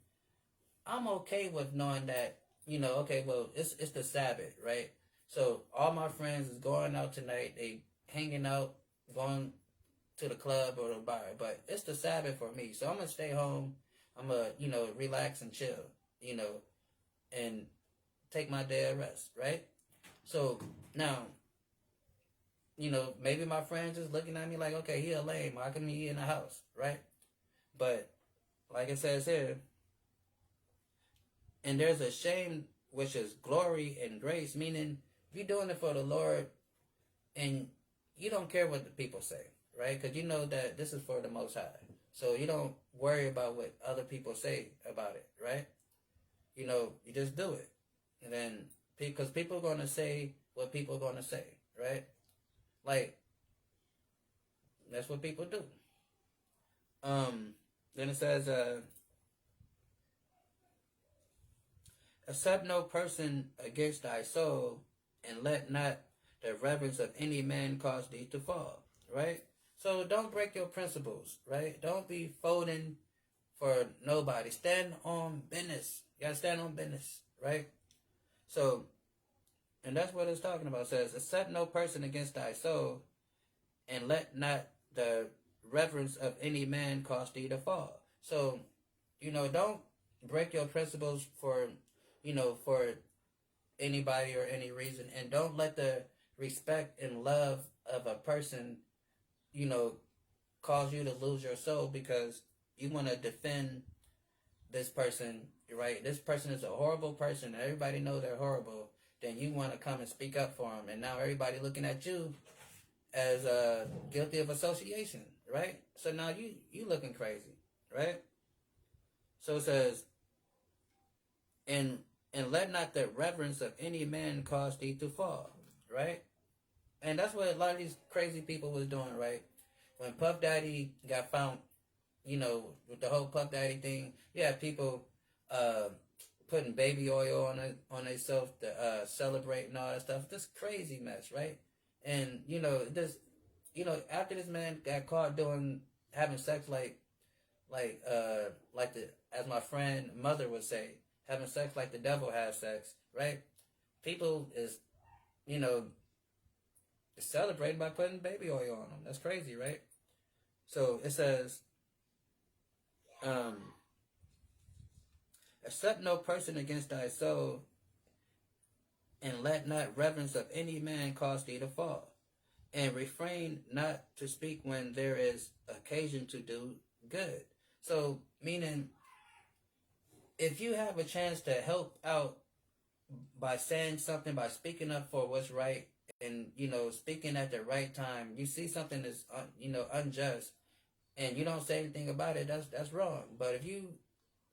I'm okay with knowing that, okay, well, it's the Sabbath, right? So all my friends is going out tonight. They hanging out, going to the club or the bar, but it's the Sabbath for me. So I'm going to stay home. I'm going to, relax and chill, and take my day of rest, right? So now, maybe my friends is looking at me like, okay, he a lame. How come he in the house, right? But like it says here, and there's a shame which is glory and grace, meaning you're doing it for the Lord and you don't care what the people say, right? Because you know that this is for the Most High. So you don't worry about what other people say about it, right? You know, you just do it. And then, because people are going to say what people are going to say, right? Like, that's what people do. Then it says, accept no person against thy soul, and let not the reverence of any man cause thee to fall, right? So don't break your principles, right? Don't be folding for nobody. Stand on business. You gotta stand on business, right? So, and that's what it's talking about. It says, accept no person against thy soul, and let not the reverence of any man cause thee to fall. So, you know, don't break your principles for, you know, for anybody or any reason, and don't let the respect and love of a person, you know, cause you to lose your soul because you want to defend this person, right? This person is a horrible person, and everybody knows they're horrible. Then you want to come and speak up for them, and now everybody looking at you as guilty of association, right? So now you looking crazy, right? So it says, and let not the reverence of any man cause thee to fall, right? And that's what a lot of these crazy people was doing, right? When Puff Daddy got found, you know, with the whole Puff Daddy thing, you had people putting baby oil on themselves to celebrate and all that stuff. This crazy mess, right? And after this man got caught having sex like the, as my friend mother would say, having sex like the devil has sex, right? People is, you know, celebrating by putting baby oil on them. That's crazy, right? So it says, accept no person against thy soul, and let not reverence of any man cause thee to fall, and refrain not to speak when there is occasion to do good. So, meaning, if you have a chance to help out by saying something, by speaking up for what's right, and, you know, speaking at the right time, you see something that's, unjust, and you don't say anything about it, that's wrong. But if you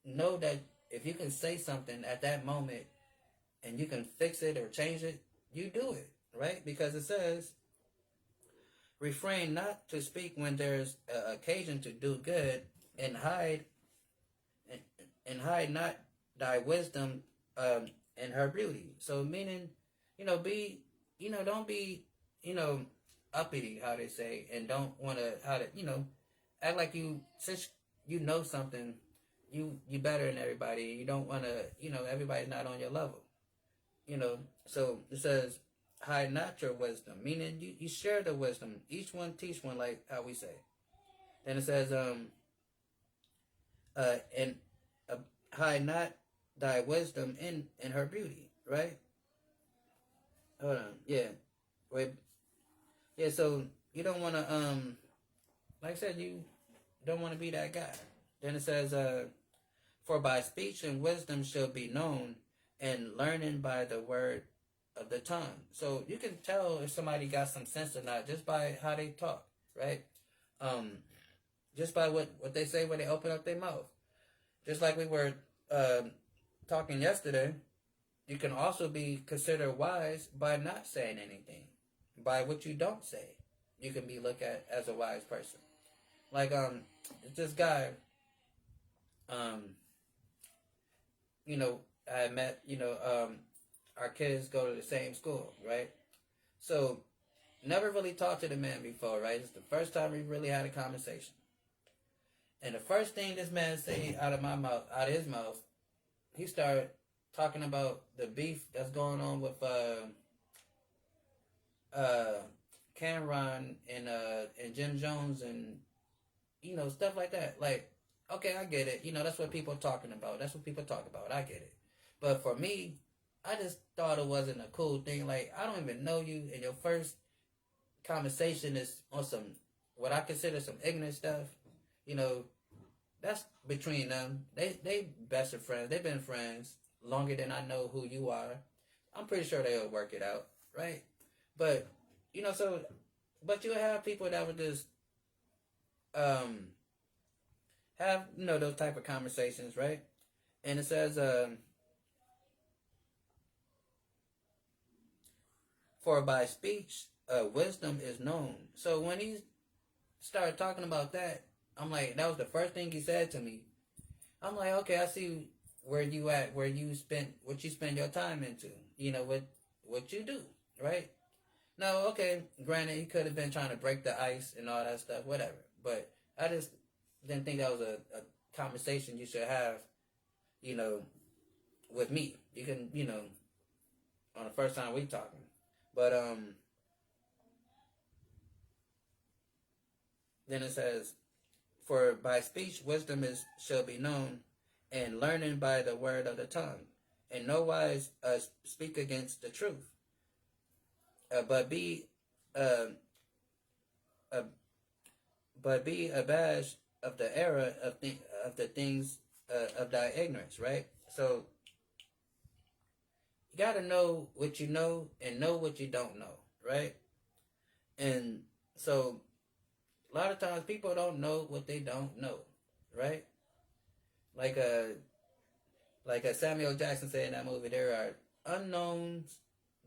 know that if you can say something at that moment and you can fix it or change it, you do it, right? Because it says, refrain not to speak when there's occasion to do good, and hide not thy wisdom and her beauty. So meaning, don't be, uppity, how they say, and don't want to, act like since you know something, you better than everybody. You don't want to, everybody's not on your level, So it says, hide not your wisdom, meaning you share the wisdom. Each one teach one, like how we say. Then it says, and hide not thy wisdom in her beauty, right? Hold on, yeah, wait, yeah. So you don't want to, like I said, you don't want to be that guy. Then it says, for by speech and wisdom shall be known, and learning by the word of the tongue. So you can tell if somebody got some sense or not just by how they talk, right? Just by what they say when they open up their mouth. Just like we were talking yesterday, you can also be considered wise by not saying anything. By what you don't say, you can be looked at as a wise person. Like this guy, I met, our kids go to the same school, right? So never really talked to the man before, right? It's the first time we really had a conversation. And the first thing this man said out of his mouth, he started talking about the beef that's going on with Cameron and Jim Jones and stuff like that. Like, okay, I get it. That's what people are talking about. That's what people talk about. I get it. But for me, I just thought it wasn't a cool thing. Like, I don't even know you, and your first conversation is on some what I consider some ignorant stuff. That's between them. They best of friends. They've been friends. longer than I know who you are, I'm pretty sure they'll work it out, right? But but you have people that would just um have those type of conversations, right? And it says, for by speech wisdom is known. So when he started talking about that, I'm like, that was the first thing he said to me. I'm like, okay, I see where you at, where you spend what you spend your time into, what you do, right? No, okay, granted, he could have been trying to break the ice and all that stuff, whatever. But I just didn't think that was a conversation you should have, with me. You can, on the first time we talking. But then it says, for by speech wisdom shall be known, and learning by the word of the tongue, and no wise speak against the truth, but be uh, uh, abashed of the error of the things of thy ignorance, right? So you got to know what you know and know what you don't know, right? And so a lot of times people don't know what they don't know, right? Like Samuel Jackson said in that movie, there are unknowns,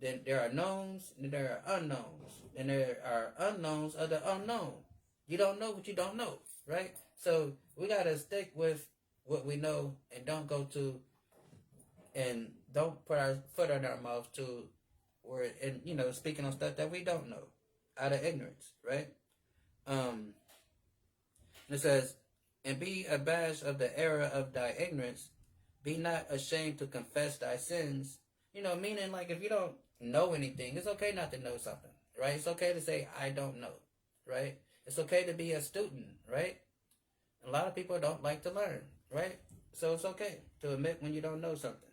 then there are knowns, and there are unknowns, and there are unknowns of the unknown. You don't know what you don't know, right? So we gotta stick with what we know and don't go to and don't put our foot in our mouth to where and speaking on stuff that we don't know out of ignorance, right? It says, and be abashed of the error of thy ignorance, be not ashamed to confess thy sins. Meaning like if you don't know anything, it's okay not to know something, right? It's okay to say I don't know, right? It's okay to be a student, right? A lot of people don't like to learn, right? So it's okay to admit when you don't know something.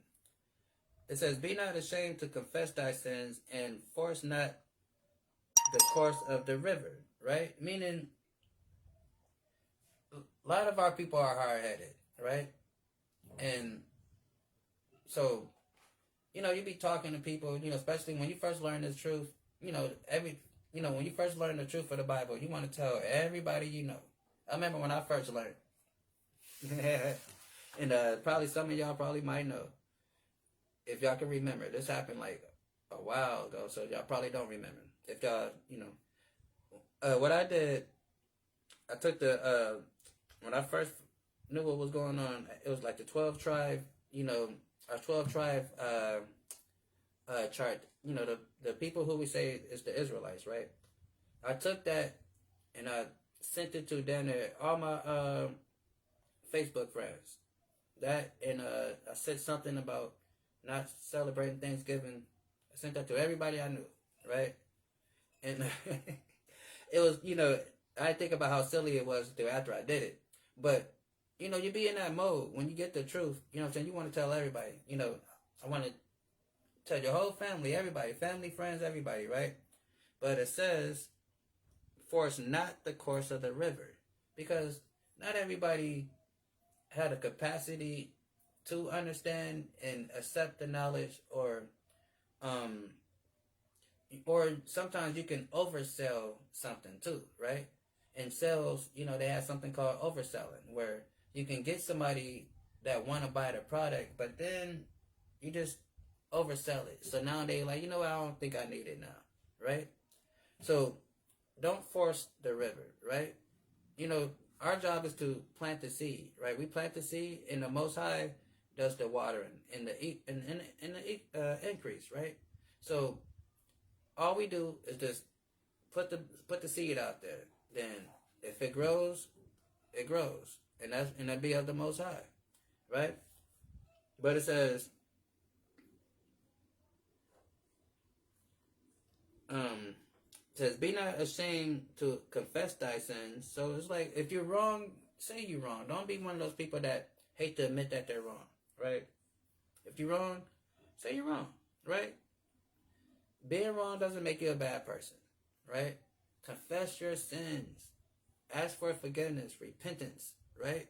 It says, be not ashamed to confess thy sins, and force not the course of the river, right? Meaning, a lot of our people are hard-headed, right? And so, you be talking to people, especially when you first learn the truth, when you first learn the truth of the Bible, you want to tell everybody you know. I remember when I first learned. And probably some of y'all probably might know. If y'all can remember, this happened like a while ago, so y'all probably don't remember. If y'all, what I did, I took when I first knew what was going on, it was like the 12 tribe, our 12 tribe chart, the people who we say is the Israelites, right? I took that and I sent it to all my Facebook friends. That and I said something about not celebrating Thanksgiving. I sent that to everybody I knew, right? And it was, I think about how silly it was after I did it. But, you be in that mode when you get the truth, what I'm saying? You want to tell everybody, I want to tell your whole family, everybody, family, friends, everybody, right? But it says, force not the course of the river. Because not everybody had a capacity to understand and accept the knowledge, or sometimes you can oversell something too, right? And sales, they have something called overselling, where you can get somebody that want to buy the product, but then you just oversell it. So now they like, I don't think I need it now, right? So don't force the river, right? Our job is to plant the seed, right? We plant the seed, and the Most High does the watering and the increase, right? So all we do is just put the seed out there. Then if it grows, it grows, and that be of the Most High, right? But it says, be not ashamed to confess thy sins. So it's like, if you're wrong, say you're wrong. Don't be one of those people that hate to admit that they're wrong, right? If you're wrong, say you're wrong, right? Being wrong doesn't make you a bad person, right? Confess your sins. Ask for forgiveness, repentance, right?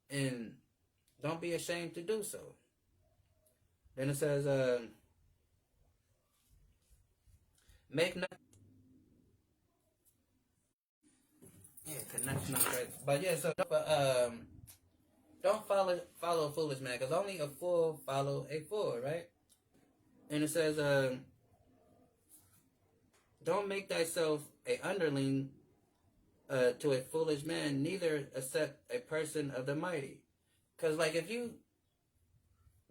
And don't be ashamed to do so. Then it says, make not. Yeah, connection. Right. But yeah, so don't follow a foolish man, because only a fool follow a fool, right? And it says, don't make thyself a underling to a foolish man, neither accept a person of the mighty. Because, like, if you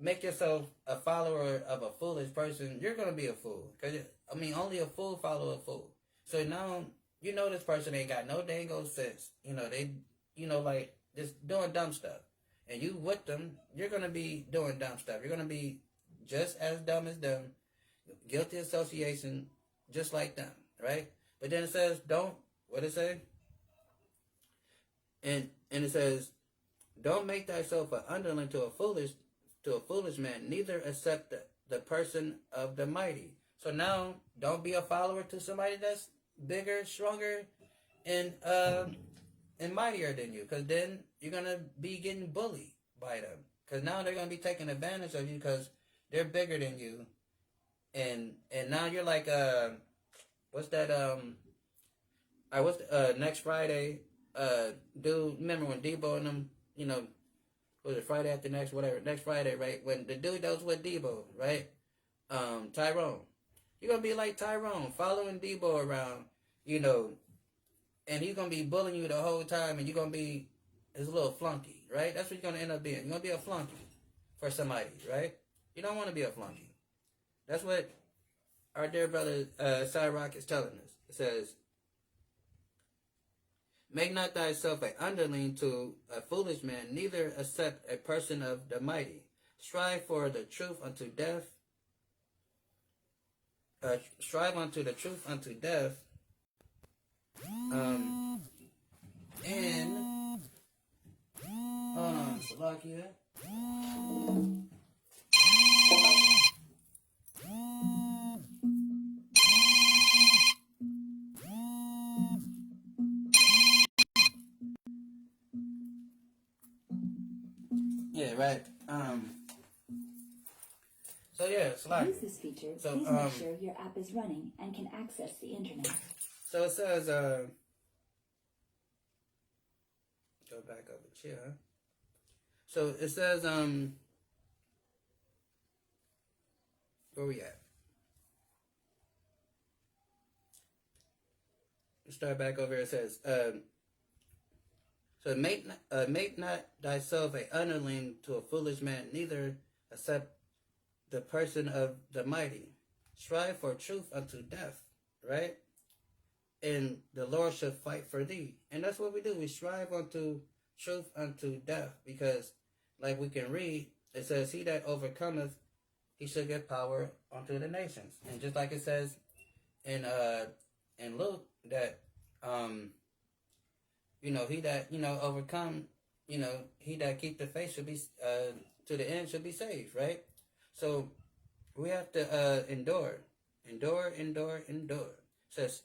make yourself a follower of a foolish person, you're going to be a fool. Because, I mean, only a fool follow a fool. So now, you know this person ain't got no dang old sense. You know, they, like, just doing dumb stuff. And you with them, you're going to be doing dumb stuff. You're going to be just as dumb as them, guilty association, just like them, right? But then it says, don't, what it say? And it says, don't make thyself an underling to a foolish man, neither accept the person of the mighty. So now, don't be a follower to somebody that's bigger, stronger, and mightier than you, because then you're gonna be getting bullied by them. Because now they're gonna be taking advantage of you because they're bigger than you, and now you're like what's that what's next Friday dude? Remember when Debo and them, was it Friday after next, whatever, next Friday, right? When the dude that was with Debo, right? Tyrone. You're going to be like Tyrone, following Debo around, and he's going to be bullying you the whole time, and you're going to be his little flunky, right? That's what you're going to end up being. You're going to be a flunky for somebody, right? You don't want to be a flunky. That's what our dear brother Sirach is telling us. It says, make not thyself an underling to a foolish man, neither accept a person of the mighty. Strive for the truth unto death. Strive unto the truth unto death. And hold on, Salakia. Yeah, right. So yeah, Salakia. Use this feature. So, please make sure your app is running and can access the internet. So it says, go back over here. So it says, where we at? Start back over here. It says, so make not thyself a underling to a foolish man, neither accept the person of the mighty. Strive for truth unto death, right? And the Lord shall fight for thee. And that's what we do. We strive unto truth unto death, because like we can read, it says, he that overcometh, he shall get power unto the nations. And just like it says in Luke that he that overcome, he that keep the faith should be to the end should be saved, right? So we have to endure. It says,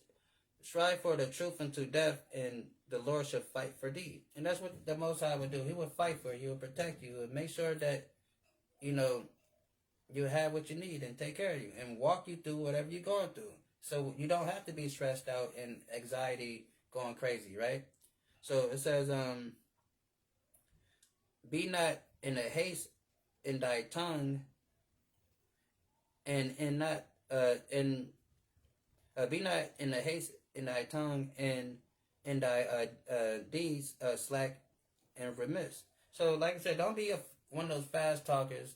strive for the truth unto death, and the Lord shall fight for thee. And that's what the Most High would do. He would fight for you, he would protect you, and make sure that you have what you need, and take care of you, and walk you through whatever you're going through. So you don't have to be stressed out and anxiety going crazy, right? So it says, be not in a haste in thy tongue, and not be not in a haste in thy tongue, and in thy deeds slack and remiss. So like I said, don't be one of those fast talkers,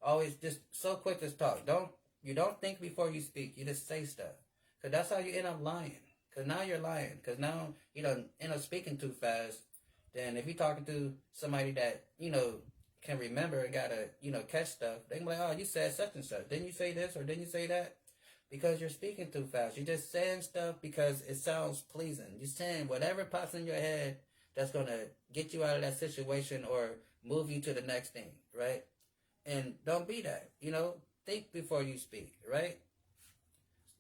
always just so quick to talk. You don't think before you speak. You just say stuff. Because that's how you end up lying. Because now you're lying. Because now, end up speaking too fast. Then if you're talking to somebody that, can remember and got to, catch stuff, they can be like, oh, you said such and such. Didn't you say this or didn't you say that? Because you're speaking too fast. You're just saying stuff because it sounds pleasing. You're saying whatever pops in your head that's going to get you out of that situation or move you to the next thing, right? And don't be that, think before you speak, right?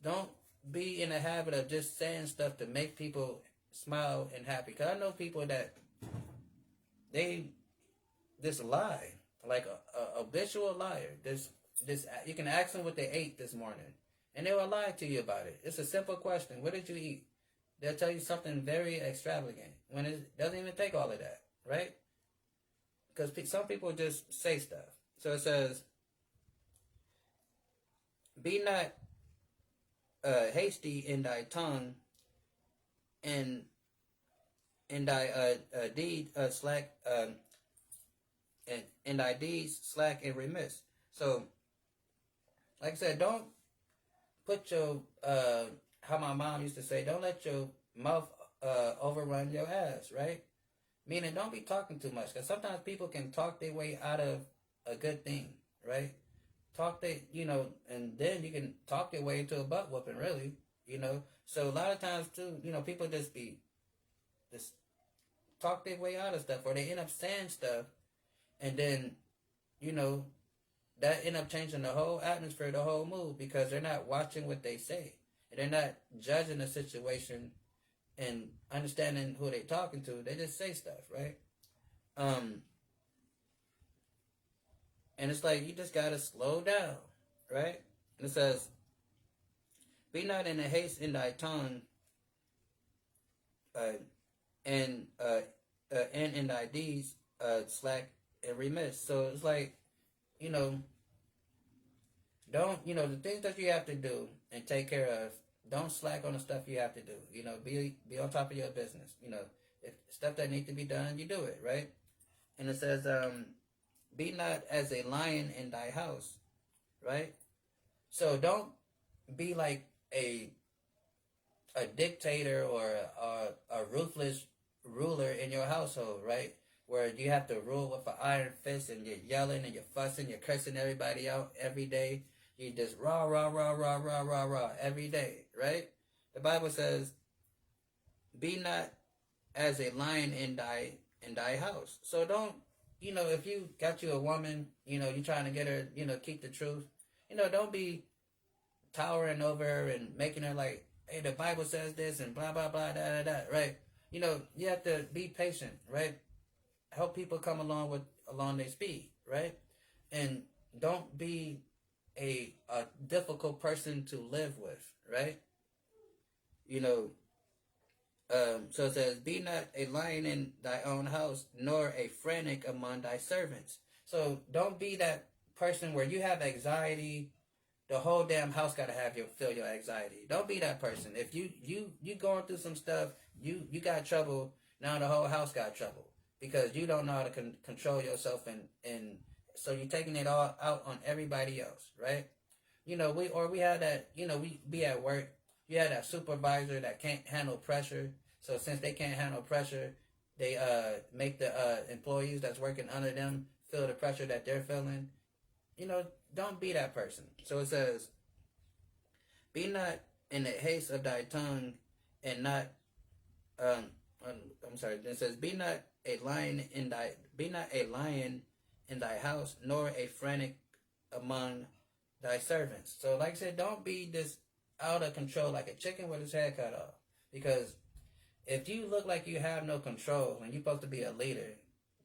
Don't be in the habit of just saying stuff to make people smile and happy. Because I know people that they just lie. like a habitual liar. This you can ask them what they ate this morning, and they will lie to you about it. It's a simple question: what did you eat? They'll tell you something very extravagant when it doesn't even take all of that, right? Because some people just say stuff. So it says, "Be not hasty in thy tongue, and in thy deed slack, and in thy deeds slack and remiss." So, like I said, don't put your how my mom used to say, don't let your mouth overrun your ass, right? Meaning, don't be talking too much, because sometimes people can talk their way out of a good thing, right? And then you can talk your way into a butt whooping, really, So a lot of times too, people just talk their way out of stuff, or they end up saying stuff, and then, that end up changing the whole atmosphere, the whole mood, because they're not watching what they say, and they're not judging the situation and understanding who they're talking to. They just say stuff, right? And it's like, you just gotta slow down, right? And it says, "Be not in a haste in thy tongue, and in thy deeds slack and remiss." So it's like, don't, the things that you have to do and take care of, don't slack on the stuff you have to do. Be on top of your business. If stuff that needs to be done, you do it, right? And it says, "Be not as a lion in thy house," right? So don't be like a dictator or a ruthless ruler in your household, right? Where you have to rule with an iron fist, and you're yelling and you're fussing, you're cursing everybody out every day. You just rah, rah, rah, rah, rah, rah, rah every day, right? The Bible says, "Be not as a lion in thy house." So don't, if you got you a woman, you're trying to get her, keep the truth, don't be towering over her and making her like, "Hey, the Bible says this," and blah, blah, blah, da, da, da, right? You have to be patient, right? Help people come along their speed, right? And don't be a difficult person to live with, right? So it says, "Be not a lion in thy own house, nor a frantic among thy servants." So don't be that person where you have anxiety. The whole damn house got to feel your anxiety. Don't be that person. If you going through some stuff, you got trouble. Now the whole house got trouble because you don't know how to control yourself, and so you're taking it all out on everybody else, right? We had that. We be at work. You had that supervisor that can't handle pressure. So since they can't handle pressure, they make the employees that's working under them feel the pressure that they're feeling. Don't be that person. So it says, "Be not in the haste of thy tongue, and not." I'm sorry. It says, "Be not a lion in thy house, nor a frantic among thy servants." So, like I said, don't be this out of control like a chicken with his head cut off. Because if you look like you have no control and you're supposed to be a leader,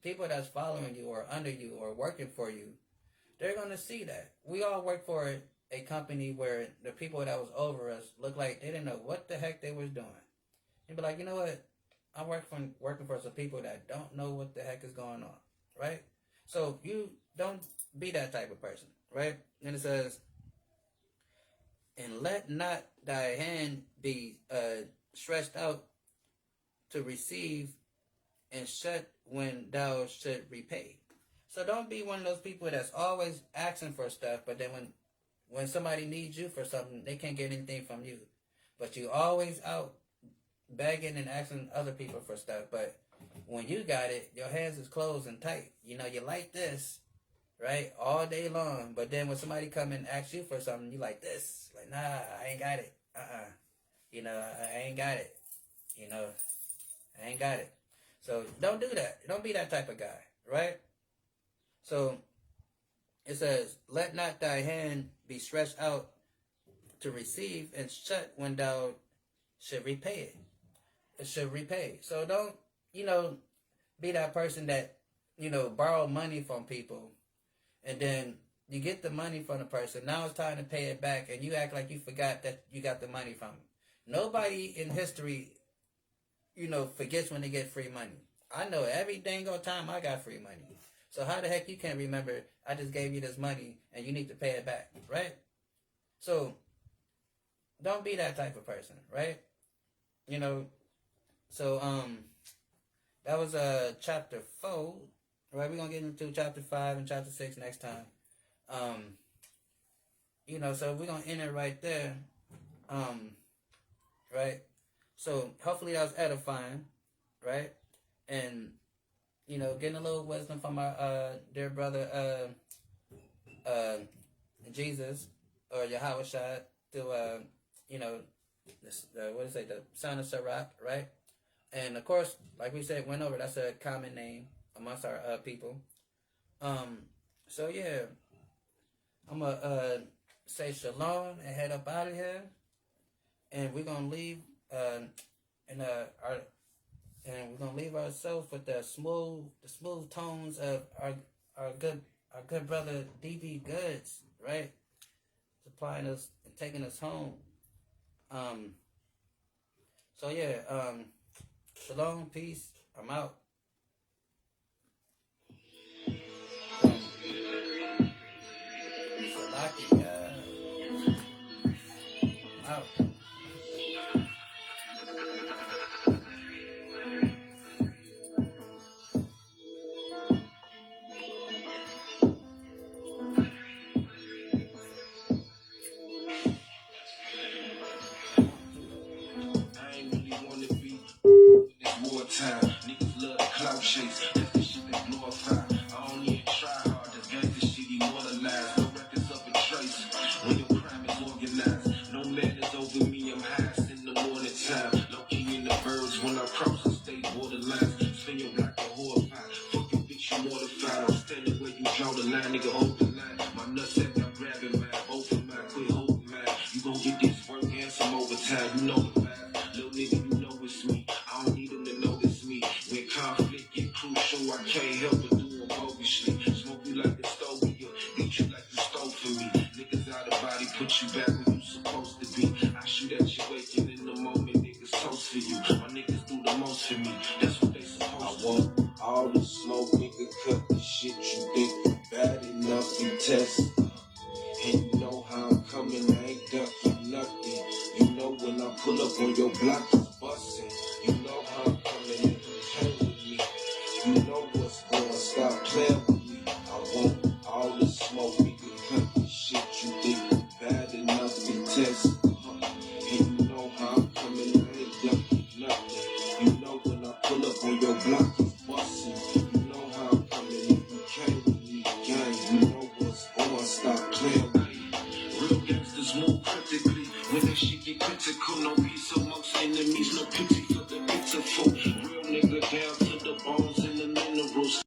people that's following you or under you or working for you, they're going to see that. We all work for a company where the people that was over us looked like they didn't know what the heck they was doing. You'd be like, you know what? I'm working for some people that don't know what the heck is going on, right? So you don't be that type of person, right? And it says, "And let not thy hand be stretched out to receive, and shut when thou should repay." So don't be one of those people that's always asking for stuff, but then when somebody needs you for something, they can't get anything from you. But you always out begging and asking other people for stuff. But when you got it, your hands is closed and tight. You like this, right? All day long. But then when somebody come and ask you for something, you like this. Like, nah, I ain't got it. I ain't got it. I ain't got it. So don't do that. Don't be that type of guy, right? So it says, "Let not thy hand be stretched out to receive, and shut when thou should repay it." It should repay. So don't, be that person that, borrow money from people and then you get the money from the person. Now it's time to pay it back, and you act like you forgot that you got the money from them. Nobody in history, forgets when they get free money. I know every dang old time I got free money. So how the heck you can't remember I just gave you this money and you need to pay it back, right? So don't be that type of person, right? So that was chapter 4. Right, we're gonna get into chapter 5 and chapter 6 next time. So we're gonna end it right there. Right? So hopefully that was edifying, right? And getting a little wisdom from our dear brother Jesus or Yahweh Shai through the son of Sirach, right? And of course, like we said, went over, that's a common name amongst our people. So yeah, I'm gonna say shalom and head up out of here, and we're gonna leave we're gonna leave ourselves with the smooth tones of our good brother DB Goods, right? Supplying us and taking us home. So yeah, shalom, peace. I'm out. Out. Time. Niggas love the clout chase. That's the shit they glorify. I don't even try hard. That's gangsta shit immortalized. No records of a trace. When your crime is organized. No man is over me. I'm highest in the morning time. Low key in the birds when I cross the state borderlines. Spin your block a horrified. Fuck your bitch, you mortified. I'm standing where you draw the line, nigga. Hold the line. My nutsack, I'm grabbing mine. Open mine. Quit holding mine. You gon' get this work and some overtime. You know the vibe. Little nigga, you know it's me. I don't need them to know it's me. When conflict get crucial, I can't help but do them bogusly. Smoke you like the stove, eat you like you stole from me. Niggas out of body, put you back where you supposed to be. I shoot at you waking in the moment, niggas toast for you. My niggas do the most for me. That's what they supposed to. I want all the smoke, nigga, cut the shit you think bad enough, you test. And you know how I'm coming, I ain't ducking nothing. You know when I pull up on your block, it's bustin'. You know how I'm coming in, you came with me. You know what's going, stop playing with me. I want all the smoke, nigga, cut the shit you think bad enough to test. And you know how I'm coming, I ain't ducking nothing. You know when I pull up on your block, it's bustin'. You know how I'm coming in, you came with me, gang. You know what's going, stop playing with me. Real gangsters move critically. When that shit get critical, no peace amongst enemies, no pity for the pitiful. Real nigga down.